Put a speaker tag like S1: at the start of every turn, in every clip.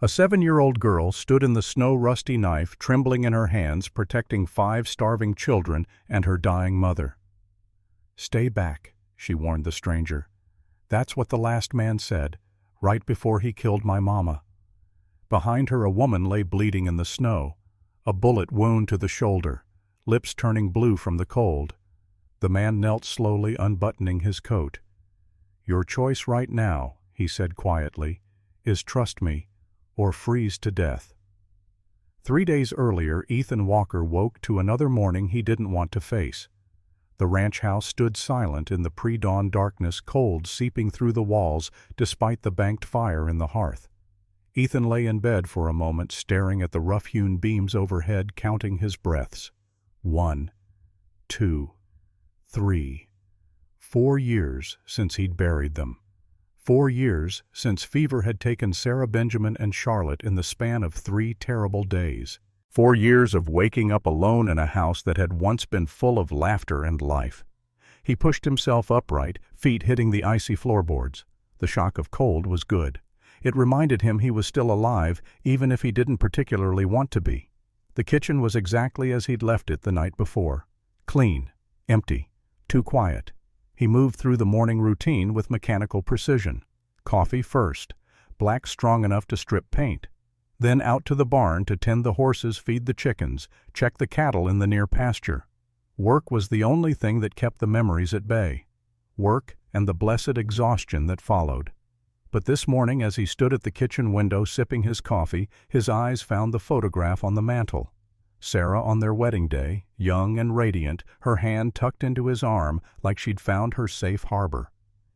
S1: A 7-year-old girl stood in the snow-rusty knife, trembling in her hands, protecting 5 starving children and her dying mother. "Stay back," she warned the stranger. "That's what the last man said, right before he killed my mama." Behind her a woman lay bleeding in the snow, a bullet wound to the shoulder, lips turning blue from the cold. The man knelt slowly, unbuttoning his coat. "Your choice right now," he said quietly, "is trust me or freeze to death." 3 days earlier, Ethan Walker woke to another morning he didn't want to face. The ranch house stood silent in the pre-dawn darkness, cold seeping through the walls despite the banked fire in the hearth. Ethan lay in bed for a moment, staring at the rough-hewn beams overhead, counting his breaths. 1, 2, 3. 4 years since he'd buried them. 4 years since fever had taken Sarah, Benjamin, and Charlotte in the span of 3 terrible days. 4 years of waking up alone in a house that had once been full of laughter and life. He pushed himself upright, feet hitting the icy floorboards. The shock of cold was good. It reminded him he was still alive, even if he didn't particularly want to be. The kitchen was exactly as he'd left it the night before. Clean, empty, too quiet. He moved through the morning routine with mechanical precision. Coffee first, black strong enough to strip paint. Then out to the barn to tend the horses, feed the chickens, check the cattle in the near pasture. Work was the only thing that kept the memories at bay. Work and the blessed exhaustion that followed. But this morning, as he stood at the kitchen window sipping his coffee, his eyes found the photograph on the mantel. Sarah on their wedding day, young and radiant, her hand tucked into his arm like she'd found her safe harbor.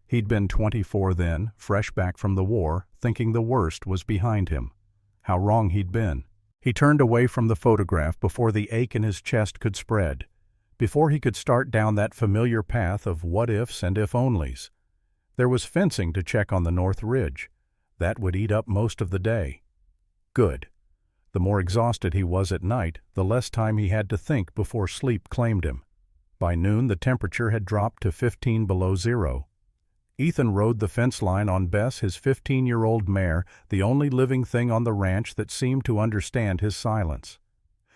S1: He'd been 24 then, fresh back from the war, thinking the worst was behind him. How wrong he'd been. He turned away from the photograph before the ache in his chest could spread, before he could start down that familiar path of what-ifs and if-onlys. There was fencing to check on the North Ridge. That would eat up most of the day. Good. The more exhausted he was at night, the less time he had to think before sleep claimed him. By noon, the temperature had dropped to 15 below zero. Ethan rode the fence line on Bess, his 15-year-old mare, the only living thing on the ranch that seemed to understand his silence.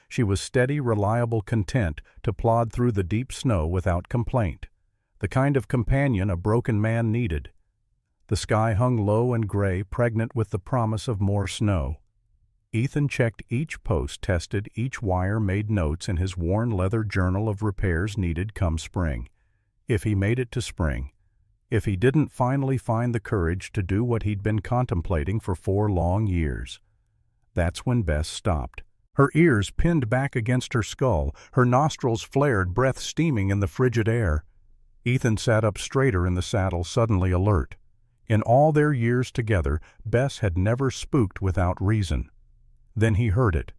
S1: She was steady, reliable, content to plod through the deep snow without complaint, the kind of companion a broken man needed. The sky hung low and gray, pregnant with the promise of more snow. Ethan checked each post, tested each wire, made notes in his worn leather journal of repairs needed come spring. If he made it to spring. If he didn't finally find the courage to do what he'd been contemplating for 4 long years. That's when Bess stopped. Her ears pinned back against her skull, her nostrils flared, breath steaming in the frigid air. Ethan sat up straighter in the saddle, suddenly alert. In all their years together, Bess had never spooked without reason. Then he heard it.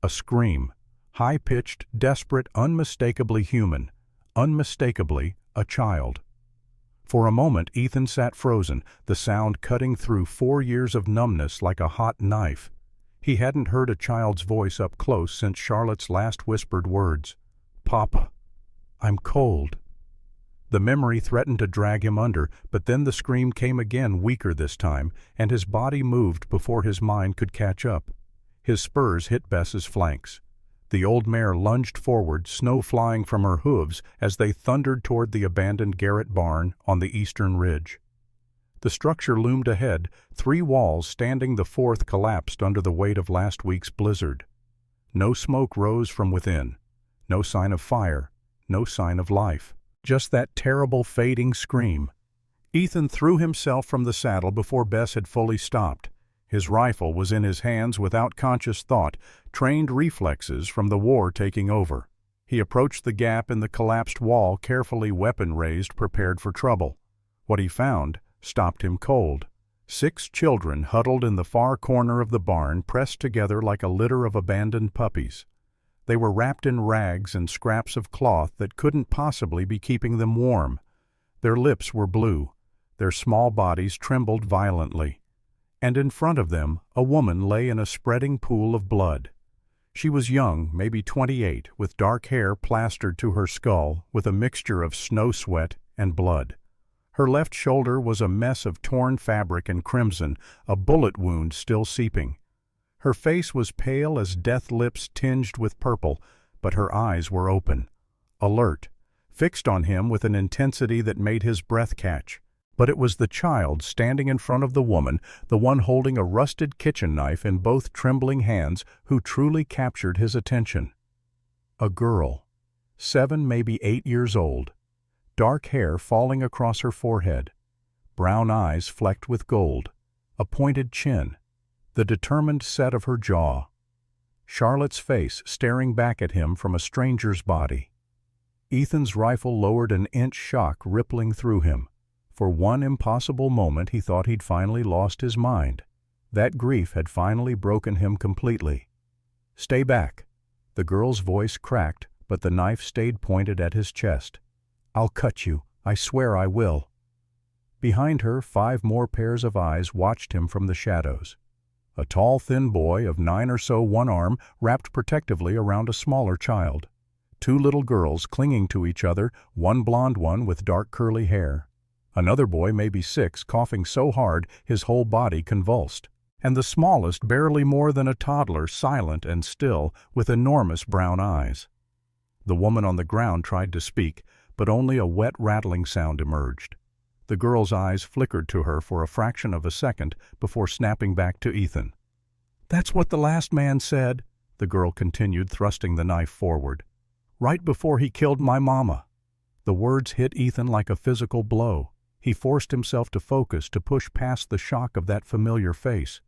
S1: A scream. High-pitched, desperate, unmistakably human. Unmistakably a child. For a moment, Ethan sat frozen, the sound cutting through 4 years of numbness like a hot knife. He hadn't heard a child's voice up close since Charlotte's last whispered words. "Papa, I'm cold." The memory threatened to drag him under, but then the scream came again, weaker this time, and his body moved before his mind could catch up. His spurs hit Bess's flanks. The old mare lunged forward, snow flying from her hooves as they thundered toward the abandoned garret barn on the eastern ridge. The structure loomed ahead, 3 walls standing, the 4th collapsed under the weight of last week's blizzard. No smoke rose from within. No sign of fire. No sign of life. Just that terrible fading scream. Ethan threw himself from the saddle before Bess had fully stopped. His rifle was in his hands without conscious thought, trained reflexes from the war taking over. He approached the gap in the collapsed wall, carefully weapon raised, prepared for trouble. What he found stopped him cold. 6 children huddled in the far corner of the barn, pressed together like a litter of abandoned puppies. They were wrapped in rags and scraps of cloth that couldn't possibly be keeping them warm. Their lips were blue. Their small bodies trembled violently. And in front of them, a woman lay in a spreading pool of blood. She was young, maybe 28, with dark hair plastered to her skull, with a mixture of snow sweat and blood. Her left shoulder was a mess of torn fabric and crimson, a bullet wound still seeping. Her face was pale as death lips tinged with purple, but her eyes were open, alert, fixed on him with an intensity that made his breath catch. But it was the child standing in front of the woman, the one holding a rusted kitchen knife in both trembling hands, who truly captured his attention. A girl, 7, maybe 8 years old, dark hair falling across her forehead, brown eyes flecked with gold, a pointed chin, the determined set of her jaw. Charlotte's face staring back at him from a stranger's body. Ethan's rifle lowered, an inch shock rippling through him. For one impossible moment he thought he'd finally lost his mind. That grief had finally broken him completely. "Stay back." The girl's voice cracked, but the knife stayed pointed at his chest. "I'll cut you. I swear I will." Behind her, 5 more pairs of eyes watched him from the shadows. A tall, thin boy of 9 or so, one arm wrapped protectively around a smaller child. 2 little girls clinging to each other, one blonde one with dark curly hair. Another boy, maybe 6, coughing so hard his whole body convulsed. And the smallest, barely more than a toddler, silent and still, with enormous brown eyes. The woman on the ground tried to speak, but only a wet rattling sound emerged. The girl's eyes flickered to her for a fraction of a second before snapping back to Ethan. "That's what the last man said," the girl continued, thrusting the knife forward. "Right before he killed my mama." The words hit Ethan like a physical blow. He forced himself to focus, to push past the shock of that familiar face.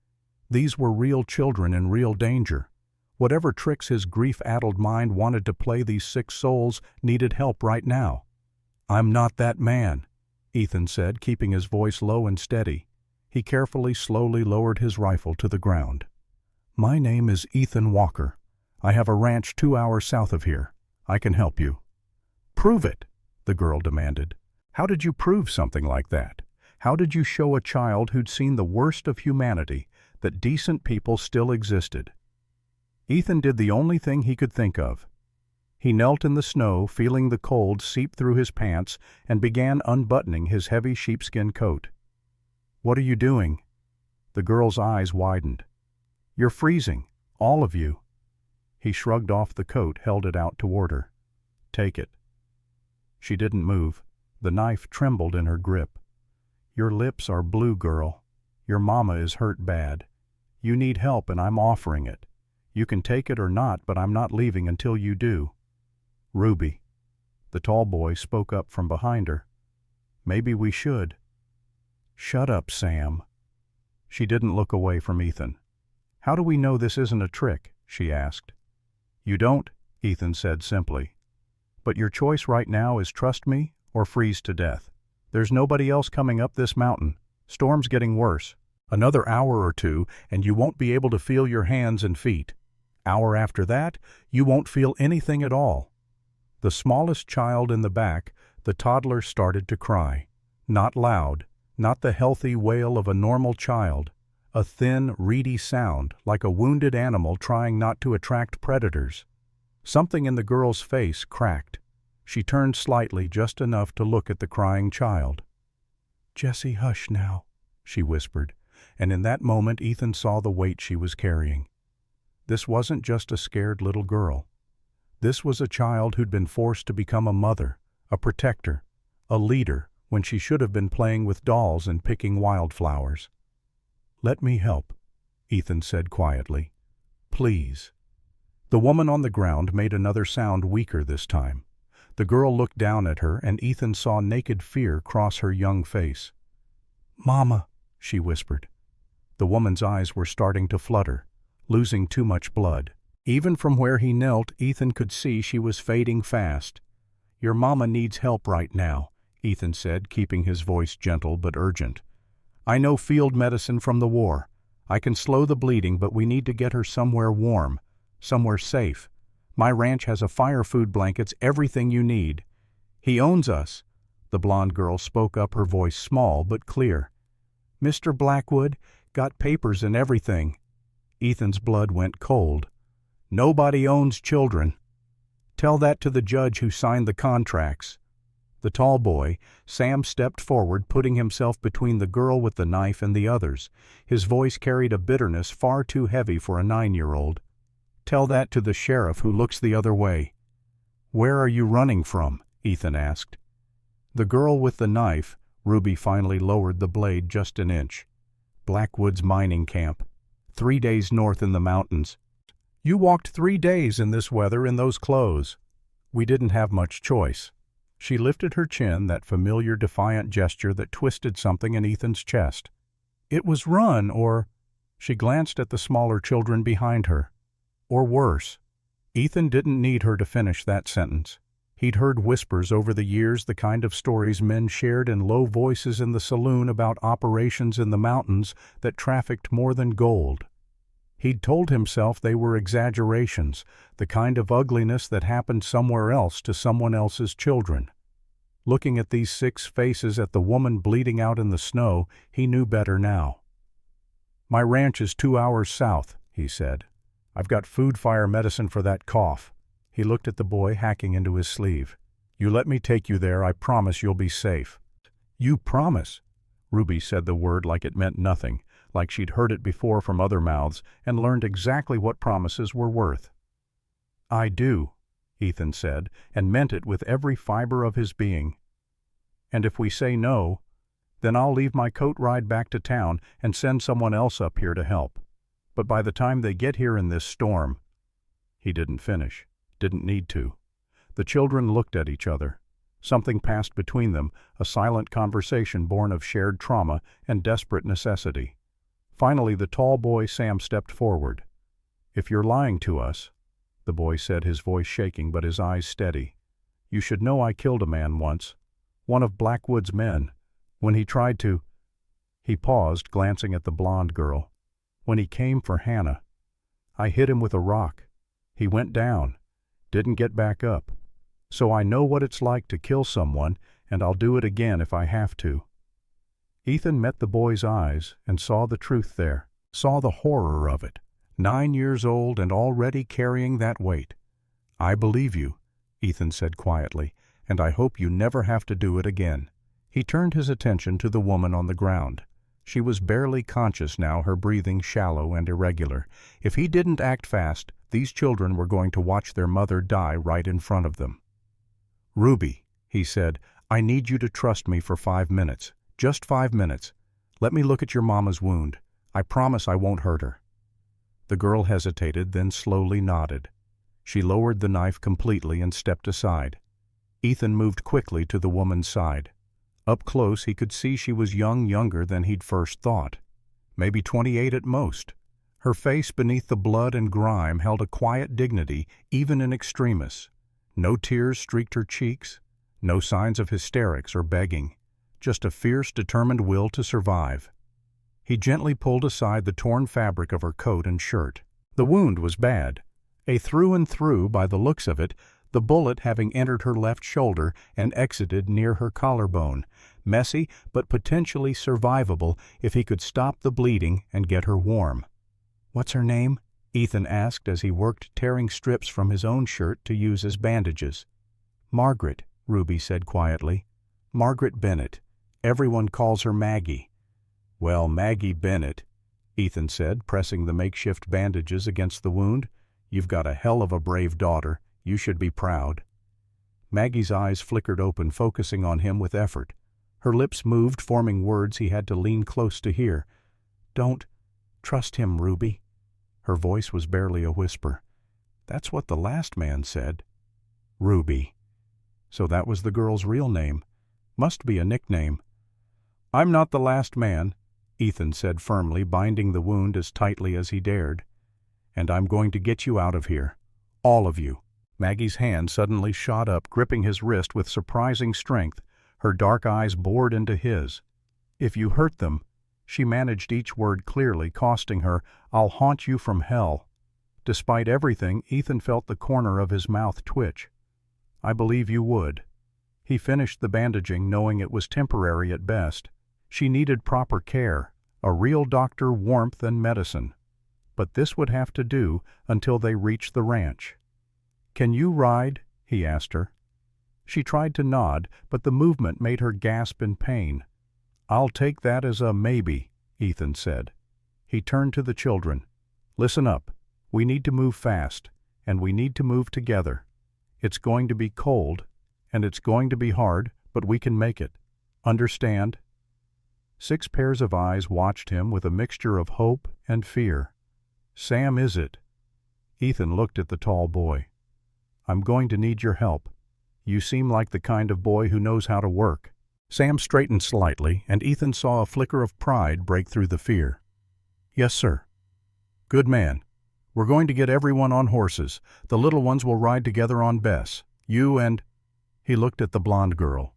S1: These were real children in real danger. Whatever tricks his grief-addled mind wanted to play these 6 souls needed help right now. "I'm not that man," Ethan said, keeping his voice low and steady. He carefully, slowly lowered his rifle to the ground. "My name is Ethan Walker. I have a ranch 2 hours south of here. I can help you." "Prove it," the girl demanded. "How did you prove something like that? How did you show a child who'd seen the worst of humanity that decent people still existed?" Ethan did the only thing he could think of. He knelt in the snow, feeling the cold seep through his pants, and began unbuttoning his heavy sheepskin coat. "What are you doing?" The girl's eyes widened. "You're freezing, all of you." He shrugged off the coat, held it out toward her. "Take it." She didn't move. The knife trembled in her grip. "Your lips are blue, girl. Your mama is hurt bad. You need help, and I'm offering it. You can take it or not, but I'm not leaving until you do." "Ruby." The tall boy spoke up from behind her. "Maybe we should." "Shut up, Sam." She didn't look away from Ethan. "How do we know this isn't a trick?" she asked. "You don't," Ethan said simply. "But your choice right now is trust me or freeze to death. There's nobody else coming up this mountain. Storm's getting worse. Another hour or 2, and you won't be able to feel your hands and feet. Hour after that, you won't feel anything at all." The smallest child in the back, the toddler, started to cry. Not loud, not the healthy wail of a normal child. A thin, reedy sound, like a wounded animal trying not to attract predators. Something in the girl's face cracked. She turned slightly, just enough to look at the crying child. "Jesse, hush now," she whispered, and in that moment Ethan saw the weight she was carrying. This wasn't just a scared little girl. This was a child who'd been forced to become a mother, a protector, a leader, when she should have been playing with dolls and picking wildflowers. "Let me help," Ethan said quietly. "Please." The woman on the ground made another sound, weaker this time. The girl looked down at her, and Ethan saw naked fear cross her young face. "Mama," she whispered. The woman's eyes were starting to flutter, losing too much blood. Even from where he knelt, Ethan could see she was fading fast. "Your mama needs help right now," Ethan said, keeping his voice gentle but urgent. "I know field medicine from the war. I can slow the bleeding, but we need to get her somewhere warm, somewhere safe. My ranch has a fire, food, blankets, everything you need. He owns us." The blonde girl spoke up, her voice small but clear. "Mr. Blackwood, got papers and everything." Ethan's blood went cold. "Nobody owns children. Tell that to the judge who signed the contracts." The tall boy, Sam, stepped forward, putting himself between the girl with the knife and the others. His voice carried a bitterness far too heavy for a 9-year-old. "Tell that to the sheriff who looks the other way." "Where are you running from?" Ethan asked. The girl with the knife. Ruby finally lowered the blade just an inch. "Blackwoods mining camp. 3 days north in the mountains. You walked 3 days in this weather in those clothes. We didn't have much choice." She lifted her chin, that familiar defiant gesture that twisted something in Ethan's chest. "It was run, or—" She glanced at the smaller children behind her. "Or worse." Ethan didn't need her to finish that sentence. He'd heard whispers over the years, the kind of stories men shared in low voices in the saloon about operations in the mountains that trafficked more than gold. He'd told himself they were exaggerations, the kind of ugliness that happened somewhere else to someone else's children. Looking at these 6 faces, at the woman bleeding out in the snow, he knew better now. "My ranch is 2 hours south," he said. "I've got food fire medicine for that cough." He looked at the boy, hacking into his sleeve. "You let me take you there, I promise you'll be safe." "You promise?" Ruby said the word like it meant nothing, like she'd heard it before from other mouths and learned exactly what promises were worth. "I do," Ethan said, and meant it with every fiber of his being. "And if we say no, then I'll leave my coat ride back to town and send someone else up here to help. But by the time they get here in this storm—" He didn't finish, didn't need to. The children looked at each other. Something passed between them, a silent conversation born of shared trauma and desperate necessity. Finally, the tall boy Sam stepped forward. "If you're lying to us," the boy said, his voice shaking but his eyes steady, "you should know I killed a man once, one of Blackwood's men, when he tried to—" He paused, glancing at the blonde girl. "When he came for Hannah. I hit him with a rock. He went down, didn't get back up. So I know what it's like to kill someone, and I'll do it again if I have to." Ethan met the boy's eyes and saw the truth there, saw the horror of it. 9 years old and already carrying that weight. "I believe you," Ethan said quietly, "and I hope you never have to do it again." He turned his attention to the woman on the ground. She was barely conscious now, her breathing shallow and irregular. If he didn't act fast, these children were going to watch their mother die right in front of them. "Ruby," he said, "I need you to trust me for 5 minutes. Just 5 minutes. Let me look at your mama's wound. I promise I won't hurt her." The girl hesitated, then slowly nodded. She lowered the knife completely and stepped aside. Ethan moved quickly to the woman's side. Up close, he could see she was younger than he'd first thought. Maybe 28 at most. Her face, beneath the blood and grime, held a quiet dignity, even in extremis. No tears streaked her cheeks, no signs of hysterics or begging, just a fierce, determined will to survive. He gently pulled aside the torn fabric of her coat and shirt. The wound was bad, a through and through by the looks of it, the bullet having entered her left shoulder and exited near her collarbone. Messy, but potentially survivable if he could stop the bleeding and get her warm. "What's her name?" Ethan asked as he worked tearing strips from his own shirt to use as bandages. "Margaret," Ruby said quietly. "Margaret Bennett. Everyone calls her Maggie." "Well, Maggie Bennett," Ethan said, pressing the makeshift bandages against the wound. "You've got a hell of a brave daughter. You should be proud." Maggie's eyes flickered open, focusing on him with effort. Her lips moved, forming words he had to lean close to hear. "Don't trust him, Ruby." Her voice was barely a whisper. "That's what the last man said." Ruby. So that was the girl's real name. Must be a nickname. "I'm not the last man," Ethan said firmly, binding the wound as tightly as he dared. "And I'm going to get you out of here. All of you." Maggie's hand suddenly shot up, gripping his wrist with surprising strength. Her dark eyes bored into his. "If you hurt them," she managed each word clearly, costing her, "I'll haunt you from hell." Despite everything, Ethan felt the corner of his mouth twitch. "I believe you would." He finished the bandaging, knowing it was temporary at best. She needed proper care, a real doctor, warmth, and medicine. But this would have to do until they reached the ranch. "Can you ride?" he asked her. She tried to nod, but the movement made her gasp in pain. "I'll take that as a maybe," Ethan said. He turned to the children. "Listen up. We need to move fast, and we need to move together. It's going to be cold, and it's going to be hard, but we can make it. Understand?" 6 pairs of eyes watched him with a mixture of hope and fear. "Sam, is it?" Ethan looked at the tall boy. "I'm going to need your help. You seem like the kind of boy who knows how to work." Sam straightened slightly, and Ethan saw a flicker of pride break through the fear. "Yes, sir." "Good man. We're going to get everyone on horses. The little ones will ride together on Bess. You and—" He looked at the blonde girl.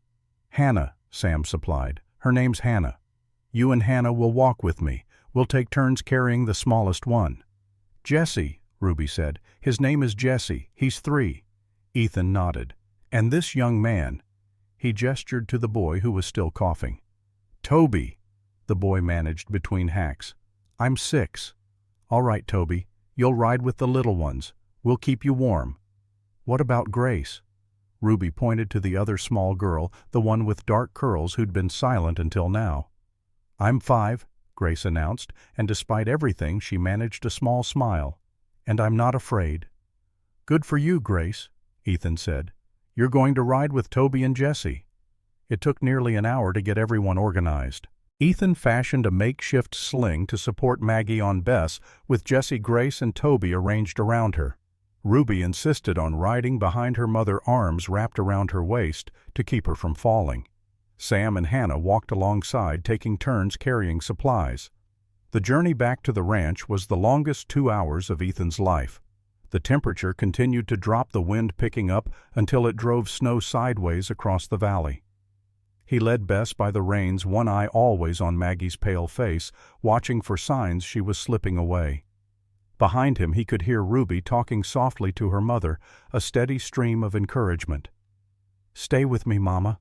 S1: "Hannah," Sam supplied. "Her name's Hannah. You and Hannah will walk with me. We'll take turns carrying the smallest one." "Jesse," Ruby said. "His name is Jesse. He's 3. Ethan nodded. "And this young man—" He gestured to the boy who was still coughing. "Toby," the boy managed between hacks. "I'm 6. "All right, Toby. You'll ride with the little ones. We'll keep you warm." "What about Grace?" Ruby pointed to the other small girl, the one with dark curls who'd been silent until now. "I'm 5, Grace announced, and despite everything she managed a small smile. "And I'm not afraid." "Good for you, Grace," Ethan said. "You're going to ride with Toby and Jesse." It took nearly an hour to get everyone organized. Ethan fashioned a makeshift sling to support Maggie on Bess, with Jesse, Grace, and Toby arranged around her. Ruby insisted on riding behind her mother, arms wrapped around her waist to keep her from falling. Sam and Hannah walked alongside, taking turns carrying supplies. The journey back to the ranch was the longest 2 hours of Ethan's life. The temperature continued to drop, the wind picking up until it drove snow sideways across the valley. He led Bess by the reins, one eye always on Maggie's pale face, watching for signs she was slipping away. Behind him he could hear Ruby talking softly to her mother, a steady stream of encouragement. "Stay with me, Mama.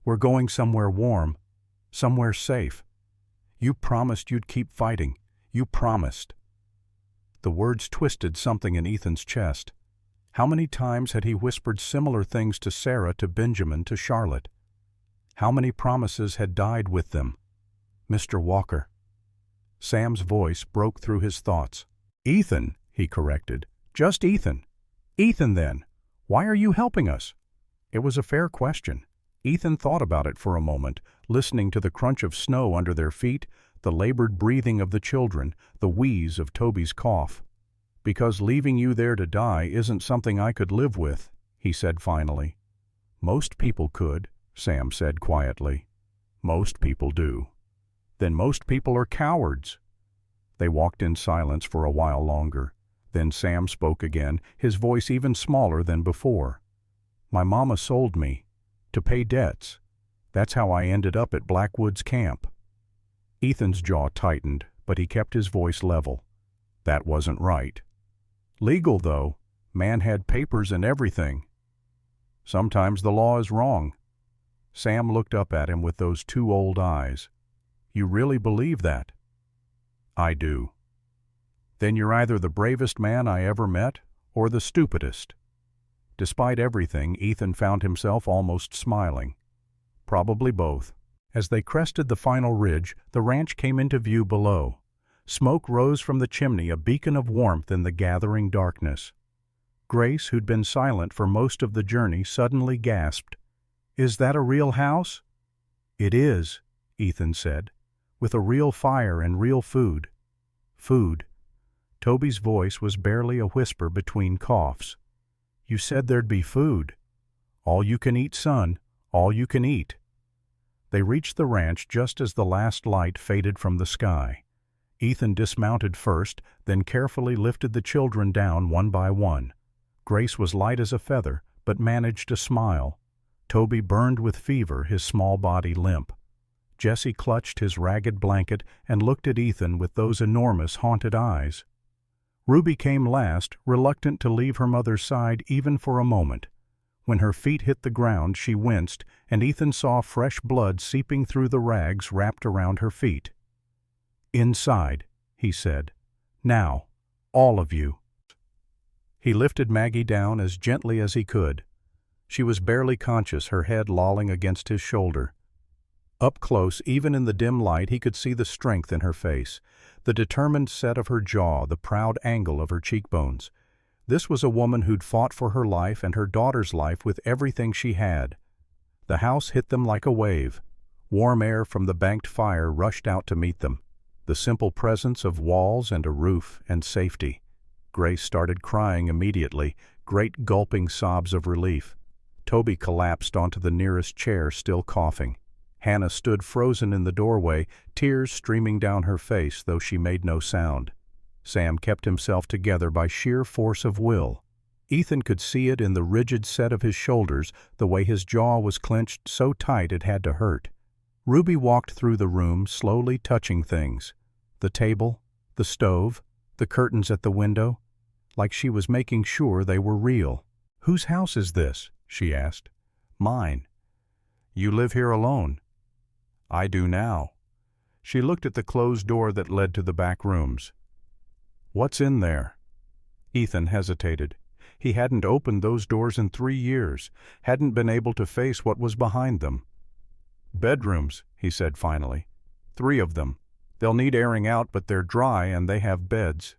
S1: We're going somewhere warm, somewhere safe. You promised you'd keep fighting. You promised." The words twisted something in Ethan's chest. How many times had he whispered similar things to Sarah, to Benjamin, to Charlotte? How many promises had died with them? "Mr. Walker." Sam's voice broke through his thoughts. "Ethan," he corrected. "Just Ethan." "Ethan, then. Why are you helping us?" It was a fair question. Ethan thought about it for a moment, listening to the crunch of snow under their feet, the labored breathing of the children, the wheeze of Toby's cough. "Because leaving you there to die isn't something I could live with," he said finally. "Most people could," Sam said quietly. "Most people do." "Then most people are cowards." They walked in silence for a while longer. Then Sam spoke again, his voice even smaller than before. "My mama sold me. To pay debts. That's how I ended up at Blackwoods Camp." Ethan's jaw tightened, but he kept his voice level. "That wasn't right." "Legal, though. Man had papers and everything." "Sometimes the law is wrong." Sam looked up at him with those 2 old eyes. "You really believe that?" "I do." "Then you're either the bravest man I ever met, or the stupidest." Despite everything, Ethan found himself almost smiling. Probably both. As they crested the final ridge, the ranch came into view below. Smoke rose from the chimney, a beacon of warmth in the gathering darkness. Grace, who'd been silent for most of the journey, suddenly gasped. "Is that a real house?" "It is," Ethan said, "with a real fire and real food." "Food." Toby's voice was barely a whisper between coughs. "You said there'd be food." "All you can eat, son. All you can eat." They reached the ranch just as the last light faded from the sky. Ethan dismounted first, then carefully lifted the children down one by one. Grace was light as a feather, but managed to smile. Toby burned with fever, his small body limp. Jesse clutched his ragged blanket and looked at Ethan with those enormous, haunted eyes. Ruby came last, reluctant to leave her mother's side even for a moment. When her feet hit the ground, she winced, and Ethan saw fresh blood seeping through the rags wrapped around her feet. "Inside," he said. "Now, all of you." He lifted Maggie down as gently as he could. She was barely conscious, her head lolling against his shoulder. Up close, even in the dim light, he could see the strength in her face, the determined set of her jaw, the proud angle of her cheekbones. This was a woman who'd fought for her life and her daughter's life with everything she had. The house hit them like a wave. Warm air from the banked fire rushed out to meet them. The simple presence of walls and a roof and safety. Grace started crying immediately, great gulping sobs of relief. Toby collapsed onto the nearest chair, still coughing. Hannah stood frozen in the doorway, tears streaming down her face, though she made no sound. Sam kept himself together by sheer force of will. Ethan could see it in the rigid set of his shoulders, the way his jaw was clenched so tight it had to hurt. Ruby walked through the room, slowly touching things. The table, the stove, the curtains at the window, like she was making sure they were real. "Whose house is this?" she asked. "Mine." "You live here alone?" "I do now." She looked at the closed door that led to the back rooms. "What's in there?" Ethan hesitated. He hadn't opened those doors in 3 years, hadn't been able to face what was behind them. "Bedrooms," he said finally. 3 of them. They'll need airing out, but they're dry and they have beds."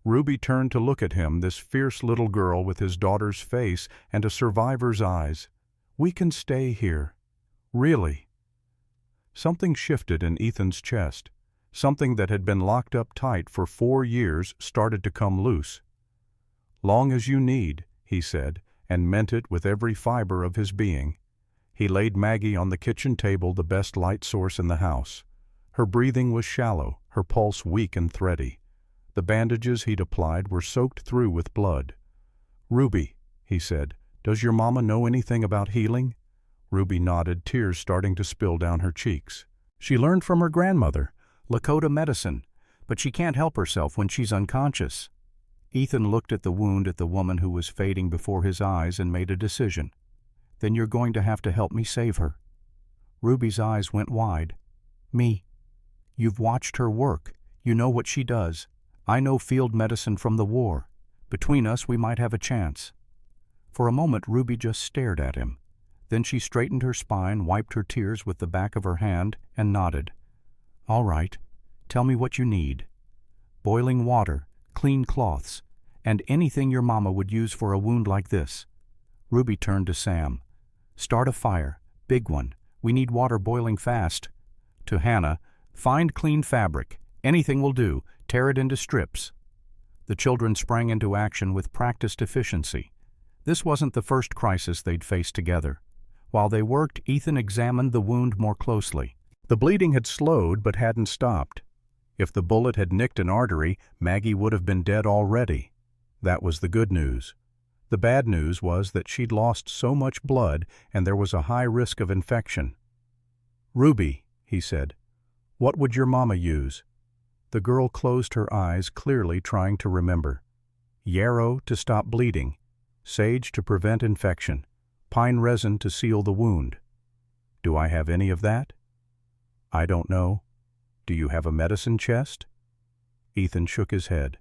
S1: Ruby turned to look at him, this fierce little girl with his daughter's face and a survivor's eyes. "We can stay here." "Really?" Something shifted in Ethan's chest. Something that had been locked up tight for 4 years started to come loose. "Long as you need," he said, and meant it with every fiber of his being. He laid Maggie on the kitchen table, the best light source in the house. Her breathing was shallow, her pulse weak and thready. The bandages he'd applied were soaked through with blood. "Ruby," he said, "does your mama know anything about healing?" Ruby nodded, tears starting to spill down her cheeks. "She learned from her grandmother, Lakota medicine, but she can't help herself when she's unconscious." Ethan looked at the wound at the woman who was fading before his eyes and made a decision. "Then you're going to have to help me save her." Ruby's eyes went wide. "Me? You've watched her work. You know what she does. I know field medicine from the war. Between us, we might have a chance." For a moment, Ruby just stared at him. Then she straightened her spine, wiped her tears with the back of her hand, and nodded. "All right. Tell me what you need." "Boiling water, clean cloths, and anything your mama would use for a wound like this." Ruby turned to Sam. "Start a fire, big one. We need water boiling fast." To Hannah, "Find clean fabric. Anything will do. Tear it into strips." The children sprang into action with practiced efficiency. This wasn't the first crisis they'd faced together. While they worked, Ethan examined the wound more closely. The bleeding had slowed but hadn't stopped. If the bullet had nicked an artery, Maggie would have been dead already. That was the good news. The bad news was that she'd lost so much blood and there was a high risk of infection. "Ruby," he said, "what would your mama use?" The girl closed her eyes, clearly trying to remember. "Yarrow to stop bleeding, sage to prevent infection, pine resin to seal the wound. Do I have any of that?" "I don't know. Do you have a medicine chest?" Ethan shook his head.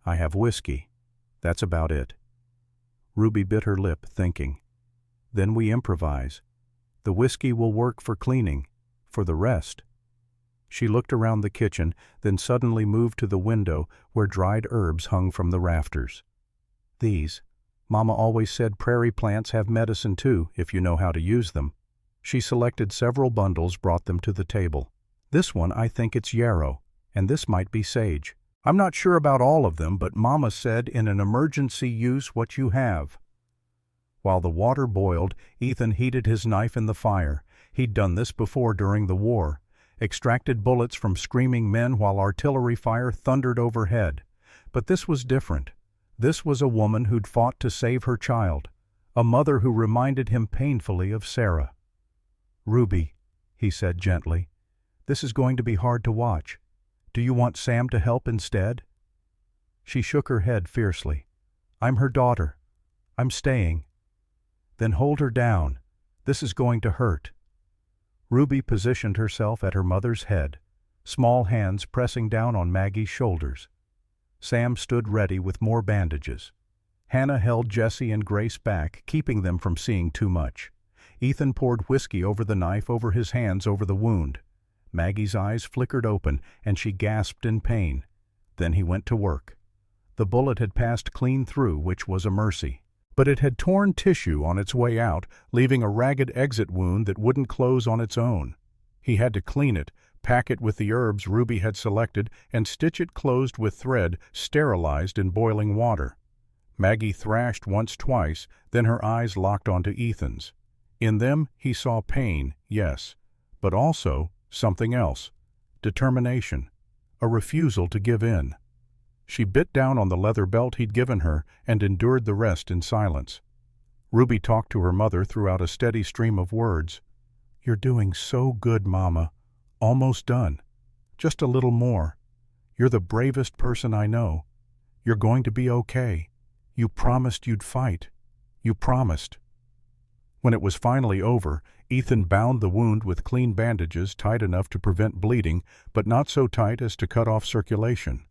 S1: "I have whiskey. That's about it." Ruby bit her lip, thinking. "Then we improvise. The whiskey will work for cleaning. For the rest—" She looked around the kitchen, then suddenly moved to the window where dried herbs hung from the rafters. "These. Mama always said prairie plants have medicine too, if you know how to use them." She selected several bundles, brought them to the table. "This one, I think it's yarrow, and this might be sage. I'm not sure about all of them, but Mama said in an emergency use what you have." While the water boiled, Ethan heated his knife in the fire. He'd done this before during the war. Extracted bullets from screaming men while artillery fire thundered overhead. But this was different. This was a woman who'd fought to save her child, a mother who reminded him painfully of Sarah. "Ruby," he said gently, "this is going to be hard to watch. Do you want Sam to help instead?" She shook her head fiercely. "I'm her daughter. I'm staying." "Then hold her down. This is going to hurt." Ruby positioned herself at her mother's head, small hands pressing down on Maggie's shoulders. Sam stood ready with more bandages. Hannah held Jessie and Grace back, keeping them from seeing too much. Ethan poured whiskey over the knife over his hands over the wound. Maggie's eyes flickered open, and she gasped in pain. Then he went to work. The bullet had passed clean through, which was a mercy. But it had torn tissue on its way out, leaving a ragged exit wound that wouldn't close on its own. He had to clean it, pack it with the herbs Ruby had selected, and stitch it closed with thread, sterilized in boiling water. Maggie thrashed twice, then her eyes locked onto Ethan's. In them he saw pain, yes, but also something else. Determination. A refusal to give in. She bit down on the leather belt he'd given her and endured the rest in silence. Ruby talked to her mother throughout a steady stream of words. "You're doing so good, Mama. Almost done. Just a little more. You're the bravest person I know. You're going to be okay. You promised you'd fight. You promised." When it was finally over, Ethan bound the wound with clean bandages tight enough to prevent bleeding, but not so tight as to cut off circulation.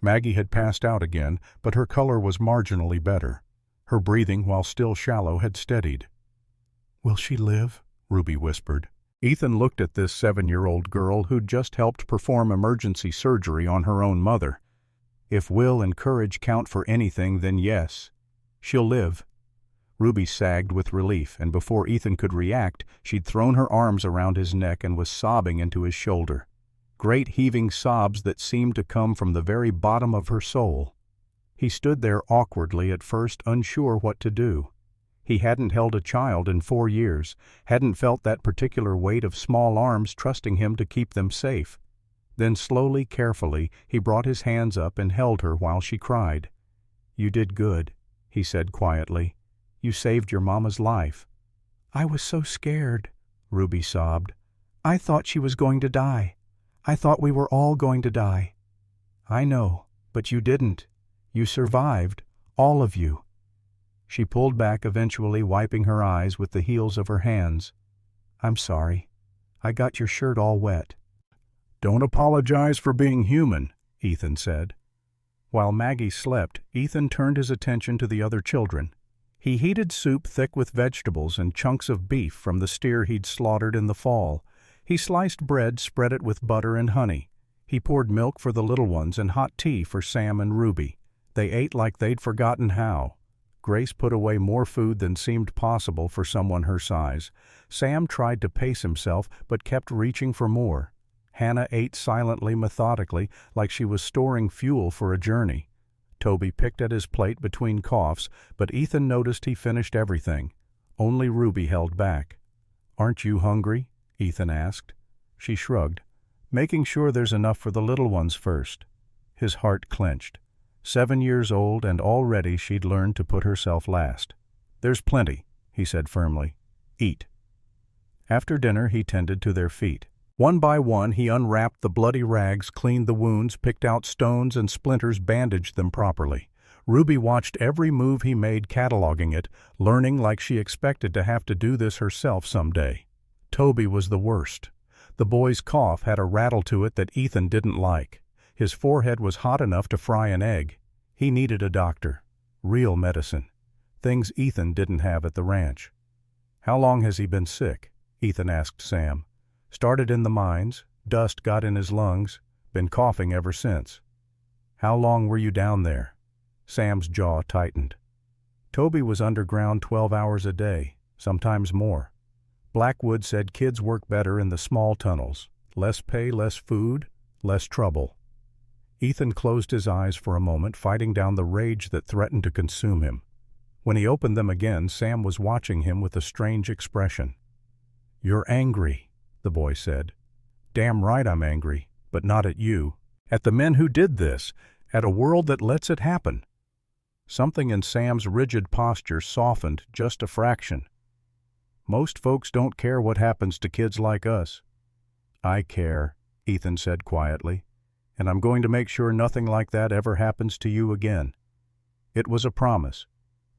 S1: Maggie had passed out again, but her color was marginally better. Her breathing, while still shallow, had steadied. "Will she live?" Ruby whispered. Ethan looked at this 7-year-old girl who'd just helped perform emergency surgery on her own mother. If will and courage count for anything, then yes. She'll live. Ruby sagged with relief, and before Ethan could react, she'd thrown her arms around his neck and was sobbing into his shoulder. Great heaving sobs that seemed to come from the very bottom of her soul. He stood there awkwardly at first, unsure what to do. He hadn't held a child in 4 years, hadn't felt that particular weight of small arms trusting him to keep them safe. Then slowly, carefully, he brought his hands up and held her while she cried. "You did good," he said quietly. "You saved your mama's life." "I was so scared," Ruby sobbed. "I thought she was going to die. I thought we were all going to die." "I know, but you didn't. You survived, all of you." She pulled back, eventually wiping her eyes with the heels of her hands. "I'm sorry. I got your shirt all wet." "Don't apologize for being human," Ethan said. While Maggie slept, Ethan turned his attention to the other children. He heated soup thick with vegetables and chunks of beef from the steer he'd slaughtered in the fall. He sliced bread, spread it with butter and honey. He poured milk for the little ones and hot tea for Sam and Ruby. They ate like they'd forgotten how. Grace put away more food than seemed possible for someone her size. Sam tried to pace himself, but kept reaching for more. Hannah ate silently, methodically, like she was storing fuel for a journey. Toby picked at his plate between coughs, but Ethan noticed he finished everything. Only Ruby held back. "Aren't you hungry?" Ethan asked. She shrugged. "Making sure there's enough for the little ones first." His heart clenched. 7 years old, and already she'd learned to put herself last. "There's plenty," he said firmly. "Eat." After dinner, he tended to their feet. One by one, he unwrapped the bloody rags, cleaned the wounds, picked out stones and splinters, bandaged them properly. Ruby watched every move he made, cataloging it, learning like she expected to have to do this herself someday. Toby was the worst. The boy's cough had a rattle to it that Ethan didn't like. His forehead was hot enough to fry an egg. He needed a doctor. Real medicine. Things Ethan didn't have at the ranch. "How long has he been sick?" Ethan asked Sam. "Started in the mines, dust got in his lungs, been coughing ever since." "How long were you down there?" Sam's jaw tightened. Toby was underground 12 hours a day, sometimes more. Blackwood said kids work better in the small tunnels. Less pay, less food, less trouble. Ethan closed his eyes for a moment, fighting down the rage that threatened to consume him. When he opened them again, Sam was watching him with a strange expression. "You're angry," the boy said. "Damn right I'm angry, but not at you. At the men who did this, at a world that lets it happen." Something in Sam's rigid posture softened just a fraction. "Most folks don't care what happens to kids like us." "I care," Ethan said quietly, "and I'm going to make sure nothing like that ever happens to you again." It was a promise.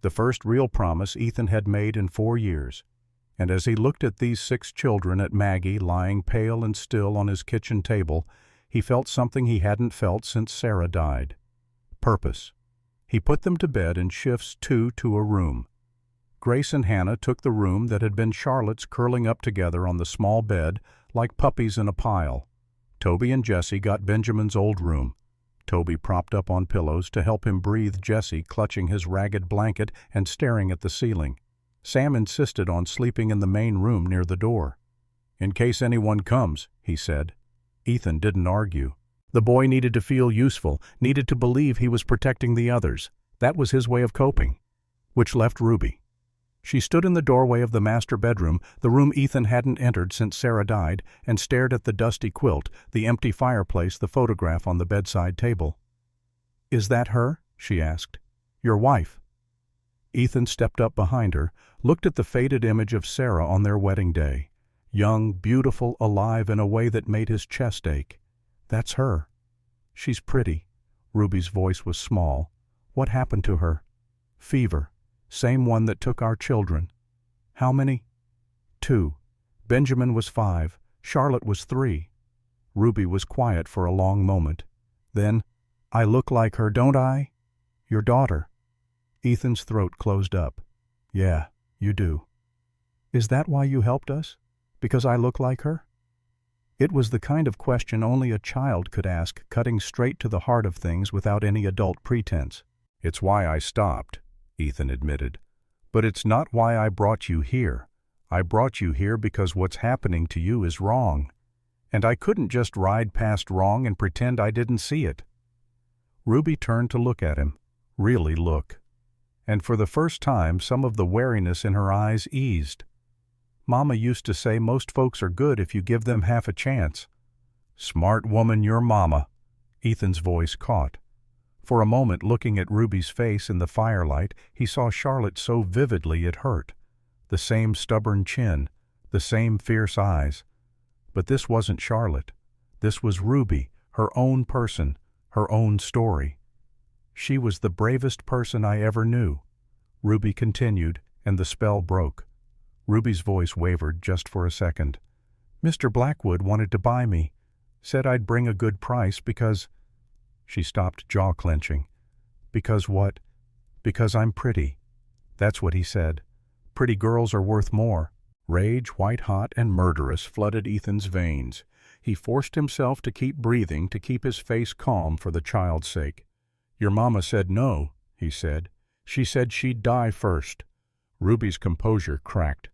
S1: The first real promise Ethan had made in 4 years. And as he looked at these 6 children, at Maggie lying pale and still on his kitchen table, he felt something he hadn't felt since Sarah died. Purpose. He put them to bed in shifts 2 to a room. Grace and Hannah took the room that had been Charlotte's, curling up together on the small bed like puppies in a pile. Toby and Jessie got Benjamin's old room. Toby propped up on pillows to help him breathe, Jessie clutching his ragged blanket and staring at the ceiling. Sam insisted on sleeping in the main room near the door. "In case anyone comes," he said. Ethan didn't argue. The boy needed to feel useful, needed to believe he was protecting the others. That was his way of coping. Which left Ruby. She stood in the doorway of the master bedroom, the room Ethan hadn't entered since Sarah died, and stared at the dusty quilt, the empty fireplace, the photograph on the bedside table. "Is that her?" she asked. "Your wife?" Ethan stepped up behind her, looked at the faded image of Sarah on their wedding day. Young, beautiful, alive in a way that made his chest ache. "That's her." "She's pretty." Ruby's voice was small. "What happened to her?" "Fever. Same one that took our children." "How many?" "2. Benjamin was 5. Charlotte was 3. Ruby was quiet for a long moment. Then, "I look like her, don't I?" "Your daughter." Ethan's throat closed up. "Yeah, you do." "Is that why you helped us? Because I look like her?" It was the kind of question only a child could ask, cutting straight to the heart of things without any adult pretense. "It's why I stopped," Ethan admitted. "But it's not why I brought you here. I brought you here because what's happening to you is wrong. And I couldn't just ride past wrong and pretend I didn't see it." Ruby turned to look at him. Really look. And for the first time some of the wariness in her eyes eased. "Mama used to say most folks are good if you give them half a chance." "Smart woman, your mama," Ethan's voice caught. For a moment, looking at Ruby's face in the firelight, he saw Charlotte so vividly it hurt. The same stubborn chin, the same fierce eyes. But this wasn't Charlotte. This was Ruby, her own person, her own story. "She was the bravest person I ever knew," Ruby continued, and the spell broke. Ruby's voice wavered just for a second. "Mr. Blackwood wanted to buy me. Said I'd bring a good price because—" She stopped, jaw-clenching. "Because what?" "Because I'm pretty. That's what he said. Pretty girls are worth more." Rage, white-hot and murderous, flooded Ethan's veins. He forced himself to keep breathing, to keep his face calm for the child's sake. "Your mama said no," he said. "She said she'd die first." Ruby's composure cracked.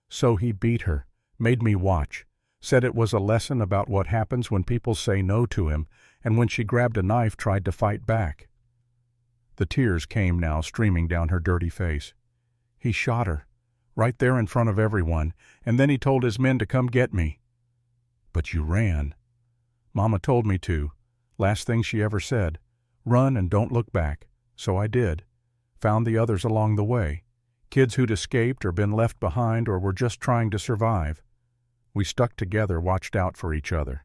S1: "So he beat her, made me watch, said it was a lesson about what happens when people say no to him, and when she grabbed a knife tried to fight back." The tears came now streaming down her dirty face. "He shot her, right there in front of everyone, and then he told his men to come get me." "But you ran." "Mama told me to. Last thing she ever said. Run and don't look back. So I did. Found the others along the way. Kids who'd escaped or been left behind or were just trying to survive. We stuck together, watched out for each other.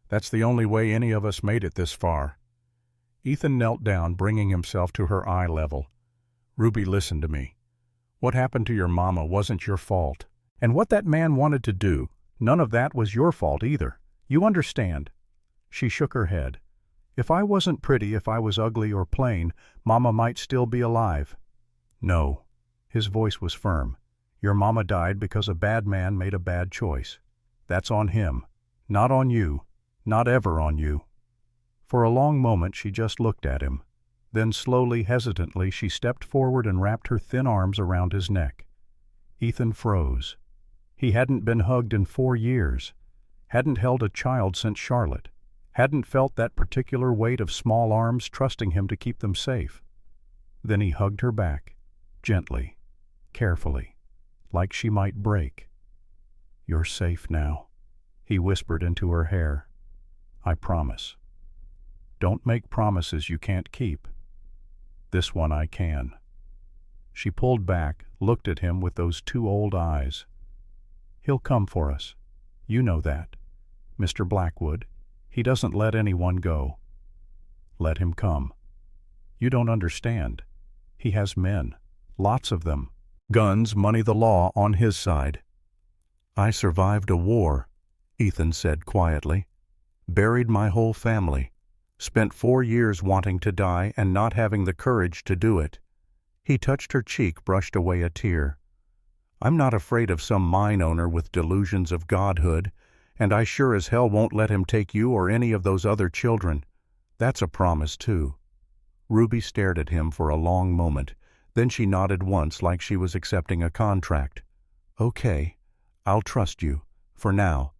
S1: That's the only way any of us made it this far." Ethan knelt down, bringing himself to her eye level. "Ruby, listen to me. What happened to your mama wasn't your fault. And what that man wanted to do, none of that was your fault either. You understand?" She shook her head. "If I wasn't pretty, if I was ugly or plain, Mama might still be alive." "No." His voice was firm. "Your mama died because a bad man made a bad choice. That's on him. Not on you. Not ever on you." For a long moment she just looked at him. Then slowly, hesitantly, she stepped forward and wrapped her thin arms around his neck. Ethan froze. He hadn't been hugged in 4 years. Hadn't held a child since Charlotte. Hadn't felt that particular weight of small arms trusting him to keep them safe. Then he hugged her back, gently, carefully, like she might break. "You're safe now," he whispered into her hair. "I promise. Don't make promises you can't keep. This one I can." She pulled back, looked at him with those 2 old eyes. "He'll come for us. You know that. Mr. Blackwood, he doesn't let anyone go. Let him come. You don't understand. He has men, lots of them. Guns, money, the law on his side." "I survived a war," Ethan said quietly. "Buried my whole family. Spent 4 years wanting to die and not having the courage to do it. He touched her cheek, brushed away a tear. I'm not afraid of some mine owner with delusions of godhood, and I sure as hell won't let him take you or any of those other children. That's a promise, too. Ruby stared at him for a long moment. Then she nodded once like she was accepting a contract. Okay, I'll trust you, for now.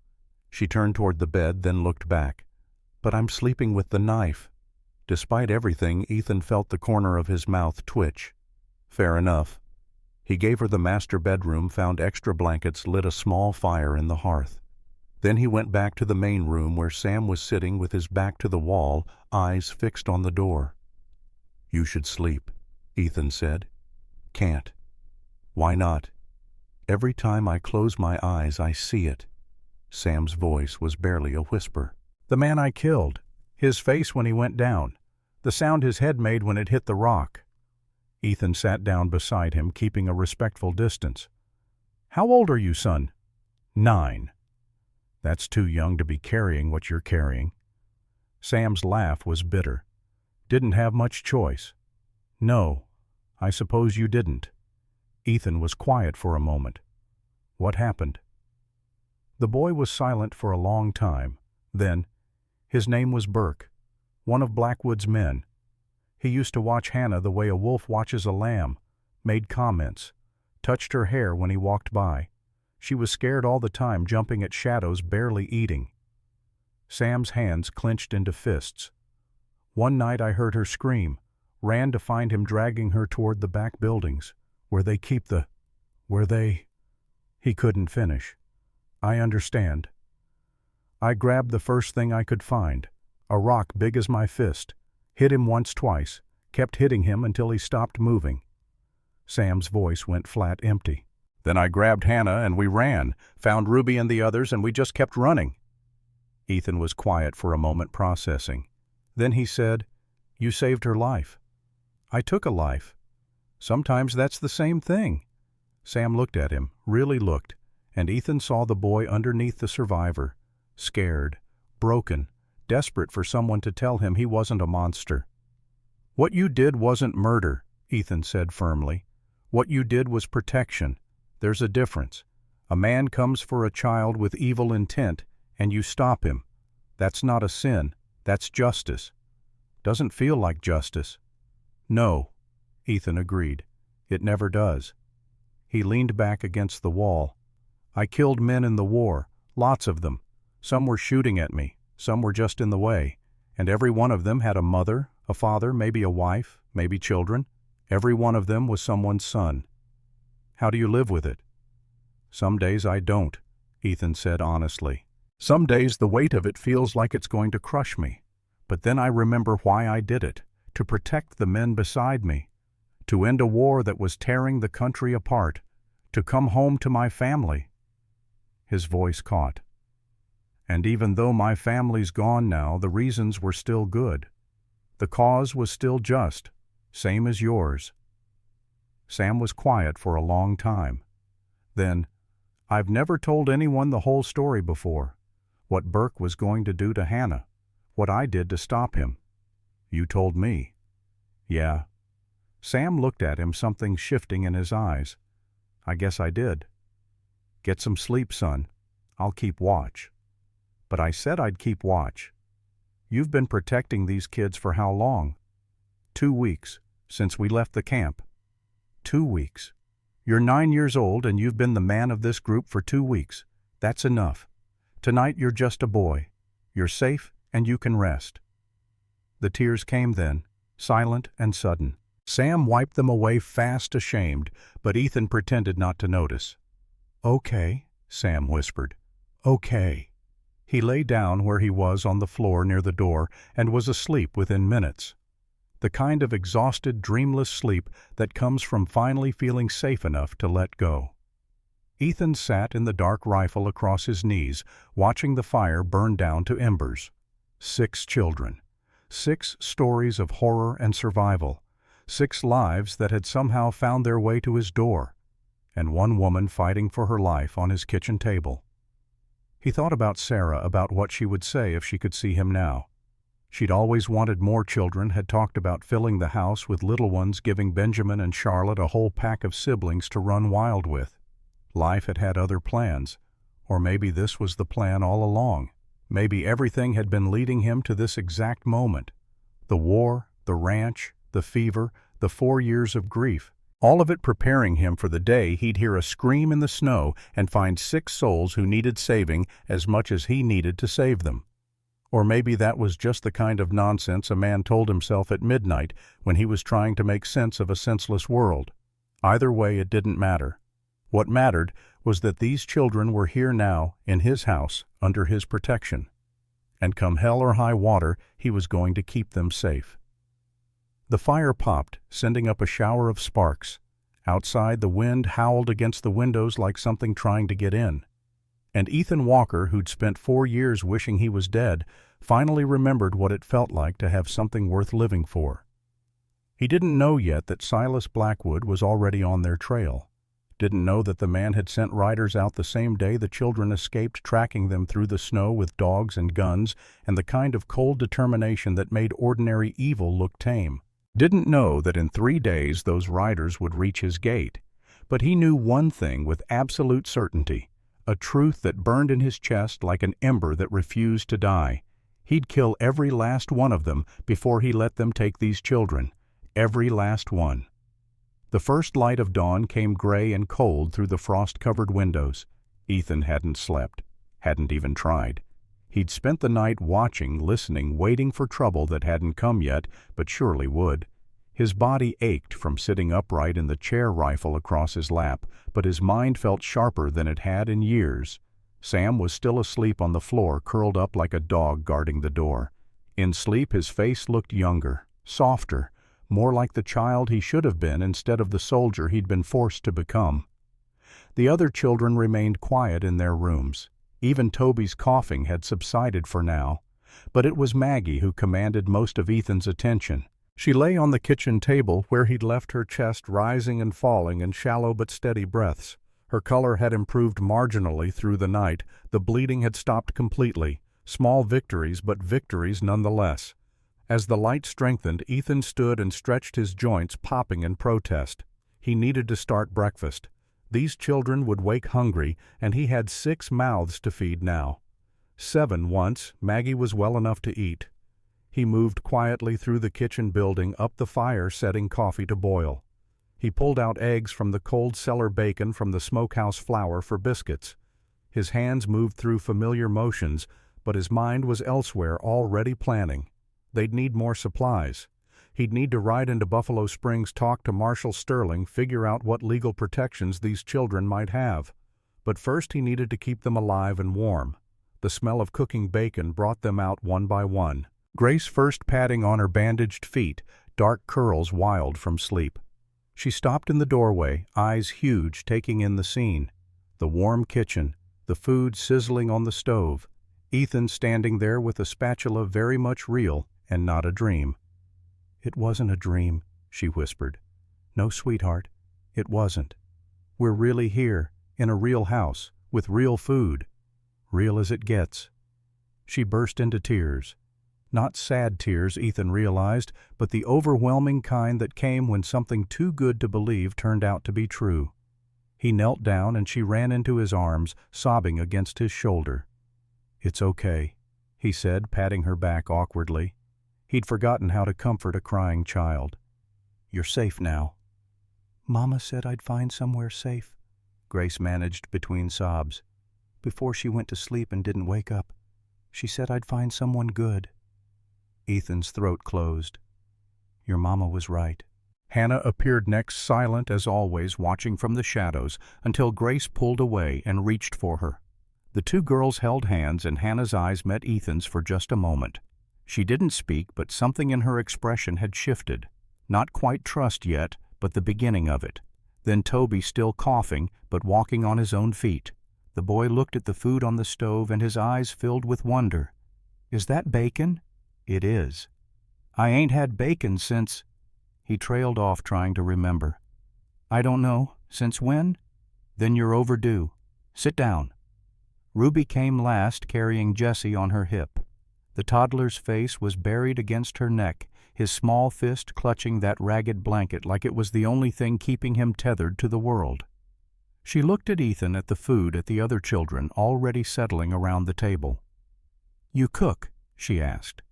S1: She turned toward the bed, then looked back. But I'm sleeping with the knife. Despite everything, Ethan felt the corner of his mouth twitch. Fair enough. He gave her the master bedroom, found extra blankets, lit a small fire in the hearth. Then he went back to the main room where Sam was sitting with his back to the wall, eyes fixed on the door. You should sleep, Ethan said. Can't. Why not? Every time I close my eyes, I see it. Sam's voice was barely a whisper. The man I killed. His face when he went down. The sound his head made when it hit the rock. Ethan sat down beside him, keeping a respectful distance. How old are you, son? 9. That's too young to be carrying what you're carrying. Sam's laugh was bitter. Didn't have much choice. No, I suppose you didn't. Ethan was quiet for a moment. What happened? The boy was silent for a long time. Then, his name was Burke, one of Blackwood's men. He used to watch Hannah the way a wolf watches a lamb, made comments, touched her hair when he walked by. She was scared all the time, jumping at shadows, barely eating. Sam's hands clenched into fists. One night I heard her scream, ran to find him dragging her toward the back buildings, where they keep the... He couldn't finish. I understand. I grabbed the first thing I could find, a rock big as my fist, hit him once, twice, kept hitting him until he stopped moving. Sam's voice went flat empty. Then I grabbed Hannah and we ran, found Ruby and the others, and we just kept running. Ethan was quiet for a moment, processing. Then he said, You saved her life. I took a life. Sometimes that's the same thing. Sam looked at him, really looked, and Ethan saw the boy underneath the survivor, scared, broken, desperate for someone to tell him he wasn't a monster. What you did wasn't murder, Ethan said firmly. What you did was protection. There's a difference. A man comes for a child with evil intent, and you stop him. That's not a sin. That's justice. Doesn't feel like justice. No, Ethan agreed. It never does. He leaned back against the wall. I killed men in the war, lots of them. Some were shooting at me, some were just in the way, and every one of them had a mother, a father, maybe a wife, maybe children. Every one of them was someone's son. How do you live with it? Some days I don't, Ethan said honestly. Some days the weight of it feels like it's going to crush me. But then I remember why I did it, to protect the men beside me, to end a war that was tearing the country apart, to come home to my family. His voice caught. And even though my family's gone now, the reasons were still good. The cause was still just, same as yours. Sam was quiet for a long time. Then, I've never told anyone the whole story before. What Burke was going to do to Hannah. What I did to stop him. You told me. Yeah. Sam looked at him, something shifting in his eyes. I guess I did. Get some sleep, son. I'll keep watch. But I said I'd keep watch. You've been protecting these kids for how long? 2 weeks, since we left the camp. 2 weeks. You're 9 years old and you've been the man of this group for 2 weeks. That's enough. Tonight you're just a boy. You're safe and you can rest. The tears came then, silent and sudden. Sam wiped them away fast, ashamed, but Ethan pretended not to notice. Okay, Sam whispered. Okay. He lay down where he was on the floor near the door and was asleep within minutes. The kind of exhausted, dreamless sleep that comes from finally feeling safe enough to let go. Ethan sat in the dark rifle across his knees, watching the fire burn down to embers. 6 children. 6 stories of horror and survival. 6 lives that had somehow found their way to his door. And 1 woman fighting for her life on his kitchen table. He thought about Sarah, about what she would say if she could see him now. She'd always wanted more children, had talked about filling the house with little ones, giving Benjamin and Charlotte a whole pack of siblings to run wild with. Life had had other plans, or maybe this was the plan all along. Maybe everything had been leading him to this exact moment. The war, the ranch, the fever, the 4 years of grief. All of it preparing him for the day he'd hear a scream in the snow and find 6 souls who needed saving as much as he needed to save them. Or maybe that was just the kind of nonsense a man told himself at midnight when he was trying to make sense of a senseless world. Either way, it didn't matter. What mattered was that these children were here now, in his house, under his protection. And come hell or high water, he was going to keep them safe. The fire popped, sending up a shower of sparks. Outside, the wind howled against the windows like something trying to get in. And Ethan Walker, who'd spent 4 years wishing he was dead, finally remembered what it felt like to have something worth living for. He didn't know yet that Silas Blackwood was already on their trail. Didn't know that the man had sent riders out the same day the children escaped, tracking them through the snow with dogs and guns and the kind of cold determination that made ordinary evil look tame. Didn't know that in 3 days those riders would reach his gate. But he knew one thing with absolute certainty. A truth that burned in his chest like an ember that refused to die. He'd kill every last one of them before he let them take these children. Every last one. The first light of dawn came gray and cold through the frost-covered windows. Ethan hadn't slept, hadn't even tried. He'd spent the night watching, listening, waiting for trouble that hadn't come yet, but surely would. His body ached from sitting upright in the chair rifle across his lap, but his mind felt sharper than it had in years. Sam was still asleep on the floor, curled up like a dog guarding the door. In sleep, his face looked younger, softer, more like the child he should have been instead of the soldier he'd been forced to become. The other children remained quiet in their rooms. Even Toby's coughing had subsided for now. But it was Maggie who commanded most of Ethan's attention. She lay on the kitchen table where he'd left her, chest rising and falling in shallow but steady breaths. Her color had improved marginally through the night. The bleeding had stopped completely. Small victories, but victories nonetheless. As the light strengthened, Ethan stood and stretched his joints, popping in protest. He needed to start breakfast. These children would wake hungry, and he had 6 mouths to feed now. 7 once. Maggie was well enough to eat. He moved quietly through the kitchen building, up the fire, setting coffee to boil. He pulled out eggs from the cold cellar, bacon from the smokehouse, flour for biscuits. His hands moved through familiar motions, but his mind was elsewhere, already planning. They'd need more supplies. He'd need to ride into Buffalo Springs, talk to Marshal Sterling, figure out what legal protections these children might have. But first he needed to keep them alive and warm. The smell of cooking bacon brought them out one by one. Grace first patting on her bandaged feet, dark curls wild from sleep. She stopped in the doorway, eyes huge, taking in the scene. The warm kitchen, the food sizzling on the stove. Ethan standing there with a spatula, very much real and not a dream. "It wasn't a dream," she whispered. "No, sweetheart, it wasn't. We're really here, in a real house, with real food. Real as it gets." She burst into tears. Not sad tears, Ethan realized, but the overwhelming kind that came when something too good to believe turned out to be true. He knelt down and she ran into his arms, sobbing against his shoulder. "It's okay," he said, patting her back awkwardly. He'd forgotten how to comfort a crying child. "You're safe now." "Mama said I'd find somewhere safe," Grace managed between sobs. "Before she went to sleep and didn't wake up. She said I'd find someone good." Ethan's throat closed. "Your mama was right." Hannah appeared next, silent as always, watching from the shadows, until Grace pulled away and reached for her. The 2 girls held hands, and Hannah's eyes met Ethan's for just a moment. She didn't speak, but something in her expression had shifted. Not quite trust yet, but the beginning of it. Then Toby, still coughing, but walking on his own feet. The boy looked at the food on the stove, and his eyes filled with wonder. "Is that bacon?" "It is." "I ain't had bacon since—" He trailed off, trying to remember. "I don't know. Since when?" "Then you're overdue. Sit down." Ruby came last, carrying Jessie on her hip. The toddler's face was buried against her neck, his small fist clutching that ragged blanket like it was the only thing keeping him tethered to the world. She looked at Ethan, at the food, at the other children already settling around the table. "You cook?" she asked.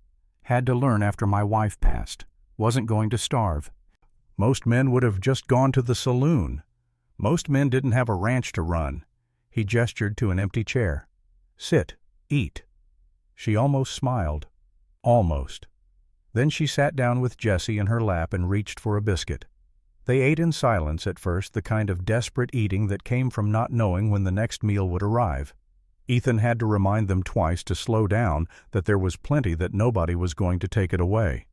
S1: "Had to learn after my wife passed. Wasn't going to starve." Most men would have just gone to the saloon. Most men didn't have a ranch to run. He gestured to an empty chair. "Sit, eat." She almost smiled. Almost. Then she sat down with Jessie in her lap and reached for a biscuit. They ate in silence at first, the kind of desperate eating that came from not knowing when the next meal would arrive. Ethan had to remind them twice to slow down, that there was plenty, that nobody was going to take it away.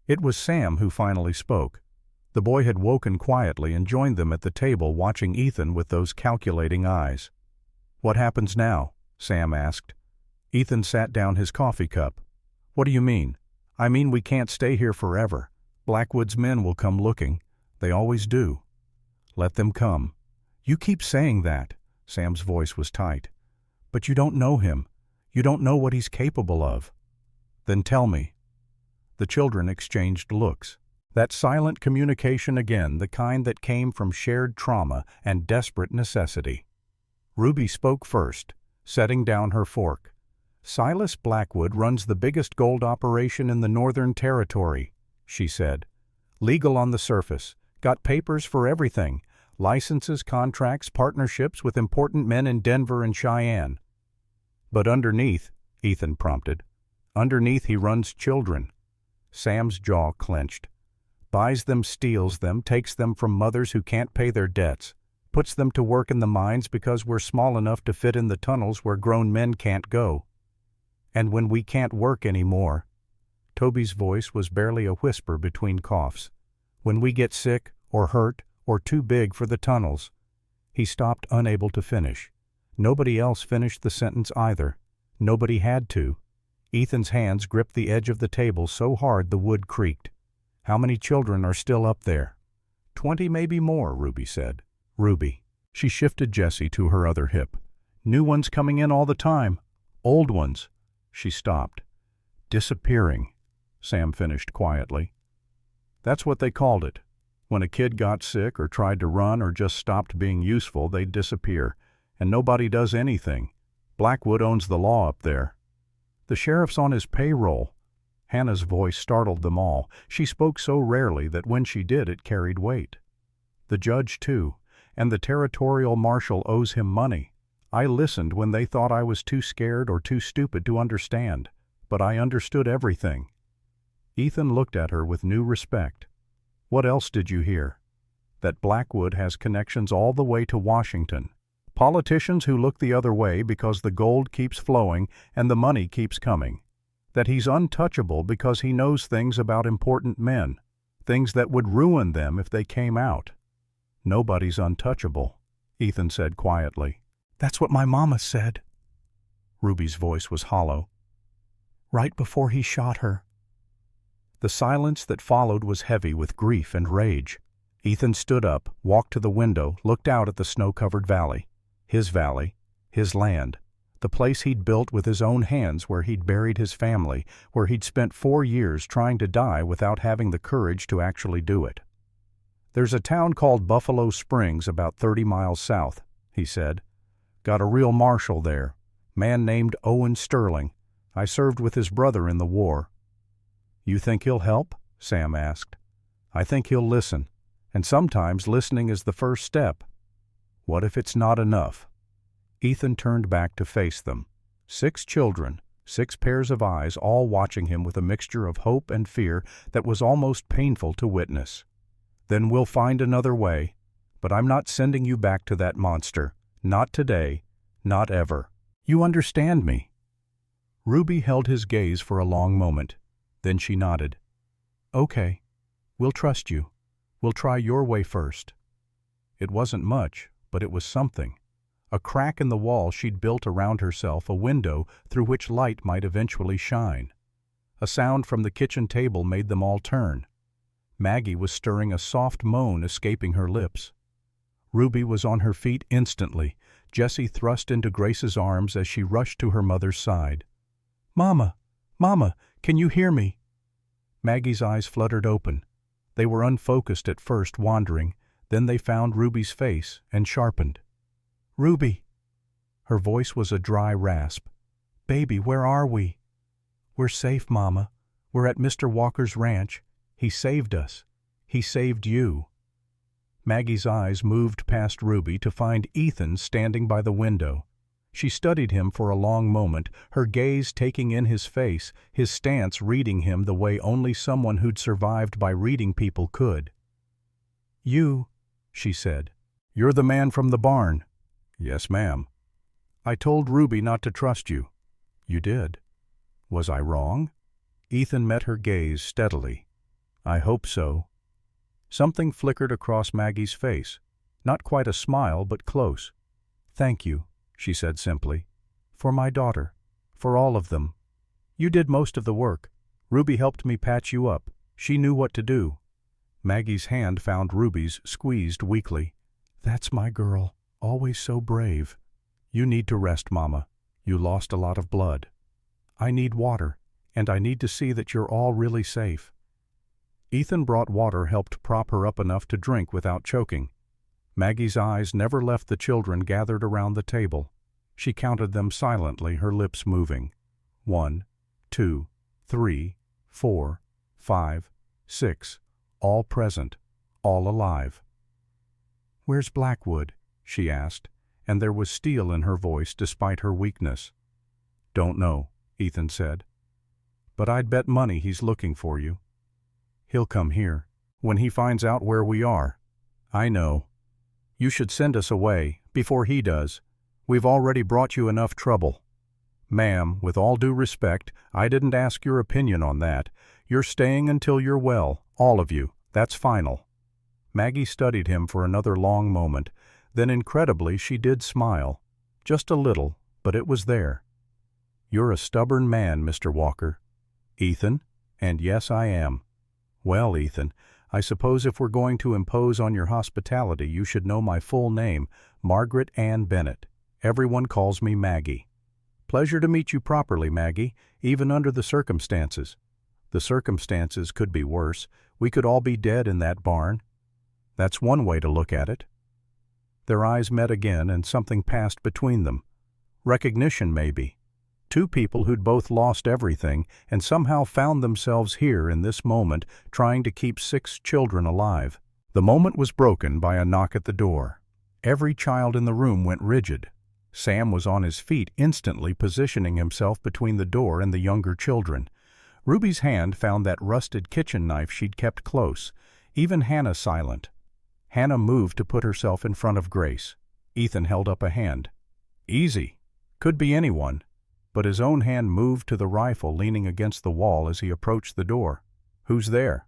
S1: It was Sam who finally spoke. The boy had woken quietly and joined them at the table, watching Ethan with those calculating eyes. "What happens now?" Sam asked. Ethan sat down his coffee cup. "What do you mean?" "I mean we can't stay here forever. Blackwood's men will come looking. They always do." "Let them come." "You keep saying that." Sam's voice was tight. "But you don't know him. You don't know what he's capable of." "Then tell me." The children exchanged looks. That silent communication again, the kind that came from shared trauma and desperate necessity. Ruby spoke first, setting down her fork. "Silas Blackwood runs the biggest gold operation in the Northern Territory," she said. "Legal on the surface, got papers for everything, licenses, contracts, partnerships with important men in Denver and Cheyenne." "But underneath," Ethan prompted, "underneath he runs children." Sam's jaw clenched. "Buys them, steals them, takes them from mothers who can't pay their debts, puts them to work in the mines because we're small enough to fit in the tunnels where grown men can't go. And when we can't work anymore," Toby's voice was barely a whisper between coughs, "when we get sick or hurt or too big for the tunnels." He stopped, unable to finish. Nobody else finished the sentence either. Nobody had to. Ethan's hands gripped the edge of the table so hard the wood creaked. "How many children are still up there?" 20, maybe more," Ruby said. "Ruby." She shifted Jessie to her other hip. "New ones coming in all the time. Old ones." She stopped. "Disappearing," Sam finished quietly. "That's what they called it. When a kid got sick or tried to run or just stopped being useful, they'd disappear. And nobody does anything. Blackwood owns the law up there. The sheriff's on his payroll." Hannah's voice startled them all. She spoke so rarely that when she did it carried weight. "The judge, too. And the territorial marshal owes him money. I listened when they thought I was too scared or too stupid to understand, but I understood everything." Ethan looked at her with new respect. "What else did you hear?" "That Blackwood has connections all the way to Washington. Politicians who look the other way because the gold keeps flowing and the money keeps coming. That he's untouchable because he knows things about important men, things that would ruin them if they came out." "Nobody's untouchable," Ethan said quietly. "That's what my mama said." Ruby's voice was hollow. "Right before he shot her." The silence that followed was heavy with grief and rage. Ethan stood up, walked to the window, looked out at the snow-covered valley. His valley, his land, the place he'd built with his own hands, where he'd buried his family, where he'd spent 4 years trying to die without having the courage to actually do it. "There's a town called Buffalo Springs about 30 miles south," he said. "Got a real marshal there, man named Owen Sterling. I served with his brother in the war." "You think he'll help?" Sam asked. "I think he'll listen, and sometimes listening is the first step." "What if it's not enough?" Ethan turned back to face them. 6 children, 6 pairs of eyes, all watching him with a mixture of hope and fear that was almost painful to witness. "Then we'll find another way. But I'm not sending you back to that monster. Not today. Not ever. You understand me?" Ruby held his gaze for a long moment. Then she nodded. "Okay. We'll trust you. We'll try your way first." It wasn't much, but it was something. A crack in the wall she'd built around herself, a window through which light might eventually shine. A sound from the kitchen table made them all turn. Maggie was stirring, a soft moan escaping her lips. Ruby was on her feet instantly. Jessie thrust into Grace's arms as she rushed to her mother's side. "Mama! Mama, can you hear me?" Maggie's eyes fluttered open. They were unfocused at first, wandering, then they found Ruby's face and sharpened. "Ruby." Her voice was a dry rasp. "Baby, where are we?" "We're safe, Mama. We're at Mr. Walker's ranch. He saved us. He saved you." Maggie's eyes moved past Ruby to find Ethan standing by the window. She studied him for a long moment, her gaze taking in his face, his stance reading him the way only someone who'd survived by reading people could. "You," she said. "You're the man from the barn." "Yes, ma'am." "I told Ruby not to trust you." "You did." "Was I wrong?" Ethan met her gaze steadily. "I hope so." Something flickered across Maggie's face. Not quite a smile, but close. "Thank you," she said simply. "For my daughter. For all of them. You did most of the work. Ruby helped me patch you up. She knew what to do." Maggie's hand found Ruby's, squeezed weakly. "That's my girl. Always so brave. You need to rest, Mama. You lost a lot of blood. I need water, and I need to see that you're all really safe." Ethan brought water, helped prop her up enough to drink without choking. Maggie's eyes never left the children gathered around the table. She counted them silently, her lips moving. 1, 2, 3, 4, 5, 6, all present, all alive. "Where's Blackwood?" she asked, and there was steel in her voice despite her weakness. "Don't know," Ethan said. "But I'd bet money he's looking for you. He'll come here, when he finds out where we are." "I know. You should send us away, before he does. We've already brought you enough trouble." "Ma'am, with all due respect, I didn't ask your opinion on that. You're staying until you're well, all of you. That's final." Maggie studied him for another long moment. Then incredibly she did smile. Just a little, but it was there. "You're a stubborn man, Mr. Walker." "Ethan? And yes, I am." "Well, Ethan, I suppose if we're going to impose on your hospitality, you should know my full name, Margaret Ann Bennett. Everyone calls me Maggie." "Pleasure to meet you properly, Maggie, even under the circumstances." "The circumstances could be worse. We could all be dead in that barn." "That's one way to look at it." Their eyes met again, and something passed between them. Recognition, maybe. Two people who'd both lost everything and somehow found themselves here in this moment trying to keep 6 children alive. The moment was broken by a knock at the door. Every child in the room went rigid. Sam was on his feet instantly, positioning himself between the door and the younger children. Ruby's hand found that rusted kitchen knife she'd kept close. Even Hannah silent. Hannah moved to put herself in front of Grace. Ethan held up a hand. "Easy. Could be anyone." But his own hand moved to the rifle leaning against the wall as he approached the door. "Who's there?"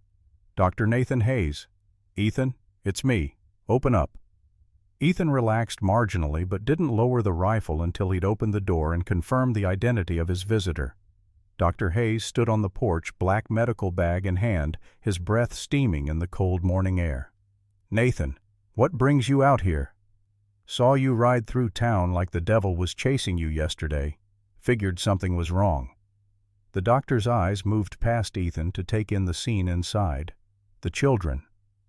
S1: "Dr. Nathan Hayes." "Ethan, it's me. Open up." Ethan relaxed marginally but didn't lower the rifle until he'd opened the door and confirmed the identity of his visitor. Dr. Hayes stood on the porch, black medical bag in hand, his breath steaming in the cold morning air. "Nathan, what brings you out here?" "Saw you ride through town like the devil was chasing you yesterday. Figured something was wrong." The doctor's eyes moved past Ethan to take in the scene inside. The children.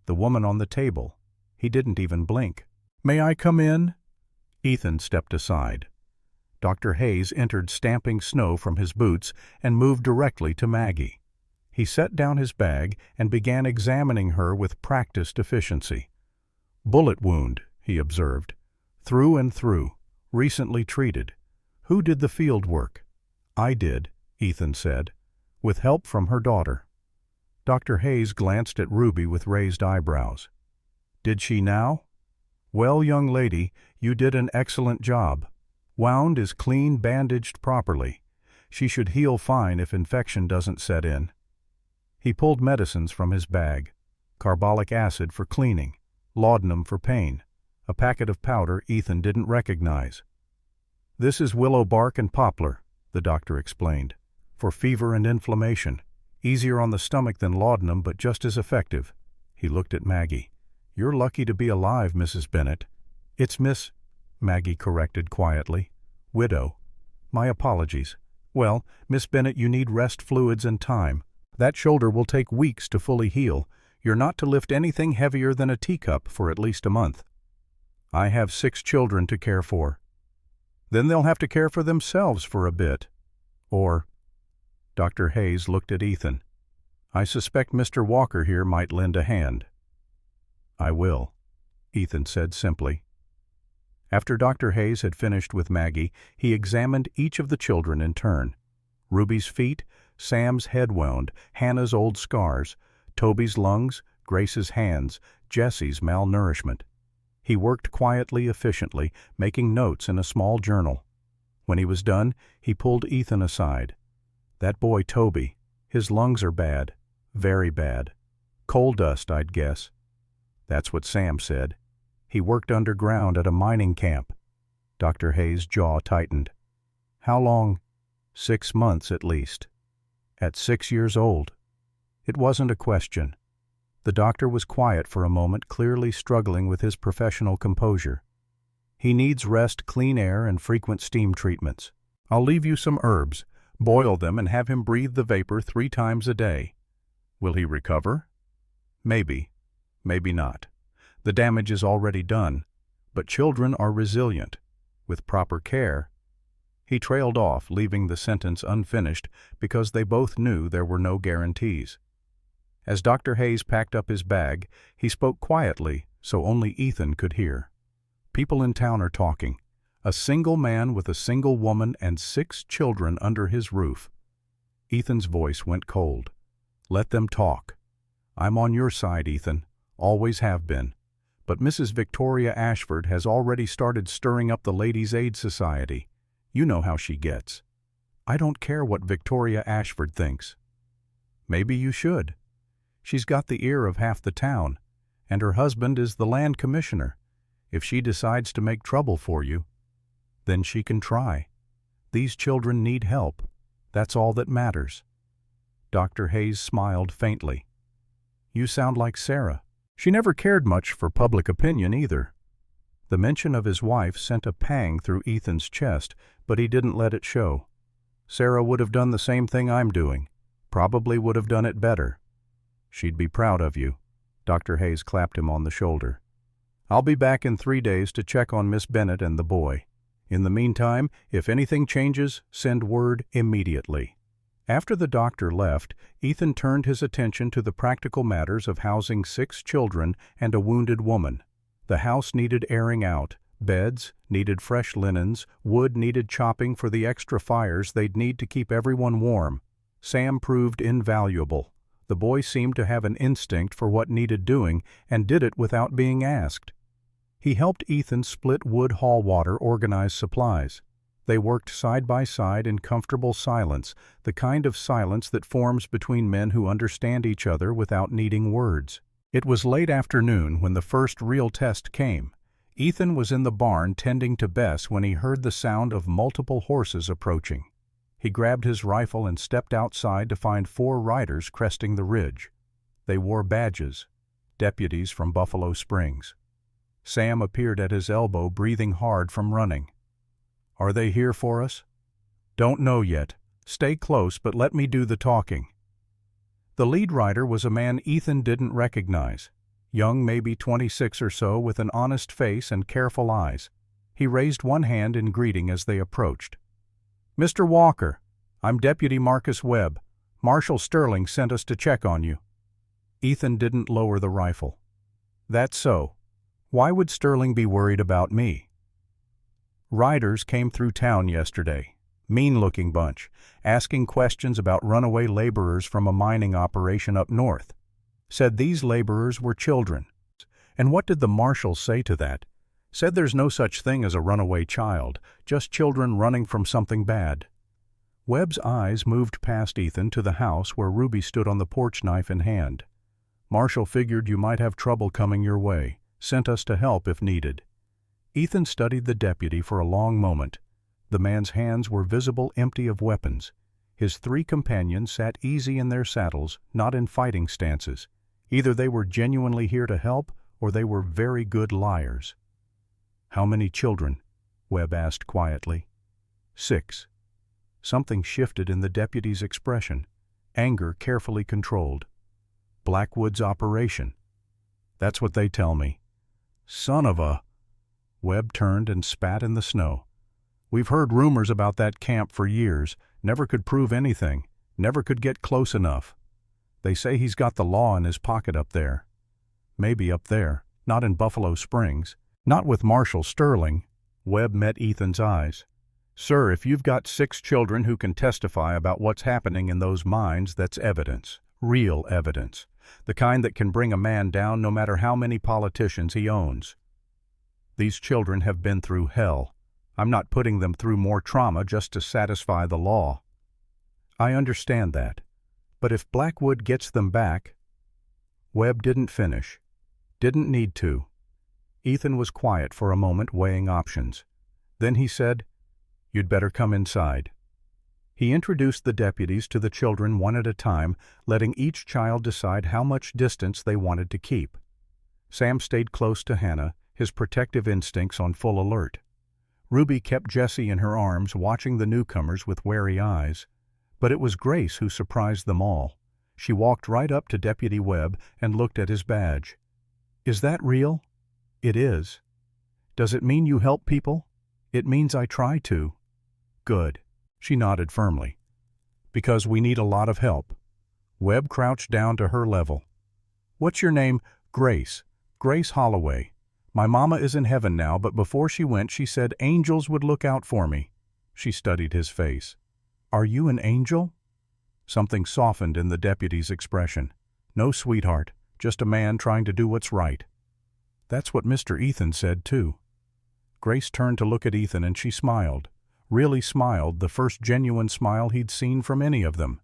S1: The woman on the table. He didn't even blink. "May I come in?" Ethan stepped aside. Dr. Hayes entered, stamping snow from his boots, and moved directly to Maggie. He set down his bag and began examining her with practiced efficiency. "Bullet wound," he observed. "Through and through. Recently treated. Who did the field work?" "I did," Ethan said, "with help from her daughter." Dr. Hayes glanced at Ruby with raised eyebrows. "Did she now?" "Well, young lady, you did an excellent job. Wound is clean, bandaged properly. She should heal fine if infection doesn't set in." He pulled medicines from his bag. Carbolic acid for cleaning, laudanum for pain, a packet of powder Ethan didn't recognize. "This is willow bark and poplar," the doctor explained, "for fever and inflammation. Easier on the stomach than laudanum, but just as effective." He looked at Maggie. "You're lucky to be alive, Mrs. Bennett." "It's Miss," Maggie corrected quietly. "Widow. My apologies. Well, Miss Bennett, you need rest fluids and time. That shoulder will take weeks to fully heal. You're not to lift anything heavier than a teacup for at least a month. I have 6 children to care for. Then they'll have to care for themselves for a bit. Or, Dr. Hayes looked at Ethan. I suspect Mr. Walker here might lend a hand. I will, Ethan said simply. After Dr. Hayes had finished with Maggie, he examined each of the children in turn. Ruby's feet, Sam's head wound, Hannah's old scars, Toby's lungs, Grace's hands, Jessie's malnourishment. He worked quietly, efficiently, making notes in a small journal. When he was done, he pulled Ethan aside. That boy Toby, his lungs are bad, very bad. Coal dust, I'd guess. That's what Sam said. He worked underground at a mining camp. Dr. Hayes' jaw tightened. How long? 6 months at least. At 6 years old. It wasn't a question. The doctor was quiet for a moment, clearly struggling with his professional composure. He needs rest, clean air, and frequent steam treatments. I'll leave you some herbs. Boil them and have him breathe the vapor 3 times a day. Will he recover? Maybe. Maybe not. The damage is already done, but children are resilient. With proper care. He trailed off, leaving the sentence unfinished because they both knew there were no guarantees. As Dr. Hayes packed up his bag, he spoke quietly so only Ethan could hear. People in town are talking. A single man with a single woman and 6 children under his roof. Ethan's voice went cold. Let them talk. I'm on your side, Ethan. Always have been. But Mrs. Victoria Ashford has already started stirring up the Ladies' Aid Society. You know how she gets. I don't care what Victoria Ashford thinks. Maybe you should. She's got the ear of half the town, and her husband is the land commissioner. If she decides to make trouble for you, then she can try. These children need help. That's all that matters. Dr. Hayes smiled faintly. You sound like Sarah. She never cared much for public opinion either. The mention of his wife sent a pang through Ethan's chest, but he didn't let it show. Sarah would have done the same thing I'm doing. Probably would have done it better. She'd be proud of you. Dr. Hayes clapped him on the shoulder. I'll be back in 3 days to check on Miss Bennett and the boy. In the meantime, if anything changes, send word immediately. After the doctor left, Ethan turned his attention to the practical matters of housing 6 children and a wounded woman. The house needed airing out, beds needed fresh linens, wood needed chopping for the extra fires they'd need to keep everyone warm. Sam proved invaluable. The boy seemed to have an instinct for what needed doing and did it without being asked. He helped Ethan split wood, haul water, organize supplies. They worked side by side in comfortable silence, the kind of silence that forms between men who understand each other without needing words. It was late afternoon when the first real test came. Ethan was in the barn tending to Bess when he heard the sound of multiple horses approaching. He grabbed his rifle and stepped outside to find 4 riders cresting the ridge. They wore badges, deputies from Buffalo Springs. Sam appeared at his elbow, breathing hard from running. Are they here for us? Don't know yet. Stay close, but let me do the talking. The lead rider was a man Ethan didn't recognize. Young, maybe 26 or so, with an honest face and careful eyes. He raised one hand in greeting as they approached. Mr. Walker, I'm Deputy Marcus Webb. Marshal Sterling sent us to check on you. Ethan didn't lower the rifle. That's so. Why would Sterling be worried about me? Riders came through town yesterday. Mean-looking bunch, asking questions about runaway laborers from a mining operation up north. Said these laborers were children. And what did the marshal say to that? Said there's no such thing as a runaway child, just children running from something bad. Webb's eyes moved past Ethan to the house where Ruby stood on the porch, knife in hand. Marshal figured you might have trouble coming your way. Sent us to help if needed. Ethan studied the deputy for a long moment. The man's hands were visible, empty of weapons. His 3 companions sat easy in their saddles, not in fighting stances. Either they were genuinely here to help, or they were very good liars. How many children? Webb asked quietly. 6. Something shifted in the deputy's expression, anger carefully controlled. Blackwood's operation. That's what they tell me. Son of a... Webb turned and spat in the snow. We've heard rumors about that camp for years, never could prove anything, never could get close enough. They say he's got the law in his pocket up there. Maybe up there, not in Buffalo Springs, not with Marshal Sterling. Webb met Ethan's eyes. Sir, if you've got 6 children who can testify about what's happening in those mines, that's evidence, real evidence, the kind that can bring a man down no matter how many politicians he owns. These children have been through hell. I'm not putting them through more trauma just to satisfy the law. I understand that. But if Blackwood gets them back... Webb didn't finish. Didn't need to. Ethan was quiet for a moment, weighing options. Then he said, "You'd better come inside." He introduced the deputies to the children one at a time, letting each child decide how much distance they wanted to keep. Sam stayed close to Hannah, his protective instincts on full alert. Ruby kept Jessie in her arms, watching the newcomers with wary eyes. But it was Grace who surprised them all. She walked right up to Deputy Webb and looked at his badge. "Is that real?" "It is." "Does it mean you help people?" "It means I try to." "Good." She nodded firmly. "Because we need a lot of help." Webb crouched down to her level. "What's your name?" "Grace. Grace Holloway. My mama is in heaven now, but before she went she said angels would look out for me." She studied his face. "Are you an angel?" Something softened in the deputy's expression. "No, sweetheart, just a man trying to do what's right." "That's what Mr. Ethan said, too." Grace turned to look at Ethan and she smiled. Really smiled, the first genuine smile he'd seen from any of them.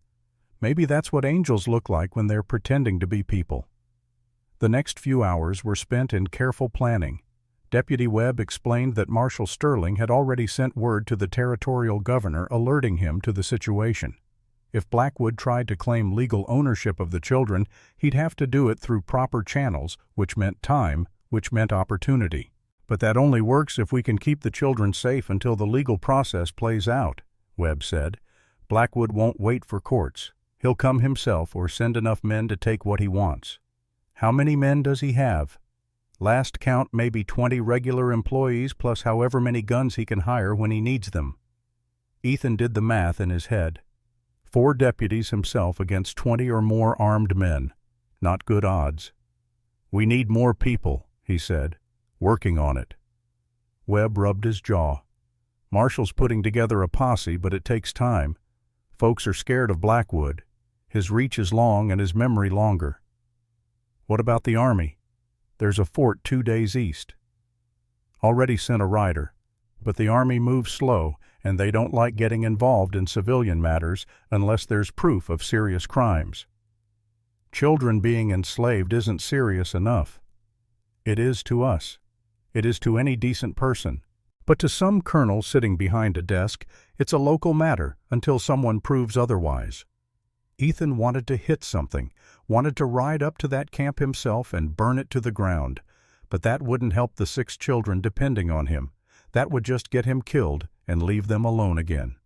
S1: Maybe that's what angels look like when they're pretending to be people. The next few hours were spent in careful planning. Deputy Webb explained that Marshal Sterling had already sent word to the territorial governor alerting him to the situation. If Blackwood tried to claim legal ownership of the children, he'd have to do it through proper channels, which meant time, which meant opportunity. "But that only works if we can keep the children safe until the legal process plays out," Webb said. "Blackwood won't wait for courts. He'll come himself or send enough men to take what he wants." "How many men does he have?" "Last count maybe 20 regular employees plus however many guns he can hire when he needs them." Ethan did the math in his head. 4 deputies himself against 20 or more armed men. Not good odds. "We need more people," he said. "Working on it." Webb rubbed his jaw. "Marshall's putting together a posse, but it takes time. Folks are scared of Blackwood. His reach is long and his memory longer." "What about the Army?" "There's a fort 2 days east." "Already sent a rider. But the Army moves slow, and they don't like getting involved in civilian matters unless there's proof of serious crimes. Children being enslaved isn't serious enough. It is to us. It is to any decent person. But to some colonel sitting behind a desk, it's a local matter until someone proves otherwise." Ethan wanted to hit something, wanted to ride up to that camp himself and burn it to the ground. But that wouldn't help the 6 children depending on him. That would just get him killed and leave them alone again.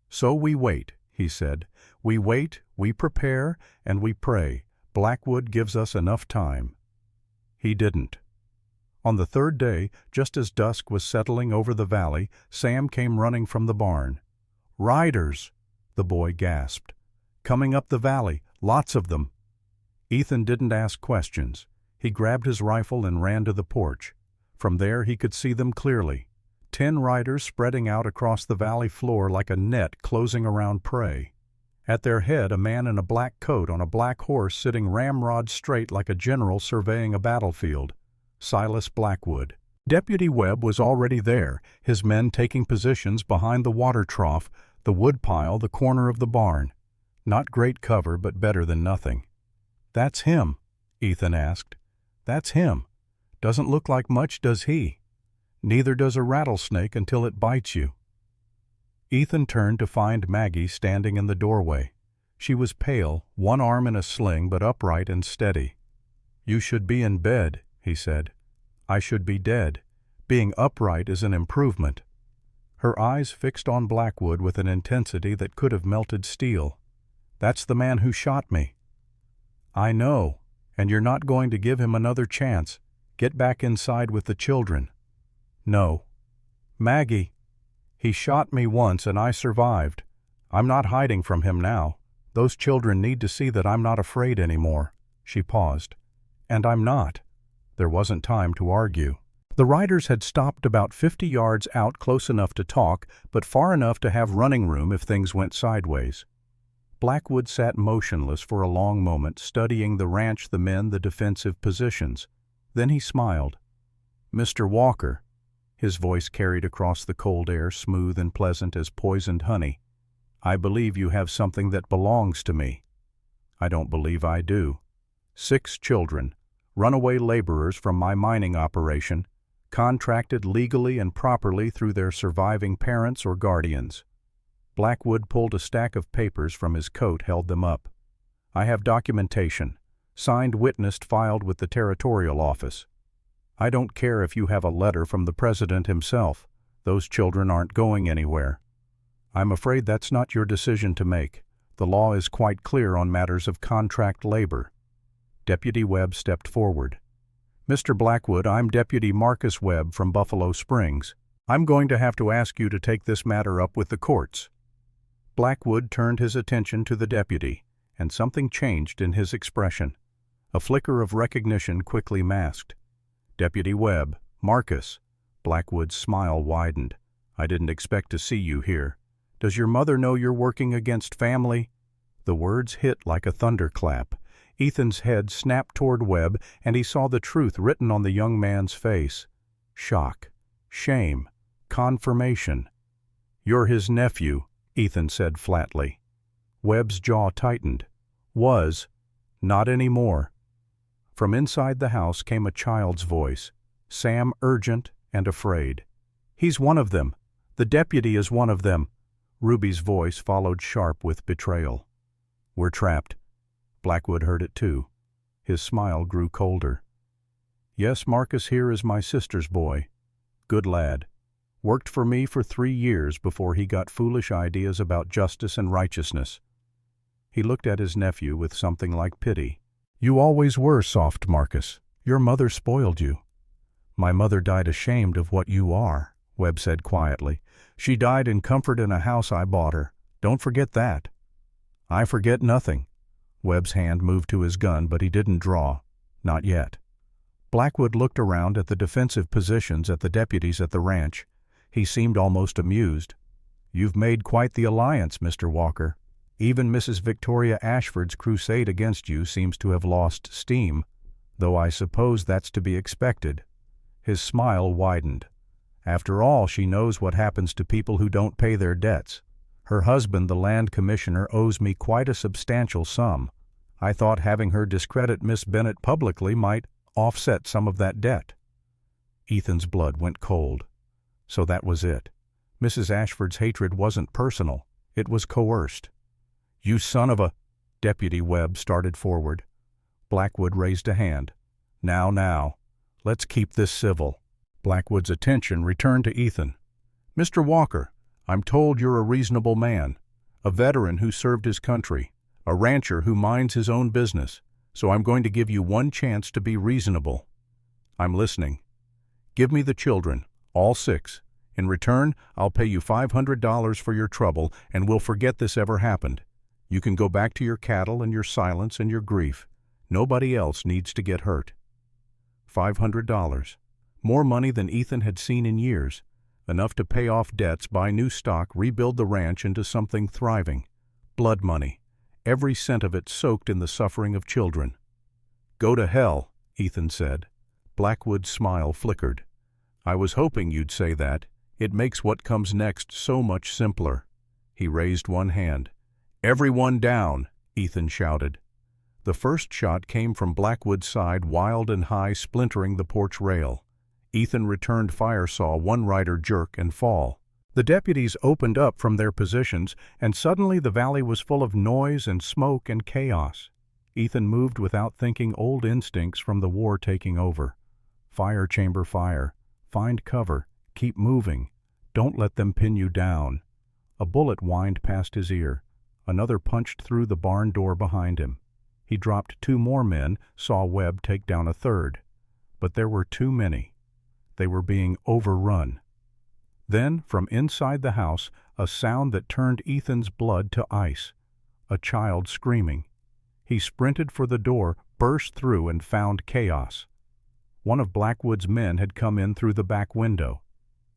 S1: "So we wait," he said. "We wait, we prepare, and we pray. Blackwood gives us enough time." He didn't. On the 3rd day, just as dusk was settling over the valley, Sam came running from the barn. "Riders!" the boy gasped. "Coming up the valley, lots of them." Ethan didn't ask questions. He grabbed his rifle and ran to the porch. From there he could see them clearly. 10 riders spreading out across the valley floor like a net closing around prey. At their head a man in a black coat on a black horse sitting ramrod straight like a general surveying a battlefield. Silas Blackwood. Deputy Webb was already there, his men taking positions behind the water trough, the wood pile, the corner of the barn. Not great cover, but better than nothing. "That's him?" Ethan asked. "That's him. Doesn't look like much, does he?" "Neither does a rattlesnake until it bites you." Ethan turned to find Maggie standing in the doorway. She was pale, one arm in a sling, but upright and steady. "You should be in bed," he said. "I should be dead. Being upright is an improvement." her eyes fixed on Blackwood with an intensity that could have melted steel. "That's the man who shot me." "I know, and you're not going to give him another chance. Get back inside with the children." "No." "Maggie, he shot me once and I survived. I'm not hiding from him now. Those children need to see that I'm not afraid anymore." She paused. "And I'm not." There wasn't time to argue. The riders had stopped about 50 yards out, close enough to talk, but far enough to have running room if things went sideways. Blackwood sat motionless for a long moment, studying the ranch, the men, the defensive positions. Then he smiled. "Mr. Walker," his voice carried across the cold air, smooth and pleasant as poisoned honey, "I believe you have something that belongs to me." "I don't believe I do." 6 children, runaway laborers from my mining operation, contracted legally and properly through their surviving parents or guardians. Blackwood pulled a stack of papers from his coat, held them up. "I have documentation, signed, witnessed, filed with the territorial office. I don't care if you have a letter from the president himself. Those children aren't going anywhere. I'm afraid that's not your decision to make. The law is quite clear on matters of contract labor." Deputy Webb stepped forward. "Mr. Blackwood, I'm Deputy Marcus Webb from Buffalo Springs. I'm going to have to ask you to take this matter up with the courts." Blackwood turned his attention to the deputy, and something changed in his expression. A flicker of recognition quickly masked. "Deputy Webb, Marcus." Blackwood's smile widened. "I didn't expect to see you here. Does your mother know you're working against family?" The words hit like a thunderclap. Ethan's head snapped toward Webb, and he saw the truth written on the young man's face. Shock, shame, confirmation. "You're his nephew," Ethan said flatly. Webb's jaw tightened. "Was. Not anymore." From inside the house came a child's voice, Sam, urgent and afraid. "He's one of them. The deputy is one of them." Ruby's voice followed sharp with betrayal. "We're trapped." Blackwood heard it too. His smile grew colder. "Yes, Marcus here is my sister's boy. Good lad. Worked for me for 3 years before he got foolish ideas about justice and righteousness." He looked at his nephew with something like pity. "You always were soft, Marcus. Your mother spoiled you." "My mother died ashamed of what you are," Webb said quietly. "She died in comfort in a house I bought her. Don't forget that." "I forget nothing." Webb's hand moved to his gun, but he didn't draw. Not yet. Blackwood looked around at the defensive positions, at the deputies at the ranch. He seemed almost amused. "You've made quite the alliance, Mr. Walker. Even Mrs. Victoria Ashford's crusade against you seems to have lost steam, though I suppose that's to be expected." His smile widened. "After all, she knows what happens to people who don't pay their debts. Her husband, the land commissioner, owes me quite a substantial sum. I thought having her discredit Miss Bennett publicly might offset some of that debt." Ethan's blood went cold. So that was it. Mrs. Ashford's hatred wasn't personal. It was coerced. "You son of a—" Deputy Webb started forward. Blackwood raised a hand. Now, let's keep this civil." Blackwood's attention returned to Ethan. "Mr. Walker, I'm told you're a reasonable man, a veteran who served his country, a rancher who minds his own business, so I'm going to give you one chance to be reasonable." "I'm listening." "Give me the children, all 6. In return, I'll pay you $500 for your trouble, and we'll forget this ever happened. You can go back to your cattle and your silence and your grief. Nobody else needs to get hurt." $500. More money than Ethan had seen in years. Enough to pay off debts, buy new stock, rebuild the ranch into something thriving. Blood money. Every cent of it soaked in the suffering of children. "Go to hell," Ethan said. Blackwood's smile flickered. "I was hoping you'd say that. It makes what comes next so much simpler." He raised one hand. "Everyone down," Ethan shouted. The first shot came from Blackwood's side, wild and high, splintering the porch rail. Ethan returned fire, saw one rider jerk and fall. The deputies opened up from their positions, and suddenly the valley was full of noise and smoke and chaos. Ethan moved without thinking, old instincts from the war taking over. Fire chamber fire. Find cover. Keep moving. Don't let them pin you down. A bullet whined past his ear. Another punched through the barn door behind him. He dropped 2 more men, saw Webb take down a third. But there were too many. They were being overrun. Then, from inside the house, a sound that turned Ethan's blood to ice. A child screaming. He sprinted for the door, burst through, and found chaos. One of Blackwood's men had come in through the back window.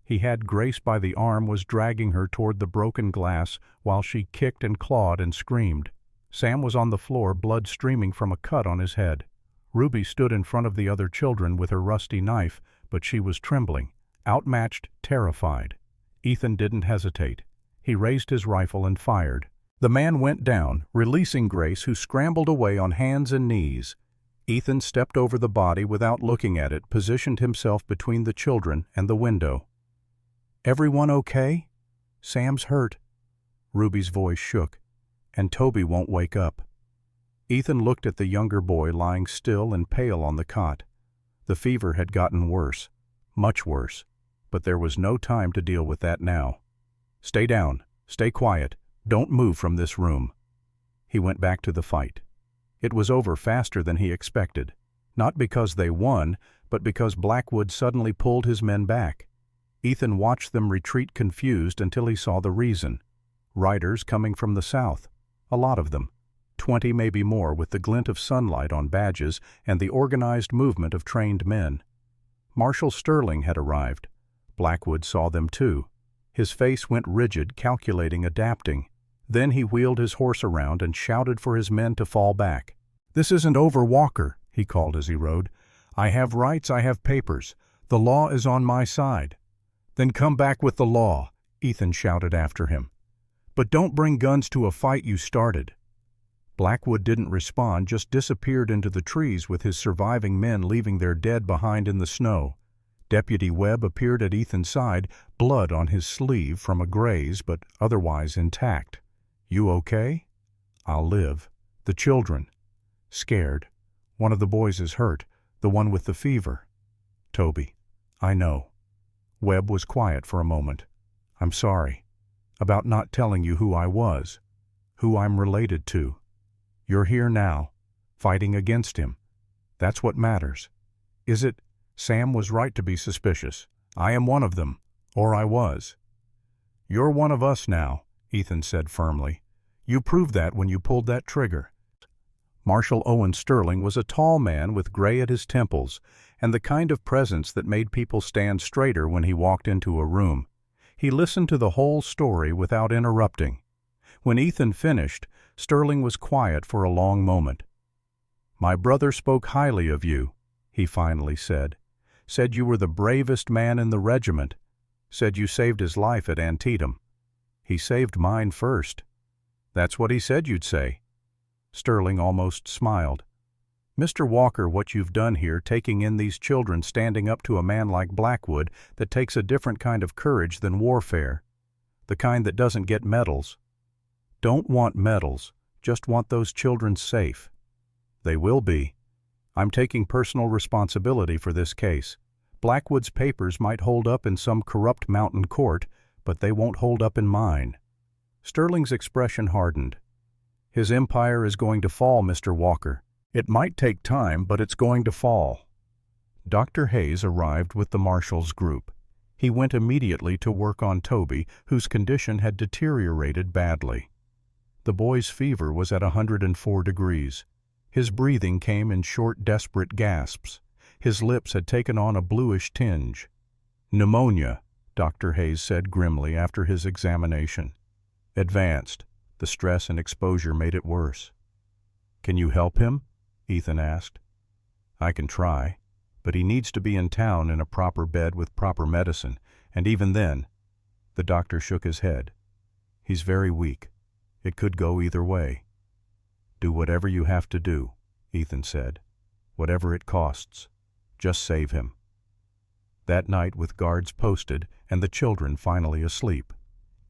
S1: He had Grace by the arm, was dragging her toward the broken glass while she kicked and clawed and screamed. Sam was on the floor, blood streaming from a cut on his head. Ruby stood in front of the other children with her rusty knife, but she was trembling, outmatched, terrified. Ethan didn't hesitate. He raised his rifle and fired. The man went down, releasing Grace, who scrambled away on hands and knees. Ethan stepped over the body without looking at it, positioned himself between the children and the window. "Everyone okay? Sam's hurt." Ruby's voice shook. "And Toby won't wake up." Ethan looked at the younger boy lying still and pale on the cot. The fever had gotten worse, much worse, but there was no time to deal with that now. "Stay down. Stay quiet. Don't move from this room." He went back to the fight. It was over faster than he expected, not because they won, but because Blackwood suddenly pulled his men back. Ethan watched them retreat confused until he saw the reason. Riders coming from the south, a lot of them, 20 maybe more, with the glint of sunlight on badges and the organized movement of trained men. Marshal Sterling had arrived. Blackwood saw them too. His face went rigid, calculating, adapting. Then he wheeled his horse around and shouted for his men to fall back. "This isn't over, Walker," he called as he rode. "I have rights, I have papers. The law is on my side." "Then come back with the law," Ethan shouted after him. "But don't bring guns to a fight you started." Blackwood didn't respond, just disappeared into the trees with his surviving men leaving their dead behind in the snow. Deputy Webb appeared at Ethan's side, blood on his sleeve from a graze, but otherwise intact. "You okay?" "I'll live." "The children?" "Scared. One of the boys is hurt, the one with the fever." "Toby." "I know." Webb was quiet for a moment. "I'm sorry. About not telling you who I was, who I'm related to. You're here now, fighting against him. That's what matters. Is it? Sam was right to be suspicious. I am one of them, or I was." "You're one of us now," Ethan said firmly. "You proved that when you pulled that trigger." Marshal Owen Sterling was a tall man with gray at his temples, and the kind of presence that made people stand straighter when he walked into a room. He listened to the whole story without interrupting. When Ethan finished, Sterling was quiet for a long moment. "My brother spoke highly of you," he finally said. "Said you were the bravest man in the regiment. Said you saved his life at Antietam." "He saved mine first." "That's what he said you'd say." Sterling almost smiled. "Mr. Walker, what you've done here, taking in these children, standing up to a man like Blackwood that takes a different kind of courage than warfare, the kind that doesn't get medals." "Don't want medals, just want those children safe." "They will be. I'm taking personal responsibility for this case. Blackwood's papers might hold up in some corrupt mountain court, but they won't hold up in mine." Sterling's expression hardened. "His empire is going to fall, Mr. Walker. It might take time, but it's going to fall." Dr. Hayes arrived with the marshal's group. He went immediately to work on Toby, whose condition had deteriorated badly. The boy's fever was at 104 degrees. His breathing came in short, desperate gasps. His lips had taken on a bluish tinge. "Pneumonia," Dr. Hayes said grimly after his examination. "Advanced. The stress and exposure made it worse." "Can you help him?" Ethan asked. "I can try, but he needs to be in town in a proper bed with proper medicine, and even then—" The doctor shook his head. "He's very weak. It could go either way." "Do whatever you have to do," Ethan said. "Whatever it costs. Just save him." That night, with guards posted and the children finally asleep,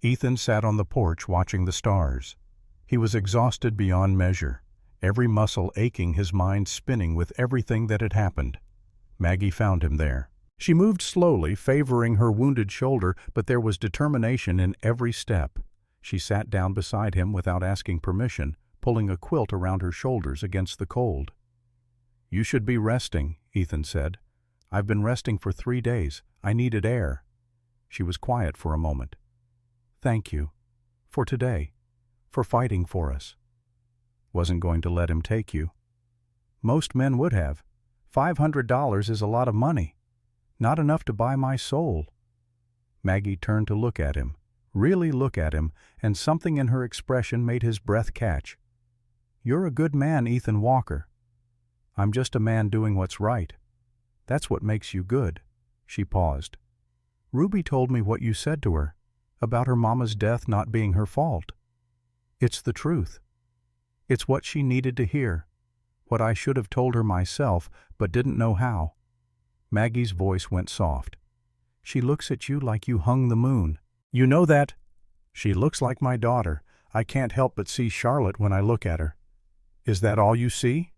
S1: Ethan sat on the porch watching the stars. He was exhausted beyond measure, every muscle aching, his mind spinning with everything that had happened. Maggie found him there. She moved slowly, favoring her wounded shoulder, but there was determination in every step. She sat down beside him without asking permission, pulling a quilt around her shoulders against the cold. "You should be resting," Ethan said. "I've been resting for 3 days. I needed air." She was quiet for a moment. "Thank you. For today. For fighting for us." "Wasn't going to let him take you." "Most men would have. $500 is a lot of money. Not enough to buy my soul." Maggie turned to look at him, really look at him, and something in her expression made his breath catch. "You're a good man, Ethan Walker." "I'm just a man doing what's right. That's what makes you good." She paused. "Ruby told me what you said to her, about her mama's death not being her fault. It's the truth. It's what she needed to hear, what I should have told her myself, but didn't know how." Maggie's voice went soft. "She looks at you like you hung the moon. You know that?" "She looks like my daughter. I can't help but see Charlotte when I look at her." "Is that all you see?"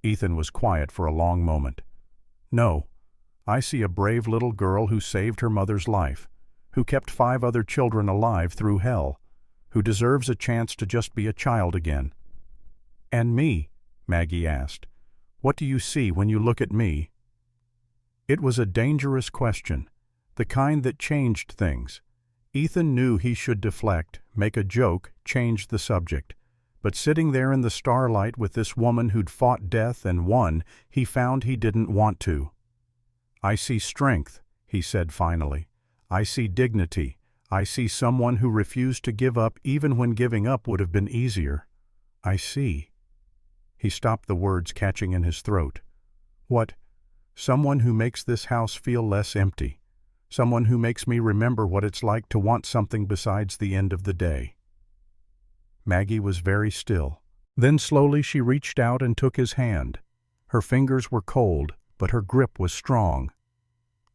S1: Ethan was quiet for a long moment. "No. I see a brave little girl who saved her mother's life, who kept 5 other children alive through hell, who deserves a chance to just be a child again." "And me?" Maggie asked. "What do you see when you look at me?" It was a dangerous question, the kind that changed things. Ethan knew he should deflect, make a joke, change the subject. But sitting there in the starlight with this woman who'd fought death and won, he found he didn't want to. "I see strength," he said finally. "I see dignity. I see someone who refused to give up even when giving up would have been easier. I see." He stopped, the words catching in his throat. "What? Someone who makes this house feel less empty. Someone who makes me remember what it's like to want something besides the end of the day." Maggie was very still. Then slowly she reached out and took his hand. Her fingers were cold, but her grip was strong.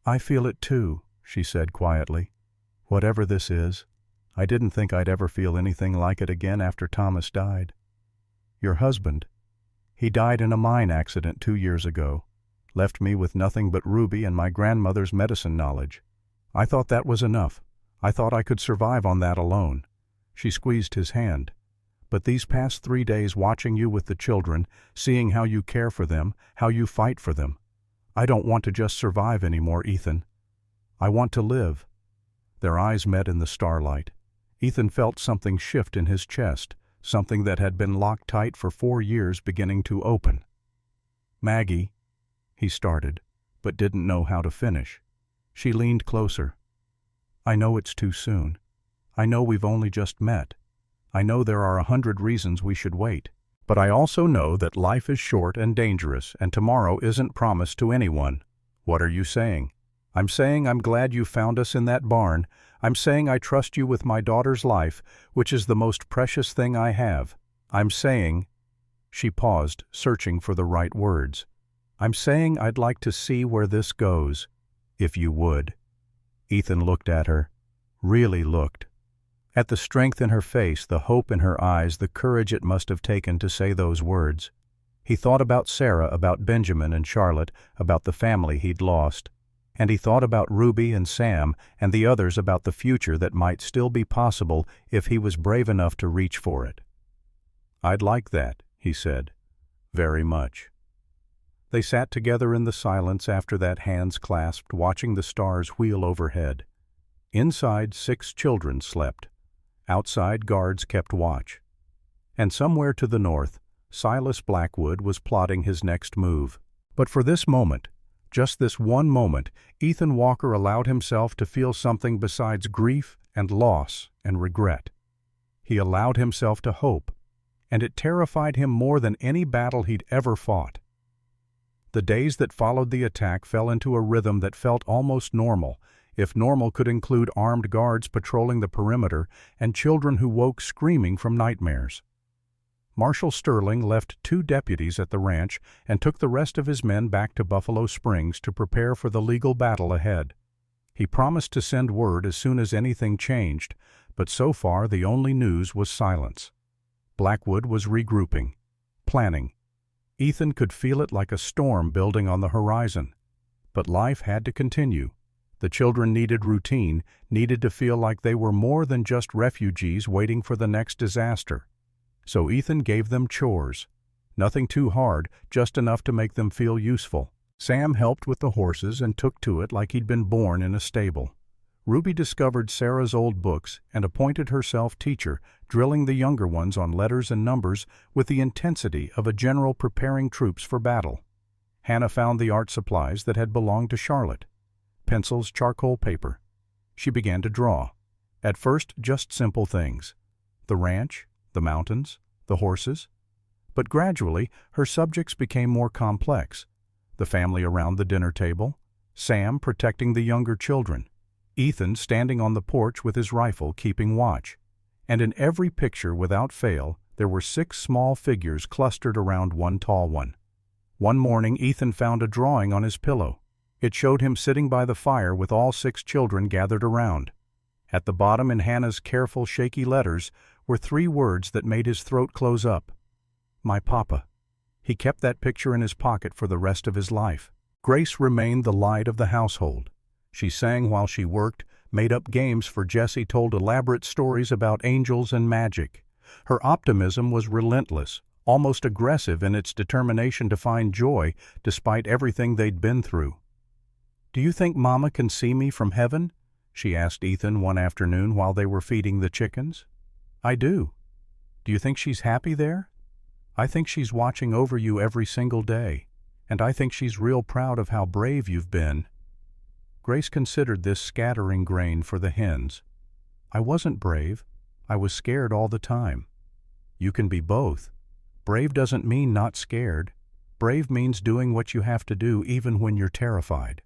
S1: "I feel it too," she said quietly. "Whatever this is, I didn't think I'd ever feel anything like it again after Thomas died. Your husband, he died in a mine accident 2 years ago. Left me with nothing but Ruby and my grandmother's medicine knowledge. I thought that was enough. I thought I could survive on that alone." She squeezed his hand. "But these past 3 days watching you with the children, seeing how you care for them, how you fight for them, I don't want to just survive anymore, Ethan. I want to live." Their eyes met in the starlight. Ethan felt something shift in his chest, something that had been locked tight for 4 years beginning to open. "Maggie," he started, but didn't know how to finish. She leaned closer. "I know it's too soon. I know we've only just met. I know there are 100 reasons we should wait. But I also know that life is short and dangerous, and tomorrow isn't promised to anyone." "What are you saying?" "I'm saying I'm glad you found us in that barn. I'm saying I trust you with my daughter's life, which is the most precious thing I have. I'm saying—" She paused, searching for the right words. "I'm saying I'd like to see where this goes, if you would." Ethan looked at her, really looked. At the strength in her face, the hope in her eyes, the courage it must have taken to say those words. He thought about Sarah, about Benjamin and Charlotte, about the family he'd lost. And he thought about Ruby and Sam and the others, about the future that might still be possible if he was brave enough to reach for it. "I'd like that," he said. "Very much." They sat together in the silence after that, hands clasped, watching the stars wheel overhead. Inside, 6 children slept. Outside, guards kept watch. And somewhere to the north, Silas Blackwood was plotting his next move. But for this moment, just this one moment, Ethan Walker allowed himself to feel something besides grief and loss and regret. He allowed himself to hope, and it terrified him more than any battle he'd ever fought. The days that followed the attack fell into a rhythm that felt almost normal, if normal could include armed guards patrolling the perimeter and children who woke screaming from nightmares. Marshal Sterling left 2 deputies at the ranch and took the rest of his men back to Buffalo Springs to prepare for the legal battle ahead. He promised to send word as soon as anything changed, but so far the only news was silence. Blackwood was regrouping, planning. Ethan could feel it like a storm building on the horizon. But life had to continue. The children needed routine, needed to feel like they were more than just refugees waiting for the next disaster. So Ethan gave them chores. Nothing too hard, just enough to make them feel useful. Sam helped with the horses and took to it like he'd been born in a stable. Ruby discovered Sarah's old books and appointed herself teacher, drilling the younger ones on letters and numbers with the intensity of a general preparing troops for battle. Hannah found the art supplies that had belonged to Charlotte. Pencils, charcoal paper. She began to draw. At first, just simple things. The ranch, the mountains, the horses. But gradually, her subjects became more complex. The family around the dinner table, Sam protecting the younger children, Ethan standing on the porch with his rifle keeping watch. And in every picture, without fail, there were 6 small figures clustered around one tall one. One morning, Ethan found a drawing on his pillow. It showed him sitting by the fire with all 6 children gathered around. At the bottom, in Hannah's careful, shaky letters, were 3 words that made his throat close up. My papa. He kept that picture in his pocket for the rest of his life. Grace remained the light of the household. She sang while she worked, made up games for Jessie, told elaborate stories about angels and magic. Her optimism was relentless, almost aggressive in its determination to find joy despite everything they'd been through. Do you think Mama can see me from heaven? She asked Ethan one afternoon while they were feeding the chickens. I do. Do you think she's happy there? I think she's watching over you every single day, and I think she's real proud of how brave you've been. Grace considered this scattering grain for the hens. I wasn't brave. I was scared all the time. You can be both. Brave doesn't mean not scared. Brave means doing what you have to do even when you're terrified.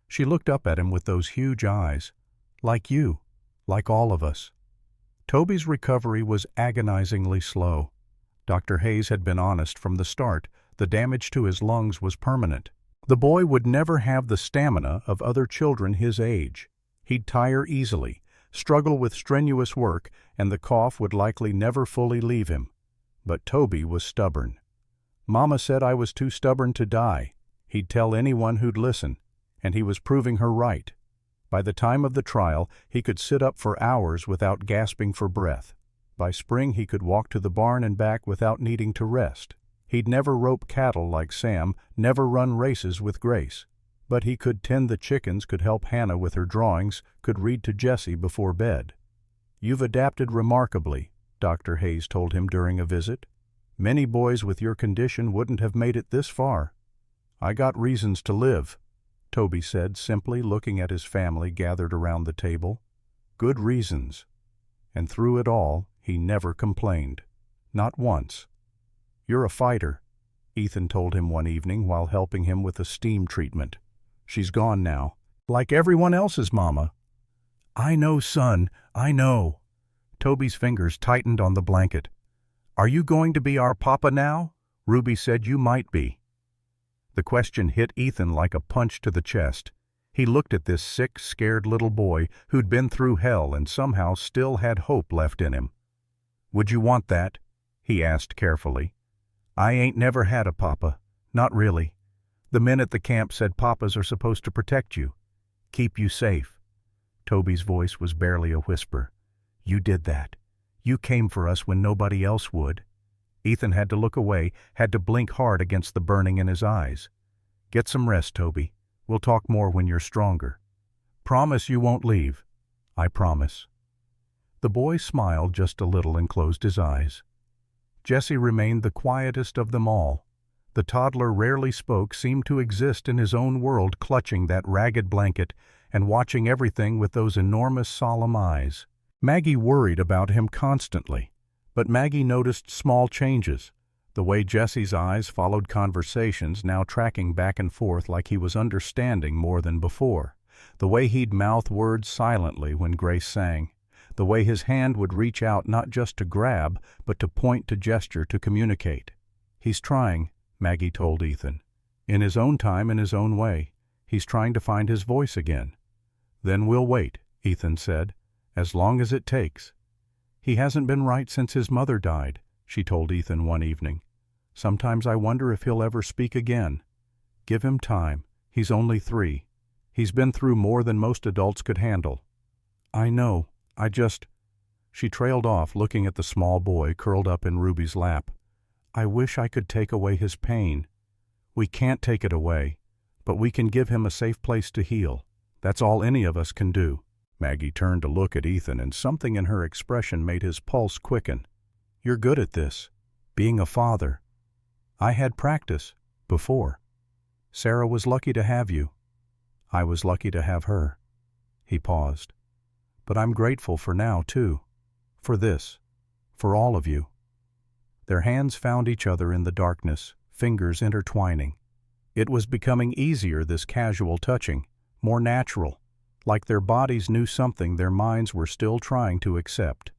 S1: She looked up at him with those huge eyes. Like you. Like all of us. Toby's recovery was agonizingly slow. Dr. Hayes had been honest from the start. The damage to his lungs was permanent. The boy would never have the stamina of other children his age. He'd tire easily, struggle with strenuous work, and the cough would likely never fully leave him. But Toby was stubborn. Mama said I was too stubborn to die. He'd tell anyone who'd listen, and he was proving her right. By the time of the trial, he could sit up for hours without gasping for breath. By spring, he could walk to the barn and back without needing to rest. He'd never rope cattle like Sam, never run races with Grace. But he could tend the chickens, could help Hannah with her drawings, could read to Jessie before bed. You've adapted remarkably, Dr. Hayes told him during a visit. Many boys with your condition wouldn't have made it this far. I got reasons to live, Toby said, simply looking at his family gathered around the table. Good reasons. And through it all, he never complained. Not once. You're a fighter, Ethan told him one evening while helping him with a steam treatment. She's gone now. Like everyone else's mama. I know, son, I know. Toby's fingers tightened on the blanket. Are you going to be our papa now? Ruby said you might be. The question hit Ethan like a punch to the chest. He looked at this sick, scared little boy who'd been through hell and somehow still had hope left in him. Would you want that? He asked carefully. I ain't never had a papa. Not really. The men at the camp said papas are supposed to protect you. Keep you safe. Toby's voice was barely a whisper. You did that. You came for us when nobody else would. Ethan had to look away, had to blink hard against the burning in his eyes. Get some rest, Toby. We'll talk more when you're stronger. Promise you won't leave. I promise. The boy smiled just a little and closed his eyes. Jessie remained the quietest of them all. The toddler rarely spoke, seemed to exist in his own world, clutching that ragged blanket and watching everything with those enormous, solemn eyes. Maggie worried about him constantly, but Maggie noticed small changes. The way Jessie's eyes followed conversations, now tracking back and forth like he was understanding more than before. The way he'd mouth words silently when Grace sang. The way his hand would reach out not just to grab, but to point, to gesture, to communicate. He's trying, Maggie told Ethan. In his own time, in his own way. He's trying to find his voice again. Then we'll wait, Ethan said, as long as it takes. He hasn't been right since his mother died, she told Ethan one evening. Sometimes I wonder if he'll ever speak again. Give him time. He's only 3. He's been through more than most adults could handle. I know, She trailed off, looking at the small boy curled up in Ruby's lap. I wish I could take away his pain. We can't take it away, but we can give him a safe place to heal. That's all any of us can do. Maggie turned to look at Ethan, and something in her expression made his pulse quicken. You're good at this, being a father. I had practice, before. Sarah was lucky to have you. I was lucky to have her. He paused. But I'm grateful for now, too. For this. For all of you. Their hands found each other in the darkness, fingers intertwining. It was becoming easier, this casual touching, more natural, like their bodies knew something their minds were still trying to accept.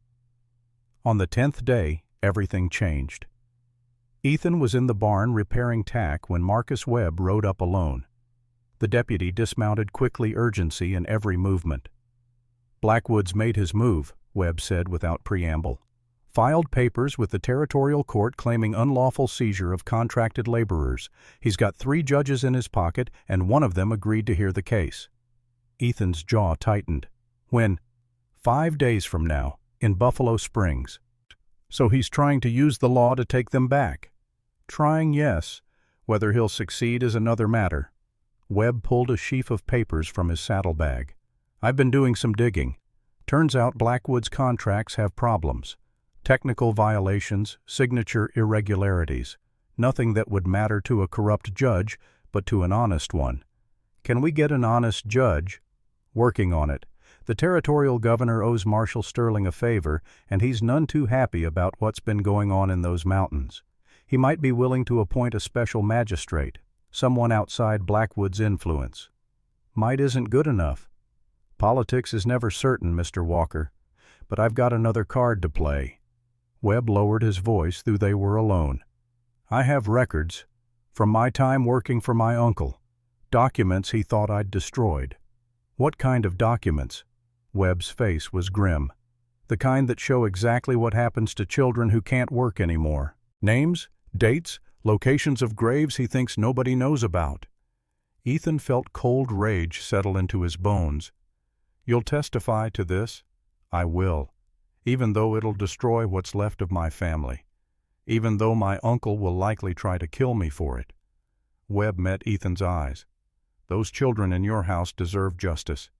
S1: On the 10th day, everything changed. Ethan was in the barn repairing tack when Marcus Webb rode up alone. The deputy dismounted quickly, urgency in every movement. Blackwood's made his move, Webb said without preamble. Filed papers with the territorial court claiming unlawful seizure of contracted laborers. He's got 3 judges in his pocket, and one of them agreed to hear the case. Ethan's jaw tightened. When? 5 days from now, in Buffalo Springs. So he's trying to use the law to take them back. Trying, yes. Whether he'll succeed is another matter. Webb pulled a sheaf of papers from his saddlebag. I've been doing some digging. Turns out Blackwood's contracts have problems. Technical violations, signature irregularities. Nothing that would matter to a corrupt judge, but to an honest one. Can we get an honest judge? Working on it. The territorial governor owes Marshal Sterling a favor, and he's none too happy about what's been going on in those mountains. He might be willing to appoint a special magistrate, someone outside Blackwood's influence. Might isn't good enough. Politics is never certain, Mr. Walker, but I've got another card to play. Webb lowered his voice, though they were alone. I have records, from my time working for my uncle, documents he thought I'd destroyed. What kind of documents? Webb's face was grim. The kind that show exactly what happens to children who can't work anymore. Names, dates, locations of graves he thinks nobody knows about. Ethan felt cold rage settle into his bones. You'll testify to this? I will, even though it'll destroy what's left of my family, even though my uncle will likely try to kill me for it. Webb met Ethan's eyes. Those children in your house deserve justice,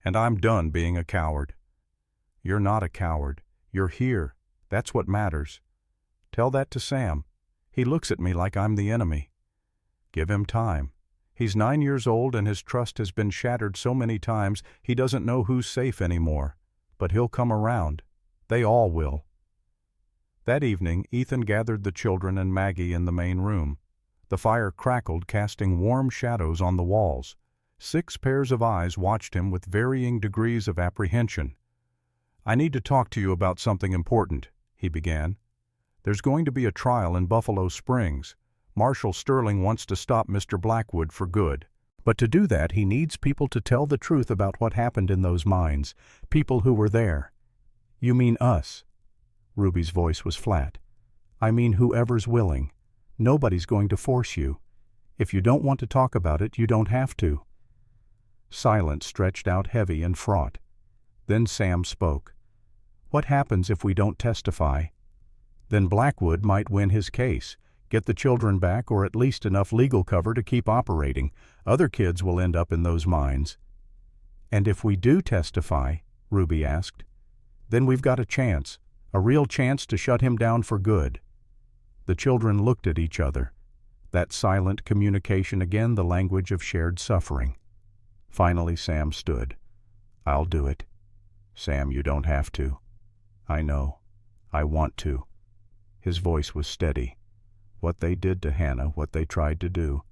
S1: and I'm done being a coward. You're not a coward. You're here. That's what matters. Tell that to Sam. He looks at me like I'm the enemy. Give him time. He's 9 years old, and his trust has been shattered so many times he doesn't know who's safe anymore. But he'll come around. They all will. That evening, Ethan gathered the children and Maggie in the main room. The fire crackled, casting warm shadows on the walls. 6 pairs of eyes watched him with varying degrees of apprehension. I need to talk to you about something important, he began. There's going to be a trial in Buffalo Springs. Marshal Sterling wants to stop Mr. Blackwood for good. But to do that, he needs people to tell the truth about what happened in those mines, people who were there. You mean us? Ruby's voice was flat. I mean whoever's willing. Nobody's going to force you. If you don't want to talk about it, you don't have to. Silence stretched out heavy and fraught. Then Sam spoke. What happens if we don't testify? Then Blackwood might win his case, get the children back, or at least enough legal cover to keep operating. Other kids will end up in those mines. And if we do testify, Ruby asked, then we've got a real chance to shut him down for good. The children looked at each other. That silent communication, again the language of shared suffering. Finally Sam stood. I'll do it. Sam, you don't have to. I know. I want to. His voice was steady. What they did to Hannah, what they tried to do.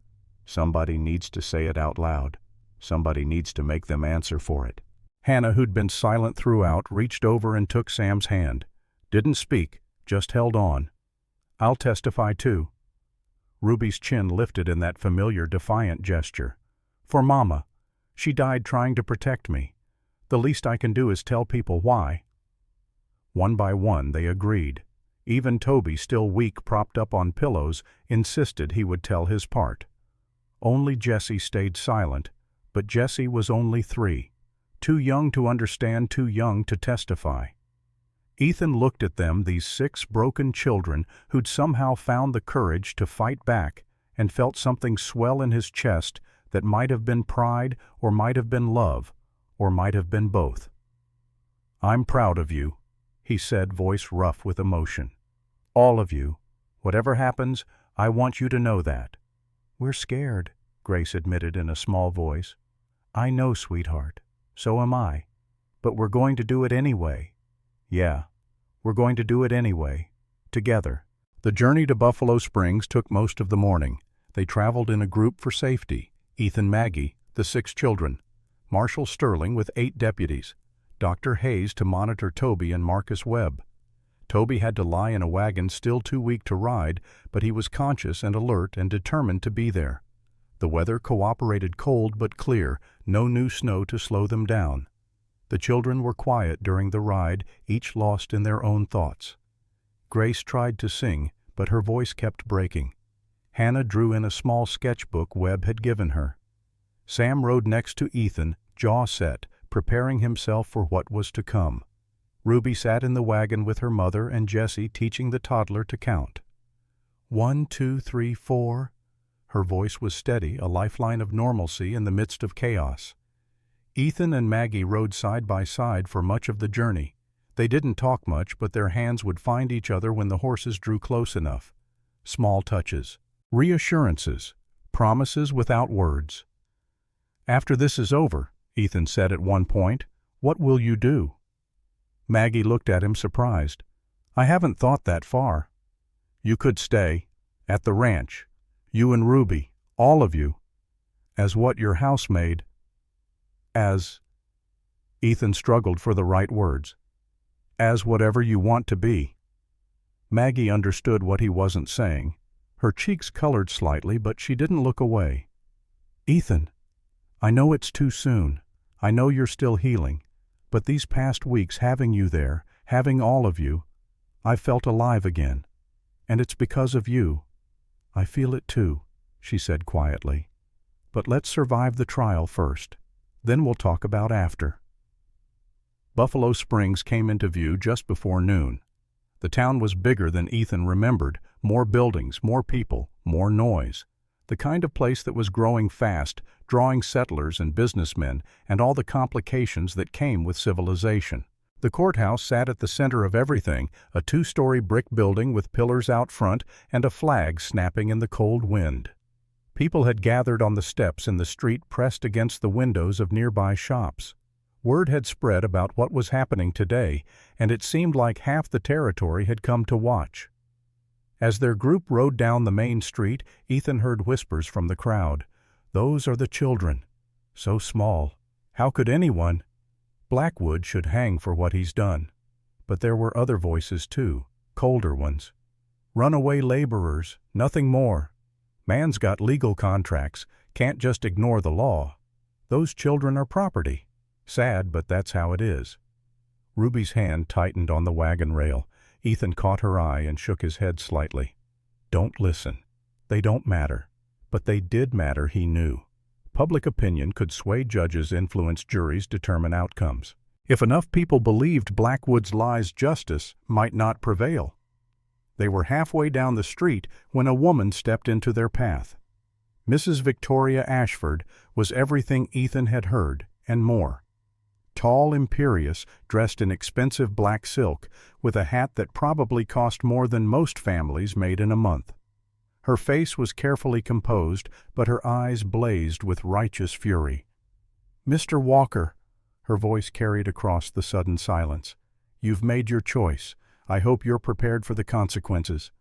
S1: Somebody needs to say it out loud. Somebody needs to make them answer for it. Hannah, who'd been silent throughout, reached over and took Sam's hand. Didn't speak, just held on. I'll testify too. Ruby's chin lifted in that familiar defiant gesture. For Mama. She died trying to protect me. The least I can do is tell people why. One by one they agreed. Even Toby, still weak, propped up on pillows, insisted he would tell his part. Only Jessie stayed silent, but Jessie was only 3. Too young to understand, too young to testify. Ethan looked at them, these 6 broken children who'd somehow found the courage to fight back, and felt something swell in his chest that might have been pride, or might have been love, or might have been both. "I'm proud of you," he said, voice rough with emotion. "All of you. Whatever happens, I want you to know that." "We're scared," Grace admitted in a small voice. "I know, sweetheart. So am I. But we're going to do it anyway." "Yeah, we're going to do it anyway. Together." The journey to Buffalo Springs took most of the morning. They traveled in a group for safety. Ethan, Maggie, the 6 children. Marshal Sterling with 8 deputies. Dr. Hayes to monitor Toby and Marcus Webb. Toby had to lie in a wagon, still too weak to ride, but he was conscious and alert and determined to be there. The weather cooperated, cold but clear, no new snow to slow them down. The children were quiet during the ride, each lost in their own thoughts. Grace tried to sing, but her voice kept breaking. Hannah drew in a small sketchbook Webb had given her. Sam rode next to Ethan, jaw set, preparing himself for what was to come. Ruby sat in the wagon with her mother and Jessie teaching the toddler to count. 1, 2, 3, 4. Her voice was steady, a lifeline of normalcy in the midst of chaos. Ethan and Maggie rode side by side for much of the journey. They didn't talk much, but their hands would find each other when the horses drew close enough. Small touches. Reassurances. Promises without words. "After this is over," Ethan said at one point, "what will you do?" Maggie looked at him surprised. "I haven't thought that far." "You could stay. At the ranch. You and Ruby. All of you. As what, your housemaid?" "As—" Ethan struggled for the right words. "As whatever you want to be." Maggie understood what he wasn't saying. Her cheeks colored slightly, but she didn't look away. "Ethan, I know it's too soon. I know you're still healing. But these past weeks, having you there, having all of you, I've felt alive again. And it's because of you." "I feel it too," she said quietly. "But let's survive the trial first. Then we'll talk about after." Buffalo Springs came into view just before noon. The town was bigger than Ethan remembered, more buildings, more people, more noise. The kind of place that was growing fast, drawing settlers and businessmen, and all the complications that came with civilization. The courthouse sat at the center of everything, a 2-story brick building with pillars out front and a flag snapping in the cold wind. People had gathered on the steps in the street, pressed against the windows of nearby shops. Word had spread about what was happening today, and it seemed like half the territory had come to watch. As their group rode down the main street, Ethan heard whispers from the crowd. "Those are the children. So small. How could anyone? Blackwood should hang for what he's done." But there were other voices too, colder ones. "Runaway laborers, nothing more. Man's got legal contracts, can't just ignore the law. Those children are property. Sad, but that's how it is." Ruby's hand tightened on the wagon rail. Ethan caught her eye and shook his head slightly. "Don't listen. They don't matter." But they did matter, he knew. Public opinion could sway judges, influence juries, determine outcomes. If enough people believed Blackwood's lies, justice might not prevail. They were halfway down the street when a woman stepped into their path. Mrs. Victoria Ashford was everything Ethan had heard, and more. Tall, imperious, dressed in expensive black silk, with a hat that probably cost more than most families made in a month. Her face was carefully composed, but her eyes blazed with righteous fury. "Mr. Walker," her voice carried across the sudden silence, "you've made your choice. I hope you're prepared for the consequences.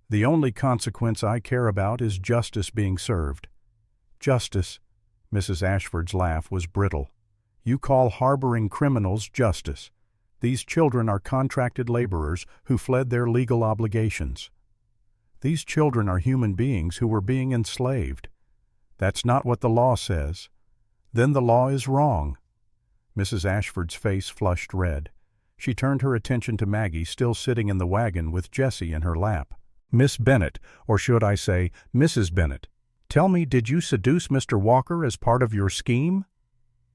S1: The only consequence I care about is justice being served." "Justice?" Mrs. Ashford's laugh was brittle. "You call harboring criminals justice. These children are contracted laborers who fled their legal obligations. These children are human beings who were being enslaved. That's not what the law says. Then the law is wrong." Mrs. Ashford's face flushed red. She turned her attention to Maggie, still sitting in the wagon with Jessie in her lap. "Miss Bennett, or should I say Mrs. Bennett, Tell me, did you seduce Mr. Walker as part of your scheme?"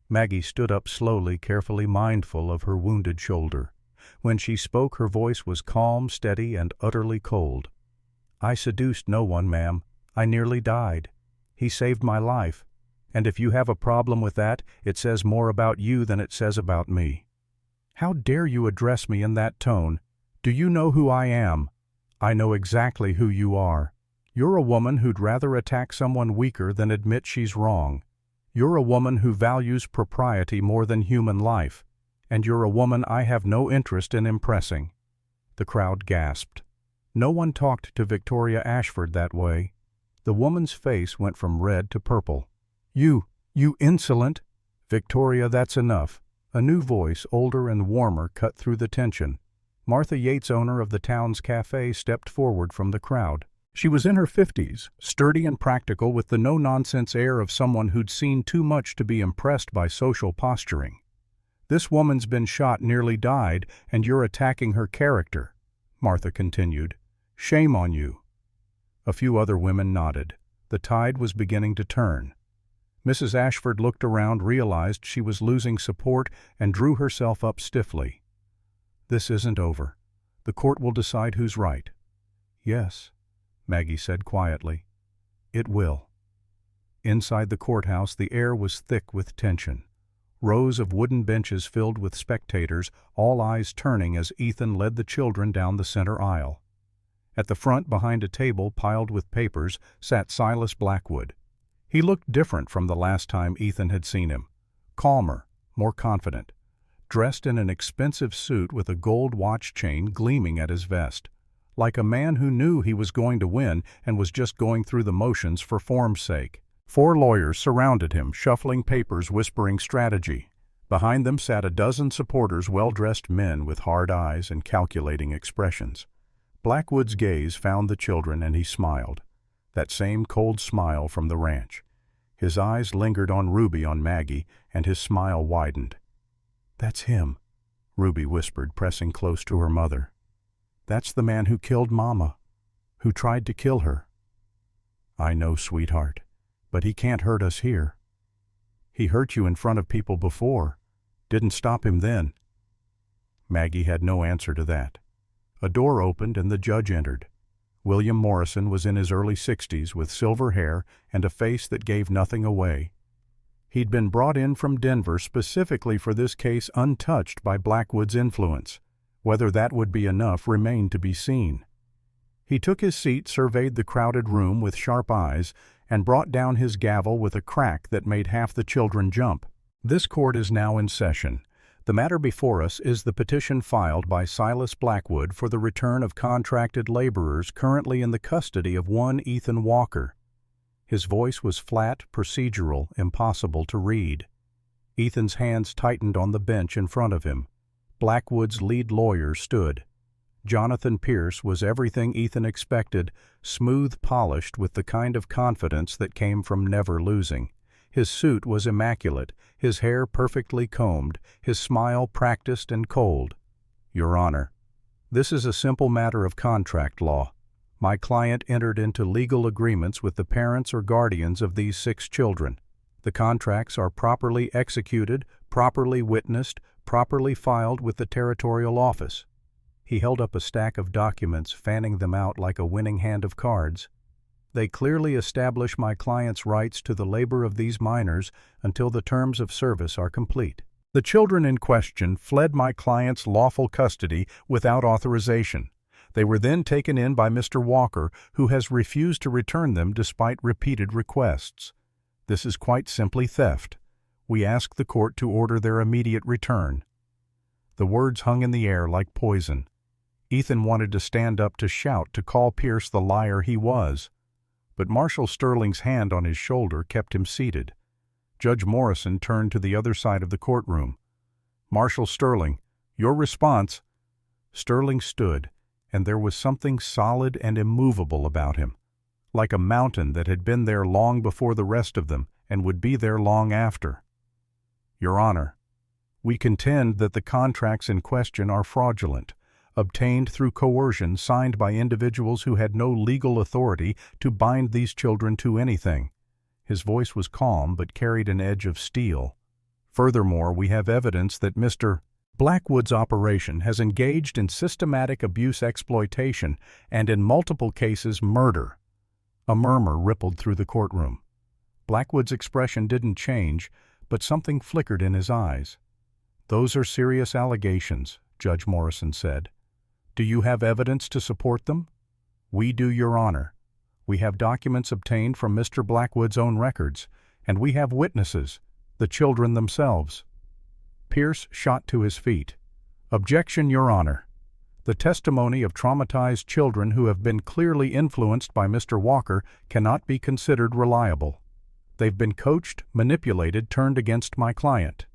S1: Maggie stood up slowly, carefully mindful of her wounded shoulder. When she spoke, her voice was calm, steady, and utterly cold. "I seduced no one, ma'am. I nearly died. He saved my life. And if you have a problem with that, it says more about you than it says about me." "How dare you address me in that tone? Do you know who I am?" "I know exactly who you are. You're a woman who'd rather attack someone weaker than admit she's wrong. You're a woman who values propriety more than human life. And you're a woman I have no interest in impressing." The crowd gasped. No one talked to Victoria Ashford that way. The woman's face went from red to purple. You insolent!" "Victoria, that's enough." A new voice, older and warmer, cut through the tension. Martha Yates, owner of the town's cafe, stepped forward from the crowd. She was in her 50s, sturdy and practical, with the no-nonsense air of someone who'd seen too much to be impressed by social posturing. "This woman's been shot, nearly died, and you're attacking her character," Martha continued. "Shame on you." A few other women nodded. The tide was beginning to turn. Mrs. Ashford looked around, realized she was losing support, and drew herself up stiffly. "This isn't over. The court will decide who's right." "Yes," Maggie said quietly. "It will." Inside the courthouse, the air was thick with tension. Rows of wooden benches filled with spectators, all eyes turning as Ethan led the children down the center aisle. At the front, behind a table piled with papers, sat Silas Blackwood. He looked different from the last time Ethan had seen him. Calmer, more confident. Dressed in an expensive suit with a gold watch chain gleaming at his vest. Like a man who knew he was going to win and was just going through the motions for form's sake. 4 lawyers surrounded him, shuffling papers, whispering strategy. Behind them sat a dozen supporters, well-dressed men with hard eyes and calculating expressions. Blackwood's gaze found the children and he smiled. That same cold smile from the ranch. His eyes lingered on Ruby, on Maggie, and his smile widened. "That's him," Ruby whispered, pressing close to her mother. "That's the man who killed Mama, who tried to kill her." "I know, sweetheart, but he can't hurt us here." "He hurt you in front of people before. Didn't stop him then." Maggie had no answer to that. A door opened and the judge entered. William Morrison was in his early 60s with silver hair and a face that gave nothing away. He'd been brought in from Denver specifically for this case, untouched by Blackwood's influence. Whether that would be enough remained to be seen. He took his seat, surveyed the crowded room with sharp eyes, and brought down his gavel with a crack that made half the children jump. "This court is now in session. The matter before us is the petition filed by Silas Blackwood for the return of contracted laborers currently in the custody of one Ethan Walker." His voice was flat, procedural, impossible to read. Ethan's hands tightened on the bench in front of him. Blackwood's lead lawyer stood. Jonathan Pierce was everything Ethan expected, smooth, polished, with the kind of confidence that came from never losing. His suit was immaculate, his hair perfectly combed, his smile practiced and cold. "Your Honor, this is a simple matter of contract law. My client entered into legal agreements with the parents or guardians of these 6 children. The contracts are properly executed, properly witnessed, properly filed with the territorial office." He held up a stack of documents, fanning them out like a winning hand of cards. "They clearly establish my client's rights to the labor of these minors until the terms of service are complete. The children in question fled my client's lawful custody without authorization. They were then taken in by Mr. Walker, who has refused to return them despite repeated requests. This is quite simply theft. We ask the court to order their immediate return." The words hung in the air like poison. Ethan wanted to stand up, to shout, to call Pierce the liar he was. But Marshal Sterling's hand on his shoulder kept him seated. Judge Morrison turned to the other side of the courtroom. "Marshal Sterling, your response." Sterling stood, and there was something solid and immovable about him, like a mountain that had been there long before the rest of them and would be there long after. "Your Honor, we contend that the contracts in question are fraudulent. obtained through coercion, signed by individuals who had no legal authority to bind these children to anything. His voice was calm but carried an edge of steel. Furthermore, we have evidence that Mr. Blackwood's operation has engaged in systematic abuse, exploitation, and in multiple cases murder. A murmur rippled through the courtroom. Blackwood's expression didn't change, but something flickered in his eyes. "Those are serious allegations," Judge Morrison said. "Do you have evidence to support them?" "We do, Your Honor. We have documents obtained from Mr. Blackwood's own records, and we have witnesses, the children themselves." Pierce shot to his feet. "Objection, Your Honor. The testimony of traumatized children who have been clearly influenced by Mr. Walker cannot be considered reliable. They've been coached, manipulated, turned against my client."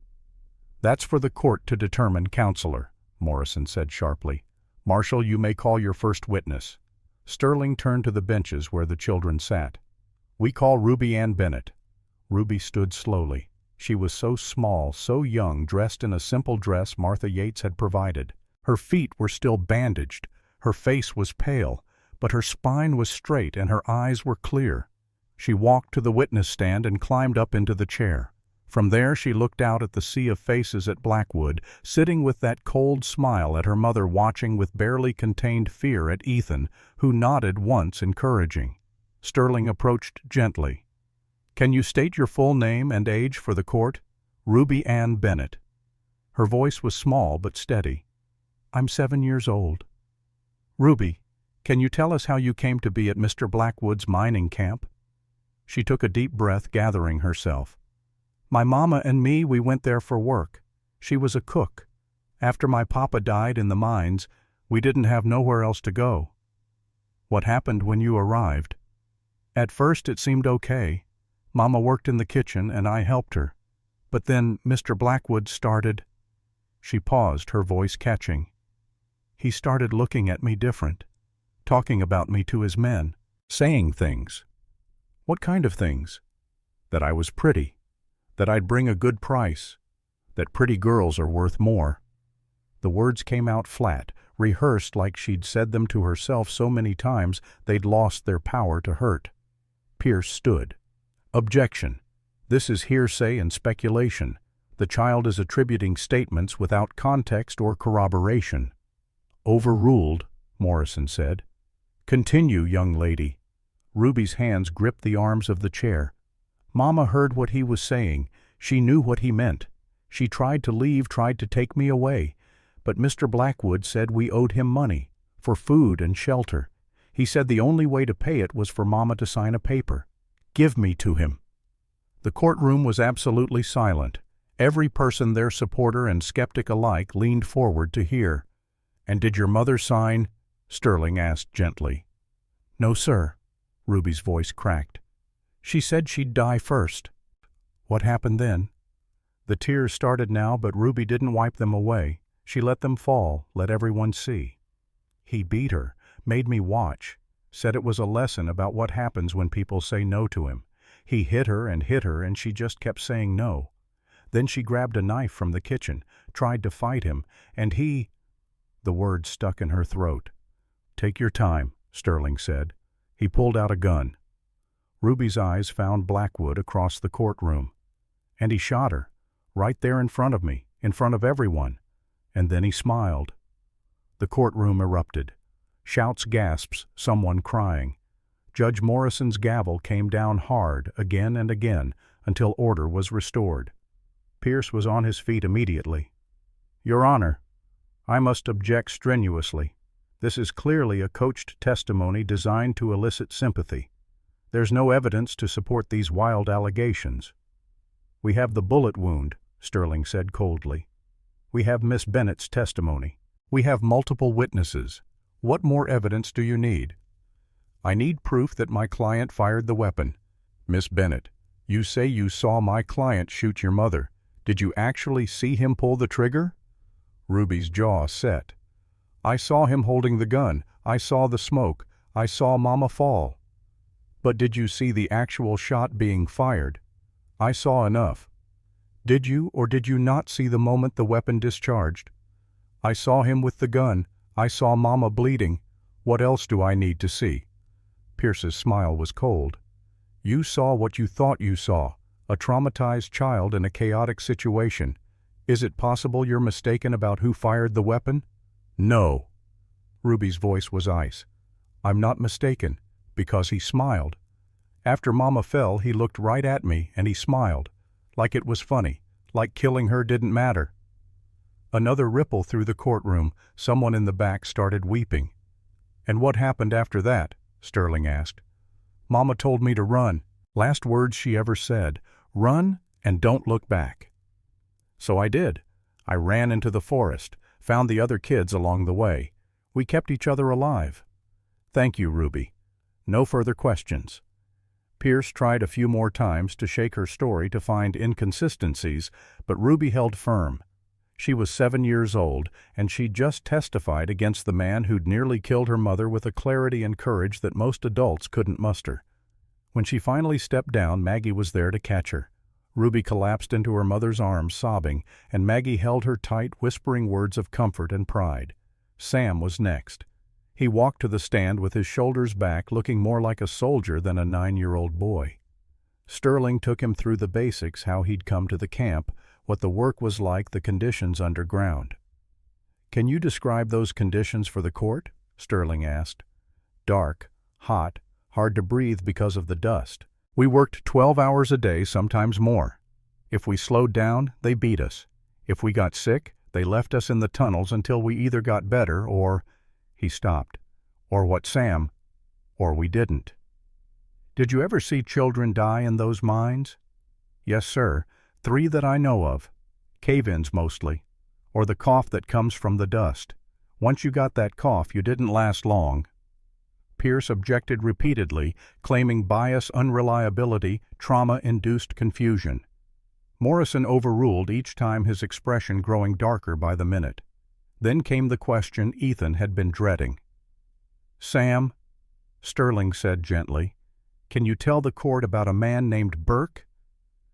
S1: "That's for the court to determine, Counselor," Morrison said sharply. "Marshal, you may call your first witness." Sterling turned to the benches where the children sat. "We call Ruby Ann Bennett." Ruby stood slowly. She was so small, so young, dressed in a simple dress Martha Yates had provided. Her feet were still bandaged, her face was pale, but her spine was straight and her eyes were clear. She walked to the witness stand and climbed up into the chair. From there she looked out at the sea of faces at Blackwood, sitting with that cold smile at her mother, watching with barely contained fear at Ethan, who nodded once encouraging. Sterling approached gently. "Can you state your full name and age for the court?" "Ruby Ann Bennett." Her voice was small but steady. "I'm 7 years old." "Ruby, can you tell us how you came to be at Mr. Blackwood's mining camp?" She took a deep breath, gathering herself. "My mama and me, we went there for work. She was a cook. After my papa died in the mines, we didn't have nowhere else to go." "What happened when you arrived?" "At first it seemed okay. Mama worked in the kitchen and I helped her. But then Mr. Blackwood started—" She paused, her voice catching. "He started looking at me different, talking about me to his men, saying things." "What kind of things?" "That I was pretty, that I'd bring a good price, that pretty girls are worth more." The words came out flat, rehearsed like she'd said them to herself so many times they'd lost their power to hurt. Pierce stood. "Objection. This is hearsay and speculation. The child is attributing statements without context or corroboration." "Overruled," Morrison said. "Continue, young lady." Ruby's hands gripped the arms of the chair. "Mama heard what he was saying. She knew what he meant. She tried to leave, tried to take me away. But Mr. Blackwood said we owed him money, for food and shelter. He said the only way to pay it was for Mama to sign a paper. Give me to him." The courtroom was absolutely silent. Every person there, supporter and skeptic alike, leaned forward to hear. "And did your mother sign?" Sterling asked gently. "No, sir." Ruby's voice cracked. "She said she'd die first." "What happened then?" The tears started now, but Ruby didn't wipe them away. She let them fall, let everyone see. "He beat her, made me watch, said it was a lesson about what happens when people say no to him. He hit her, and she just kept saying no. Then she grabbed a knife from the kitchen, tried to fight him, and he—" The word stuck in her throat. "Take your time," Sterling said. He pulled out a gun. Ruby's eyes found Blackwood across the courtroom. "And he shot her, right there in front of me, in front of everyone. And then he smiled." The courtroom erupted. Shouts, gasps, someone crying. Judge Morrison's gavel came down hard again and again until order was restored. Pierce was on his feet immediately. "Your Honor, I must object strenuously. This is clearly a coached testimony designed to elicit sympathy. There's no evidence to support these wild allegations." "We have the bullet wound," Sterling said coldly. "We have Miss Bennett's testimony. We have multiple witnesses. What more evidence do you need?" "I need proof that my client fired the weapon." "Miss Bennett, you say you saw my client shoot your mother. Did you actually see him pull the trigger?" Ruby's jaw set. "I saw him holding the gun. I saw the smoke. I saw Mama fall." "But did you see the actual shot being fired?" "I saw enough." "Did you or did you not see the moment the weapon discharged?" "I saw him with the gun. I saw Mama bleeding. What else do I need to see?" Pierce's smile was cold. "You saw what you thought you saw, a traumatized child in a chaotic situation. Is it possible you're mistaken about who fired the weapon?" "No." Ruby's voice was ice. "I'm not mistaken," because he smiled. After Mama fell, he looked right at me and he smiled, like it was funny, like killing her didn't matter. Another ripple through the courtroom. Someone in the back started weeping. "And what happened after that?" Sterling asked. "Mama told me to run." Last words she ever said, "Run and don't look back." So I did. I ran into the forest, found the other kids along the way. We kept each other alive. "Thank you, Ruby. No further questions." Pierce tried a few more times to shake her story to find inconsistencies, but Ruby held firm. She was 7 years old, and she'd just testified against the man who'd nearly killed her mother with a clarity and courage that most adults couldn't muster. When she finally stepped down, Maggie was there to catch her. Ruby collapsed into her mother's arms, sobbing, and Maggie held her tight, whispering words of comfort and pride. Sam was next. He walked to the stand with his shoulders back, looking more like a soldier than a 9-year-old boy. Sterling took him through the basics, how he'd come to the camp, what the work was like, the conditions underground. "Can you describe those conditions for the court?" Sterling asked. "Dark, hot, hard to breathe because of the dust. We worked 12 hours a day, sometimes more. If we slowed down, they beat us. If we got sick, they left us in the tunnels until we either got better or—" He stopped. "Or what Sam—" "Or we didn't." "Did you ever see children die in those mines?" "Yes, sir. 3 that I know of. Cave-ins mostly. Or the cough that comes from the dust. Once you got that cough, you didn't last long." Pierce objected repeatedly, claiming bias, unreliability, trauma-induced confusion. Morrison overruled, each time his expression growing darker by the minute. Then came the question Ethan had been dreading. "Sam," Sterling said gently, "can you tell the court about a man named Burke?"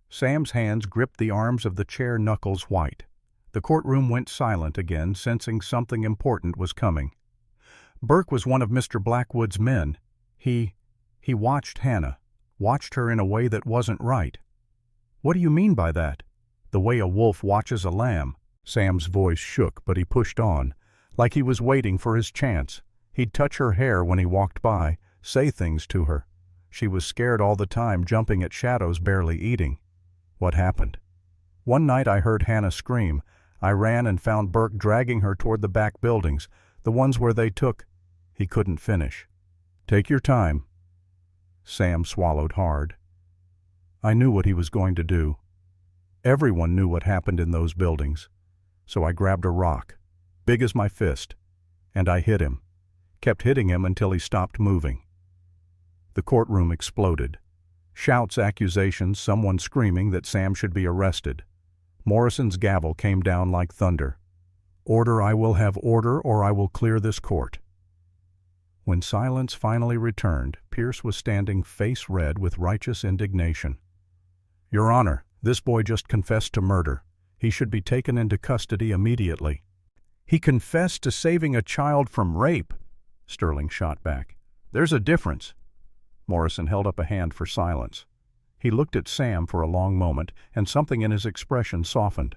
S1: Sam's hands gripped the arms of the chair, knuckles white. The courtroom went silent again, sensing something important was coming. "Burke was one of Mr. Blackwood's men. He watched Hannah, watched her in a way that wasn't right." "What do you mean by that?" "The way a wolf watches a lamb." Sam's voice shook, but he pushed on, like he was waiting for his chance. He'd touch her hair when he walked by, say things to her. She was scared all the time, jumping at shadows, barely eating. "What happened?" "One night I heard Hannah scream. I ran and found Burke dragging her toward the back buildings, the ones where they took—" He couldn't finish. "Take your time." Sam swallowed hard. I knew what he was going to do. Everyone knew what happened in those buildings. So I grabbed a rock, big as my fist, and I hit him. Kept hitting him until he stopped moving. The courtroom exploded. Shouts, accusations, someone screaming that Sam should be arrested. Morrison's gavel came down like thunder. "Order, I will have order, or I will clear this court." When silence finally returned, Pierce was standing face red with righteous indignation. "Your Honor, this boy just confessed to murder. He should be taken into custody immediately." "He confessed to saving a child from rape," Sterling shot back. "There's a difference." Morrison held up a hand for silence. He looked at Sam for a long moment, and something in his expression softened.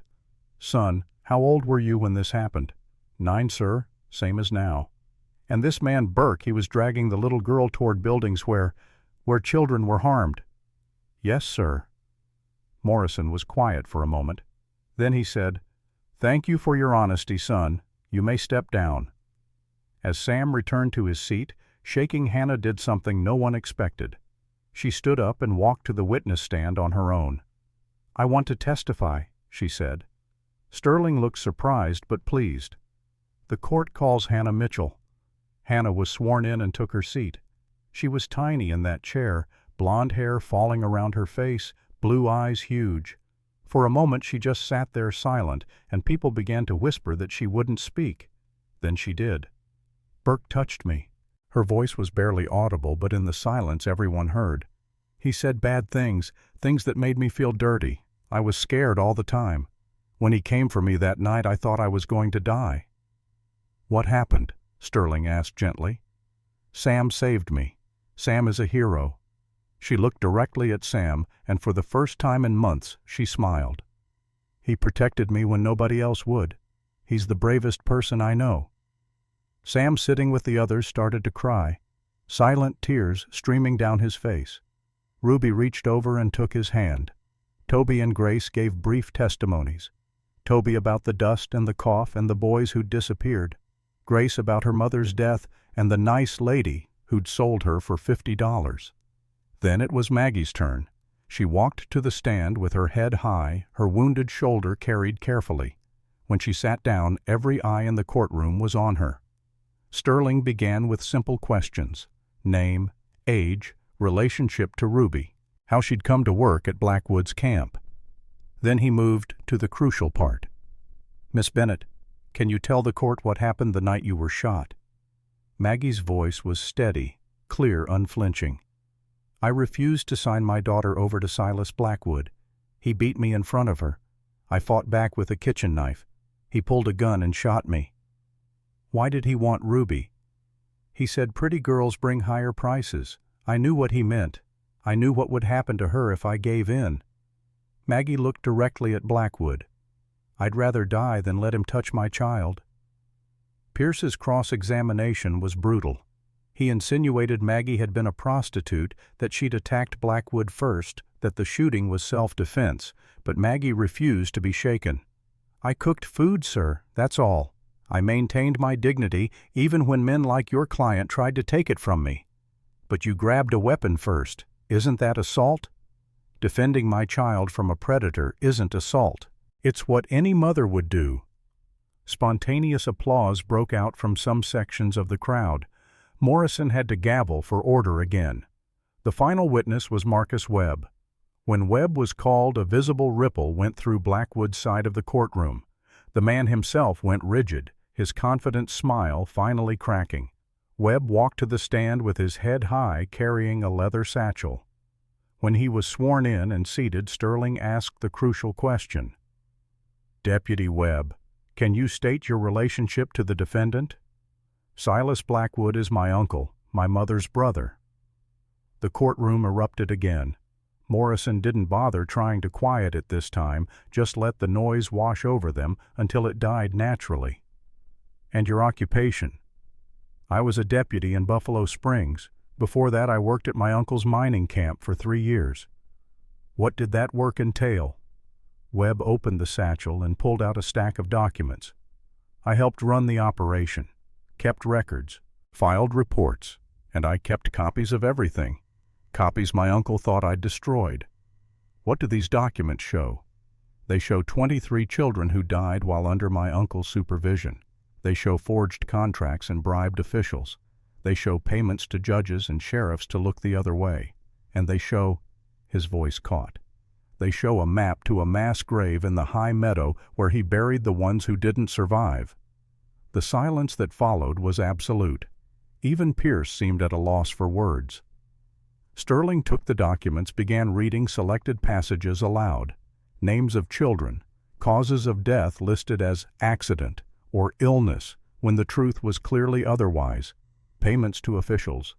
S1: "Son, how old were you when this happened?" "9, sir, same as now." "And this man Burke, he was dragging the little girl toward buildings where children were harmed?" "Yes, sir." Morrison was quiet for a moment. Then he said, "Thank you for your honesty, son. You may step down." As Sam returned to his seat, shaking Hannah did something no one expected. She stood up and walked to the witness stand on her own. "I want to testify," she said. Sterling looked surprised but pleased. "The court calls Hannah Mitchell." Hannah was sworn in and took her seat. She was tiny in that chair, blonde hair falling around her face, blue eyes huge. For a moment she just sat there silent, and people began to whisper that she wouldn't speak. Then she did. "Burke touched me." Her voice was barely audible, but in the silence everyone heard. "He said bad things, things that made me feel dirty. I was scared all the time. When he came for me that night, I thought I was going to die." "What happened?" Sterling asked gently. Sam saved me. Sam is a hero. She looked directly at Sam, and for the first time in months, she smiled. He protected me when nobody else would. He's the bravest person I know. Sam, sitting with the others, started to cry, silent tears streaming down his face. Ruby reached over and took his hand. Toby and Grace gave brief testimonies. Toby about the dust and the cough and the boys who'd disappeared. Grace about her mother's death and the nice lady who'd sold her for $50. Then it was Maggie's turn. She walked to the stand with her head high, her wounded shoulder carried carefully. When she sat down, every eye in the courtroom was on her. Sterling began with simple questions: name, age, relationship to Ruby, how she'd come to work at Blackwood's camp. Then he moved to the crucial part. Miss Bennett, can you tell the court what happened the night you were shot? Maggie's voice was steady, clear, unflinching. I refused to sign my daughter over to Silas Blackwood. He beat me in front of her. I fought back with a kitchen knife. He pulled a gun and shot me. Why did he want Ruby? He said pretty girls bring higher prices. I knew what he meant. I knew what would happen to her if I gave in. Maggie looked directly at Blackwood. I'd rather die than let him touch my child. Pierce's cross-examination was brutal. He insinuated Maggie had been a prostitute, that she'd attacked Blackwood first, that the shooting was self-defense, but Maggie refused to be shaken. I cooked food, sir, that's all. I maintained my dignity even when men like your client tried to take it from me. But you grabbed a weapon first. Isn't that assault? Defending my child from a predator isn't assault. It's what any mother would do. Spontaneous applause broke out from some sections of the crowd. Morrison had to gavel for order again. The final witness was Marcus Webb. When Webb was called, a visible ripple went through Blackwood's side of the courtroom. The man himself went rigid, his confident smile finally cracking. Webb walked to the stand with his head high, carrying a leather satchel. When he was sworn in and seated, Sterling asked the crucial question. Deputy Webb, can you state your relationship to the defendant? Silas Blackwood is my uncle, my mother's brother. The courtroom erupted again. Morrison didn't bother trying to quiet it this time, just let the noise wash over them until it died naturally. And your occupation? I was a deputy in Buffalo Springs. Before that, I worked at my uncle's mining camp for 3 years. What did that work entail? Webb opened the satchel and pulled out a stack of documents. I helped run the operation, kept records, filed reports, and I kept copies of everything. Copies my uncle thought I'd destroyed. What do these documents show? They show 23 children who died while under my uncle's supervision. They show forged contracts and bribed officials. They show payments to judges and sheriffs to look the other way. And they show, his voice caught, they show a map to a mass grave in the high meadow where he buried the ones who didn't survive. The silence that followed was absolute. Even Pierce seemed at a loss for words. Sterling took the documents, began reading selected passages aloud. Names of children, causes of death listed as accident or illness when the truth was clearly otherwise, payments to officials.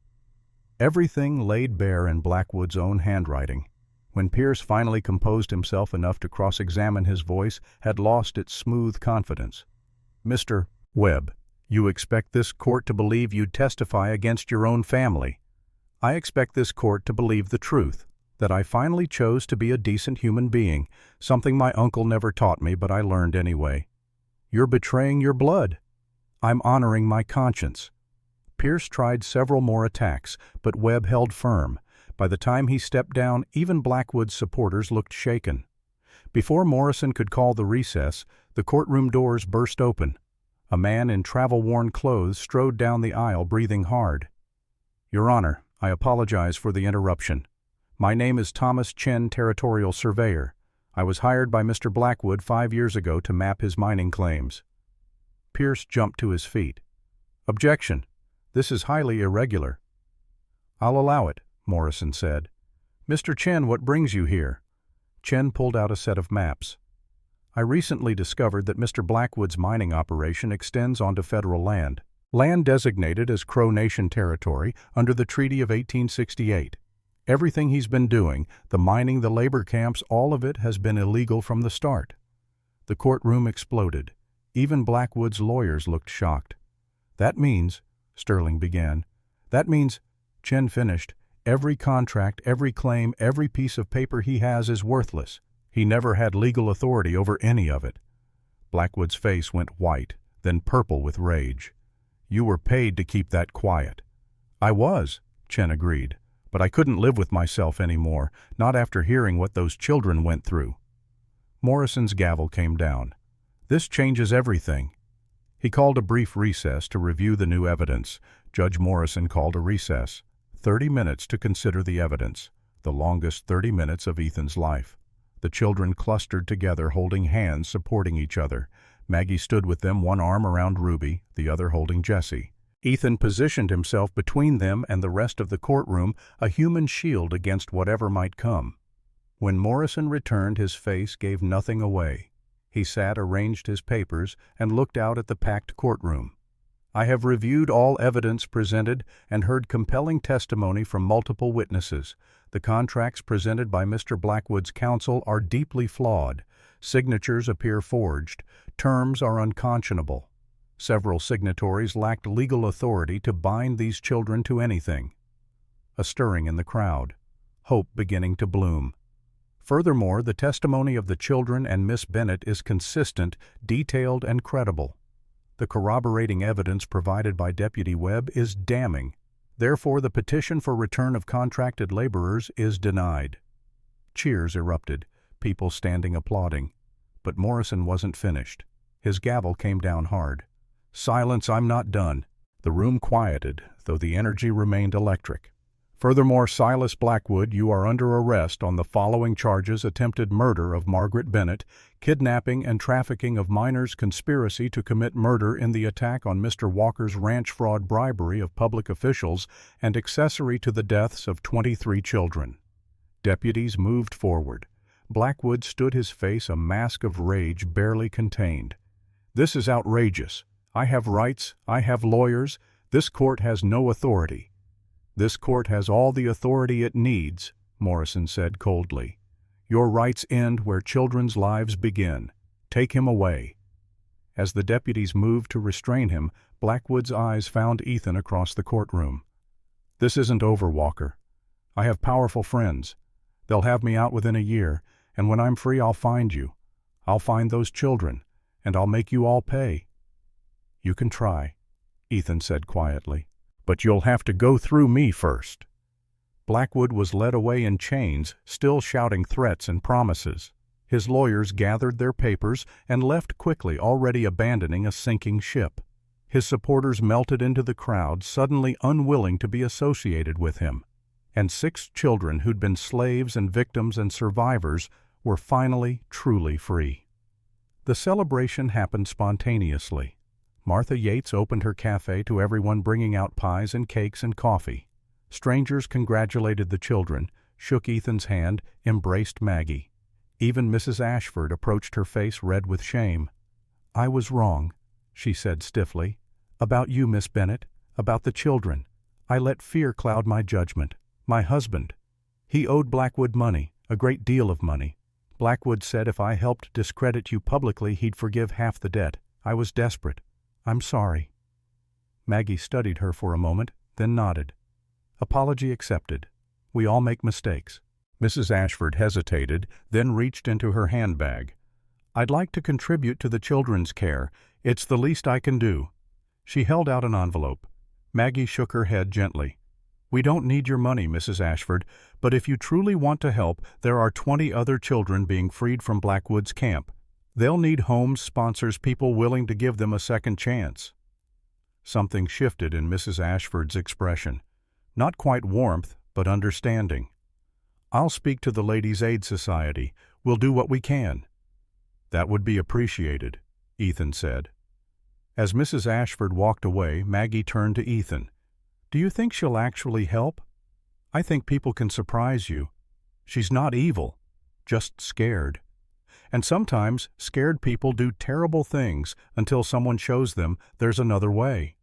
S1: Everything laid bare in Blackwood's own handwriting. When Pierce finally composed himself enough to cross-examine, his voice had lost its smooth confidence. Mr. Webb, you expect this court to believe you'd testify against your own family. I expect this court to believe the truth, that I finally chose to be a decent human being, something my uncle never taught me, but I learned anyway. You're betraying your blood. I'm honoring my conscience. Pierce tried several more attacks, but Webb held firm. By the time he stepped down, even Blackwood's supporters looked shaken. Before Morrison could call the recess, the courtroom doors burst open. A man in travel-worn clothes strode down the aisle, breathing hard. Your Honor, I apologize for the interruption. My name is Thomas Chen, Territorial Surveyor. I was hired by Mr. Blackwood 5 years ago to map his mining claims. Pierce jumped to his feet. Objection. This is highly irregular. I'll allow it, Morrison said. Mr. Chen, what brings you here? Chen pulled out a set of maps. I recently discovered that Mr. Blackwood's mining operation extends onto federal land. Land designated as Crow Nation territory under the Treaty of 1868. Everything he's been doing, the mining, the labor camps, all of it has been illegal from the start. The courtroom exploded. Even Blackwood's lawyers looked shocked. That means, Sterling began, that means, Chen finished, every contract, every claim, every piece of paper he has is worthless. He never had legal authority over any of it. Blackwood's face went white, then purple with rage. You were paid to keep that quiet. I was, Chen agreed, but I couldn't live with myself anymore, not after hearing what those children went through. Morrison's gavel came down. This changes everything. He called a brief recess to review the new evidence. Judge Morrison called a recess. 30 minutes to consider the evidence, the longest 30 minutes of Ethan's life. The children clustered together, holding hands, supporting each other. Maggie stood with them, one arm around Ruby, the other holding Jessie. Ethan positioned himself between them and the rest of the courtroom, a human shield against whatever might come. When Morrison returned, his face gave nothing away. He sat, arranged his papers, and looked out at the packed courtroom. I have reviewed all evidence presented and heard compelling testimony from multiple witnesses. The contracts presented by Mr. Blackwood's counsel are deeply flawed. Signatures appear forged. Terms are unconscionable. Several signatories lacked legal authority to bind these children to anything. A stirring in the crowd. Hope beginning to bloom. Furthermore, the testimony of the children and Miss Bennett is consistent, detailed, and credible. The corroborating evidence provided by Deputy Webb is damning. Therefore, the petition for return of contracted laborers is denied. Cheers erupted, people standing applauding. But Morrison wasn't finished. His gavel came down hard. Silence, I'm not done. The room quieted, though the energy remained electric. Furthermore, Silas Blackwood, you are under arrest on the following charges: attempted murder of Margaret Bennett, kidnapping and trafficking of minors, conspiracy to commit murder in the attack on Mr. Walker's ranch, fraud, bribery of public officials, and accessory to the deaths of 23 children. Deputies moved forward. Blackwood stood, his face a mask of rage barely contained. This is outrageous. I have rights, I have lawyers. This court has no authority. This court has all the authority it needs, Morrison said coldly. Your rights end where children's lives begin. Take him away. As the deputies moved to restrain him, Blackwood's eyes found Ethan across the courtroom. This isn't over, Walker. I have powerful friends. They'll have me out within a year, and when I'm free I'll find you. I'll find those children, and I'll make you all pay. You can try, Ethan said quietly. But you'll have to go through me first. Blackwood was led away in chains, still shouting threats and promises. His lawyers gathered their papers and left quickly, already abandoning a sinking ship. His supporters melted into the crowd, suddenly unwilling to be associated with him. And 6 children who'd been slaves and victims and survivors were finally truly free. The celebration happened spontaneously. Martha Yates opened her cafe to everyone, bringing out pies and cakes and coffee. Strangers congratulated the children, shook Ethan's hand, embraced Maggie. Even Mrs. Ashford approached, her face red with shame. I was wrong, she said stiffly. About you, Miss Bennett, about the children. I let fear cloud my judgment. My husband. He owed Blackwood money, a great deal of money. Blackwood said if I helped discredit you publicly, he'd forgive half the debt. I was desperate. I'm sorry. Maggie studied her for a moment, then nodded. Apology accepted. We all make mistakes. Mrs. Ashford hesitated, then reached into her handbag. I'd like to contribute to the children's care. It's the least I can do. She held out an envelope. Maggie shook her head gently. We don't need your money, Mrs. Ashford, but if you truly want to help, there are 20 other children being freed from Blackwood's camp. They'll need homes, sponsors, people willing to give them a second chance. Something shifted in Mrs. Ashford's expression. Not quite warmth, but understanding. I'll speak to the Ladies' Aid Society. We'll do what we can. That would be appreciated, Ethan said. As Mrs. Ashford walked away, Maggie turned to Ethan. Do you think she'll actually help? I think people can surprise you. She's not evil, just scared. And sometimes scared people do terrible things until someone shows them there's another way.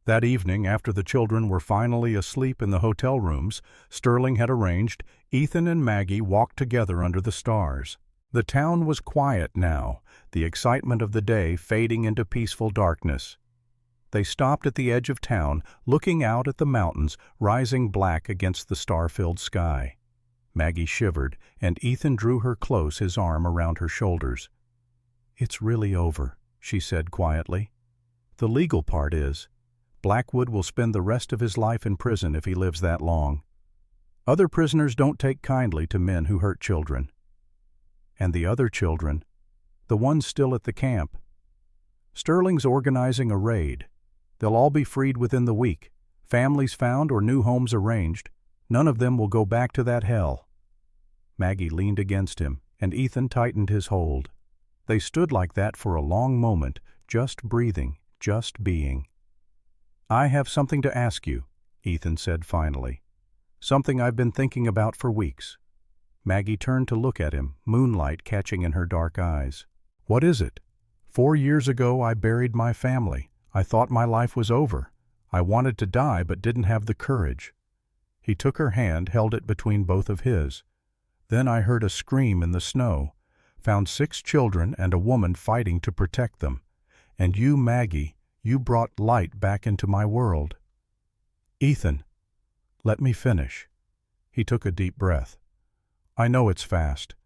S1: That evening, after the children were finally asleep in the hotel rooms Sterling had arranged, Ethan and Maggie walked together under the stars. The town was quiet now, the excitement of the day fading into peaceful darkness. They stopped at the edge of town, looking out at the mountains rising black against the star-filled sky. Maggie shivered, and Ethan drew her close, his arm around her shoulders. "It's really over," she said quietly. "The legal part is. Blackwood will spend the rest of his life in prison if he lives that long. Other prisoners don't take kindly to men who hurt children. And the other children, the ones still at the camp. Sterling's organizing a raid. They'll all be freed within the week, families found or new homes arranged. None of them will go back to that hell." Maggie leaned against him, and Ethan tightened his hold. They stood like that for a long moment, just breathing, just being. "I have something to ask you," Ethan said finally. "Something I've been thinking about for weeks." Maggie turned to look at him, moonlight catching in her dark eyes. "What is it?" "4 years ago I buried my family. I thought my life was over. I wanted to die but didn't have the courage." He took her hand, held it between both of his. "Then I heard a scream in the snow, found 6 children and a woman fighting to protect them. And you, Maggie, you brought light back into my world." "Ethan, let me finish." He took a deep breath. "I know it's fast.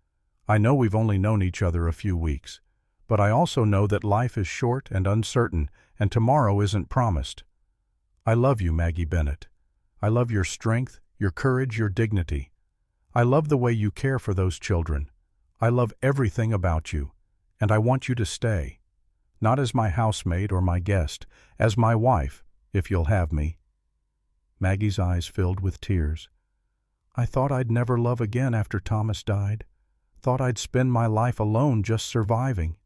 S1: I know we've only known each other a few weeks. But I also know that life is short and uncertain, and tomorrow isn't promised. I love you, Maggie Bennett. I love your strength, your courage, your dignity. I love the way you care for those children. I love everything about you, and I want you to stay. Not as my housemate or my guest, as my wife, if you'll have me." Maggie's eyes filled with tears. "I thought I'd never love again after Thomas died. Thought I'd spend my life alone just surviving."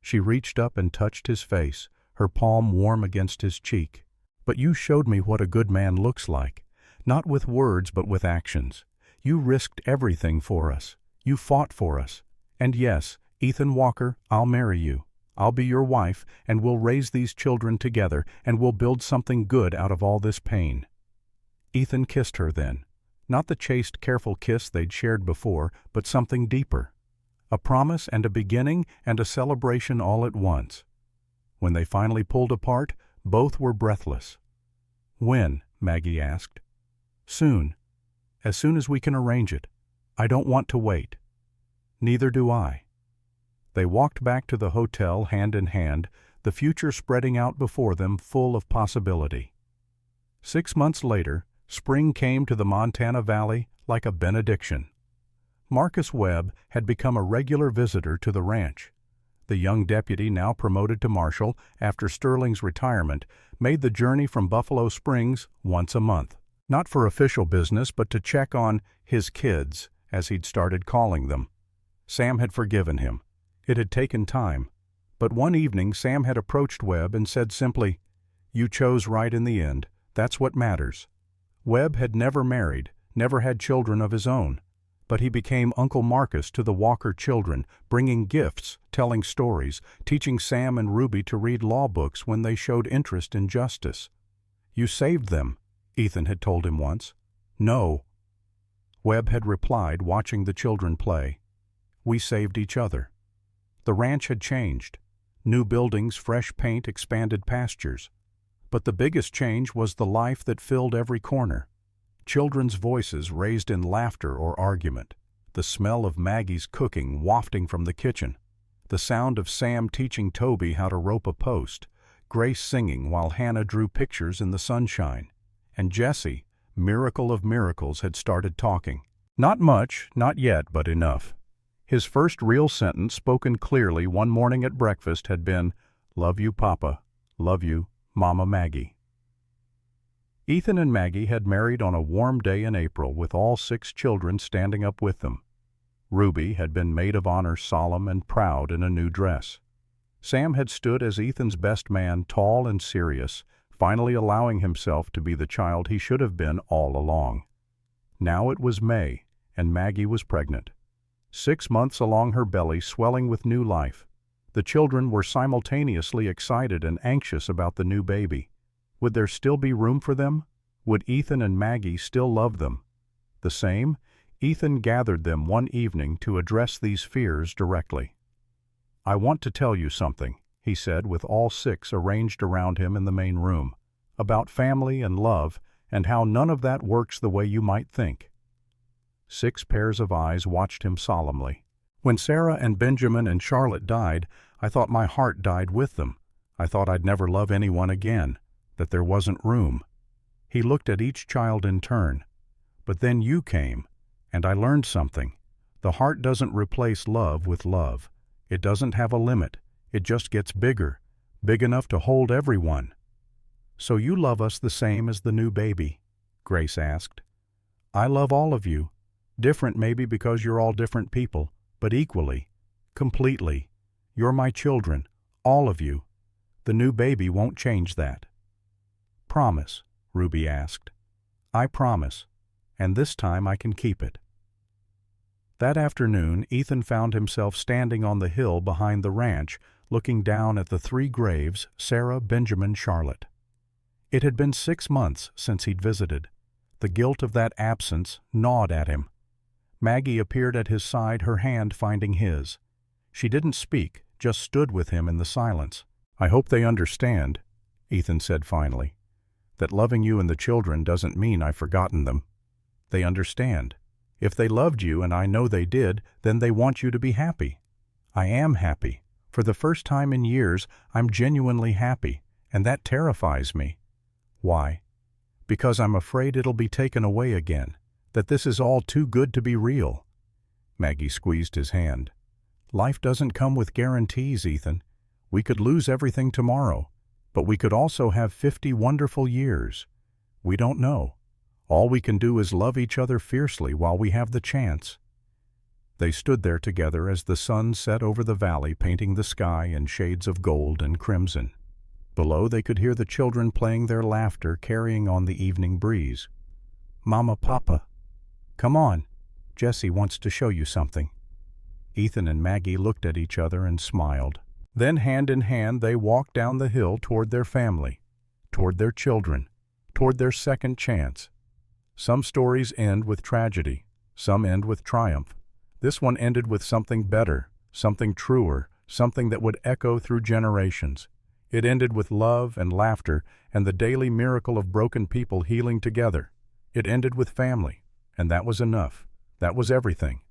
S1: She reached up and touched his face, her palm warm against his cheek. "But you showed me what a good man looks like, not with words but with actions. You risked everything for us. You fought for us. And yes, Ethan Walker, I'll marry you. I'll be your wife, and we'll raise these children together, and we'll build something good out of all this pain." Ethan kissed her then. Not the chaste, careful kiss they'd shared before, but something deeper. A promise and a beginning and a celebration all at once. When they finally pulled apart, both were breathless. "When?" Maggie asked. "Soon. As soon as we can arrange it. I don't want to wait." "Neither do I." They walked back to the hotel hand in hand, the future spreading out before them full of possibility. 6 months later, spring came to the Montana Valley like a benediction. Marcus Webb had become a regular visitor to the ranch. The young deputy, now promoted to marshal after Sterling's retirement, made the journey from Buffalo Springs once a month. Not for official business, but to check on his kids, as he'd started calling them. Sam had forgiven him. It had taken time. But one evening Sam had approached Webb and said simply, "You chose right in the end. That's what matters." Webb had never married, never had children of his own. But he became Uncle Marcus to the Walker children, bringing gifts, telling stories, teaching Sam and Ruby to read law books when they showed interest in justice. "You saved them," Ethan had told him once. "No." Webb had replied, watching the children play. "We saved each other." The ranch had changed. New buildings, fresh paint, expanded pastures. But the biggest change was the life that filled every corner. Children's voices raised in laughter or argument. The smell of Maggie's cooking wafting from the kitchen. The sound of Sam teaching Toby how to rope a post. Grace singing while Hannah drew pictures in the sunshine. And Jesse, miracle of miracles, had started talking. Not much, not yet, but enough. His first real sentence, spoken clearly one morning at breakfast, had been, "Love you, Papa. Love you, Mama Maggie." Ethan and Maggie had married on a warm day in April, with all 6 children standing up with them. Ruby had been maid of honor, solemn and proud in a new dress. Sam had stood as Ethan's best man, tall and serious, finally allowing himself to be the child he should have been all along. Now it was May, and Maggie was pregnant. 6 months along her belly, swelling with new life. The children were simultaneously excited and anxious about the new baby. Would there still be room for them? Would Ethan and Maggie still love them? The same? Ethan gathered them one evening to address these fears directly. "I want to tell you something," he said with all six arranged around him in the main room, "about family and love and how none of that works the way you might think." 6 pairs of eyes watched him solemnly. "When Sarah and Benjamin and Charlotte died, I thought my heart died with them. I thought I'd never love anyone again, that there wasn't room." He looked at each child in turn. "But then you came, and I learned something. The heart doesn't replace love with love. It doesn't have a limit. It just gets bigger, big enough to hold everyone." "So you love us the same as the new baby?" Grace asked. "I love all of you. Different maybe because you're all different people, but equally, completely. You're my children, all of you. The new baby won't change that." "Promise?" Ruby asked. "I promise, and this time I can keep it." That afternoon, Ethan found himself standing on the hill behind the ranch, looking down at the 3 graves, Sarah, Benjamin, Charlotte. It had been 6 months since he'd visited. The guilt of that absence gnawed at him. Maggie appeared at his side, her hand finding his. She didn't speak, just stood with him in the silence. "I hope they understand," Ethan said finally, "that loving you and the children doesn't mean I've forgotten them. They understand. If they loved you, and I know they did, then they want you to be happy. I am happy. For the first time in years, I'm genuinely happy, and that terrifies me. Why? Because I'm afraid it'll be taken away again, that this is all too good to be real." Maggie squeezed his hand. "Life doesn't come with guarantees, Ethan. We could lose everything tomorrow, but we could also have 50 wonderful years. We don't know. All we can do is love each other fiercely while we have the chance." They stood there together as the sun set over the valley, painting the sky in shades of gold and crimson. Below they could hear the children playing, their laughter carrying on the evening breeze. "Mama, Papa, come on. Jessie wants to show you something." Ethan and Maggie looked at each other and smiled. Then hand in hand they walked down the hill toward their family, toward their children, toward their second chance. Some stories end with tragedy, some end with triumph. This one ended with something better, something truer, something that would echo through generations. It ended with love and laughter and the daily miracle of broken people healing together. It ended with family, and that was enough. That was everything.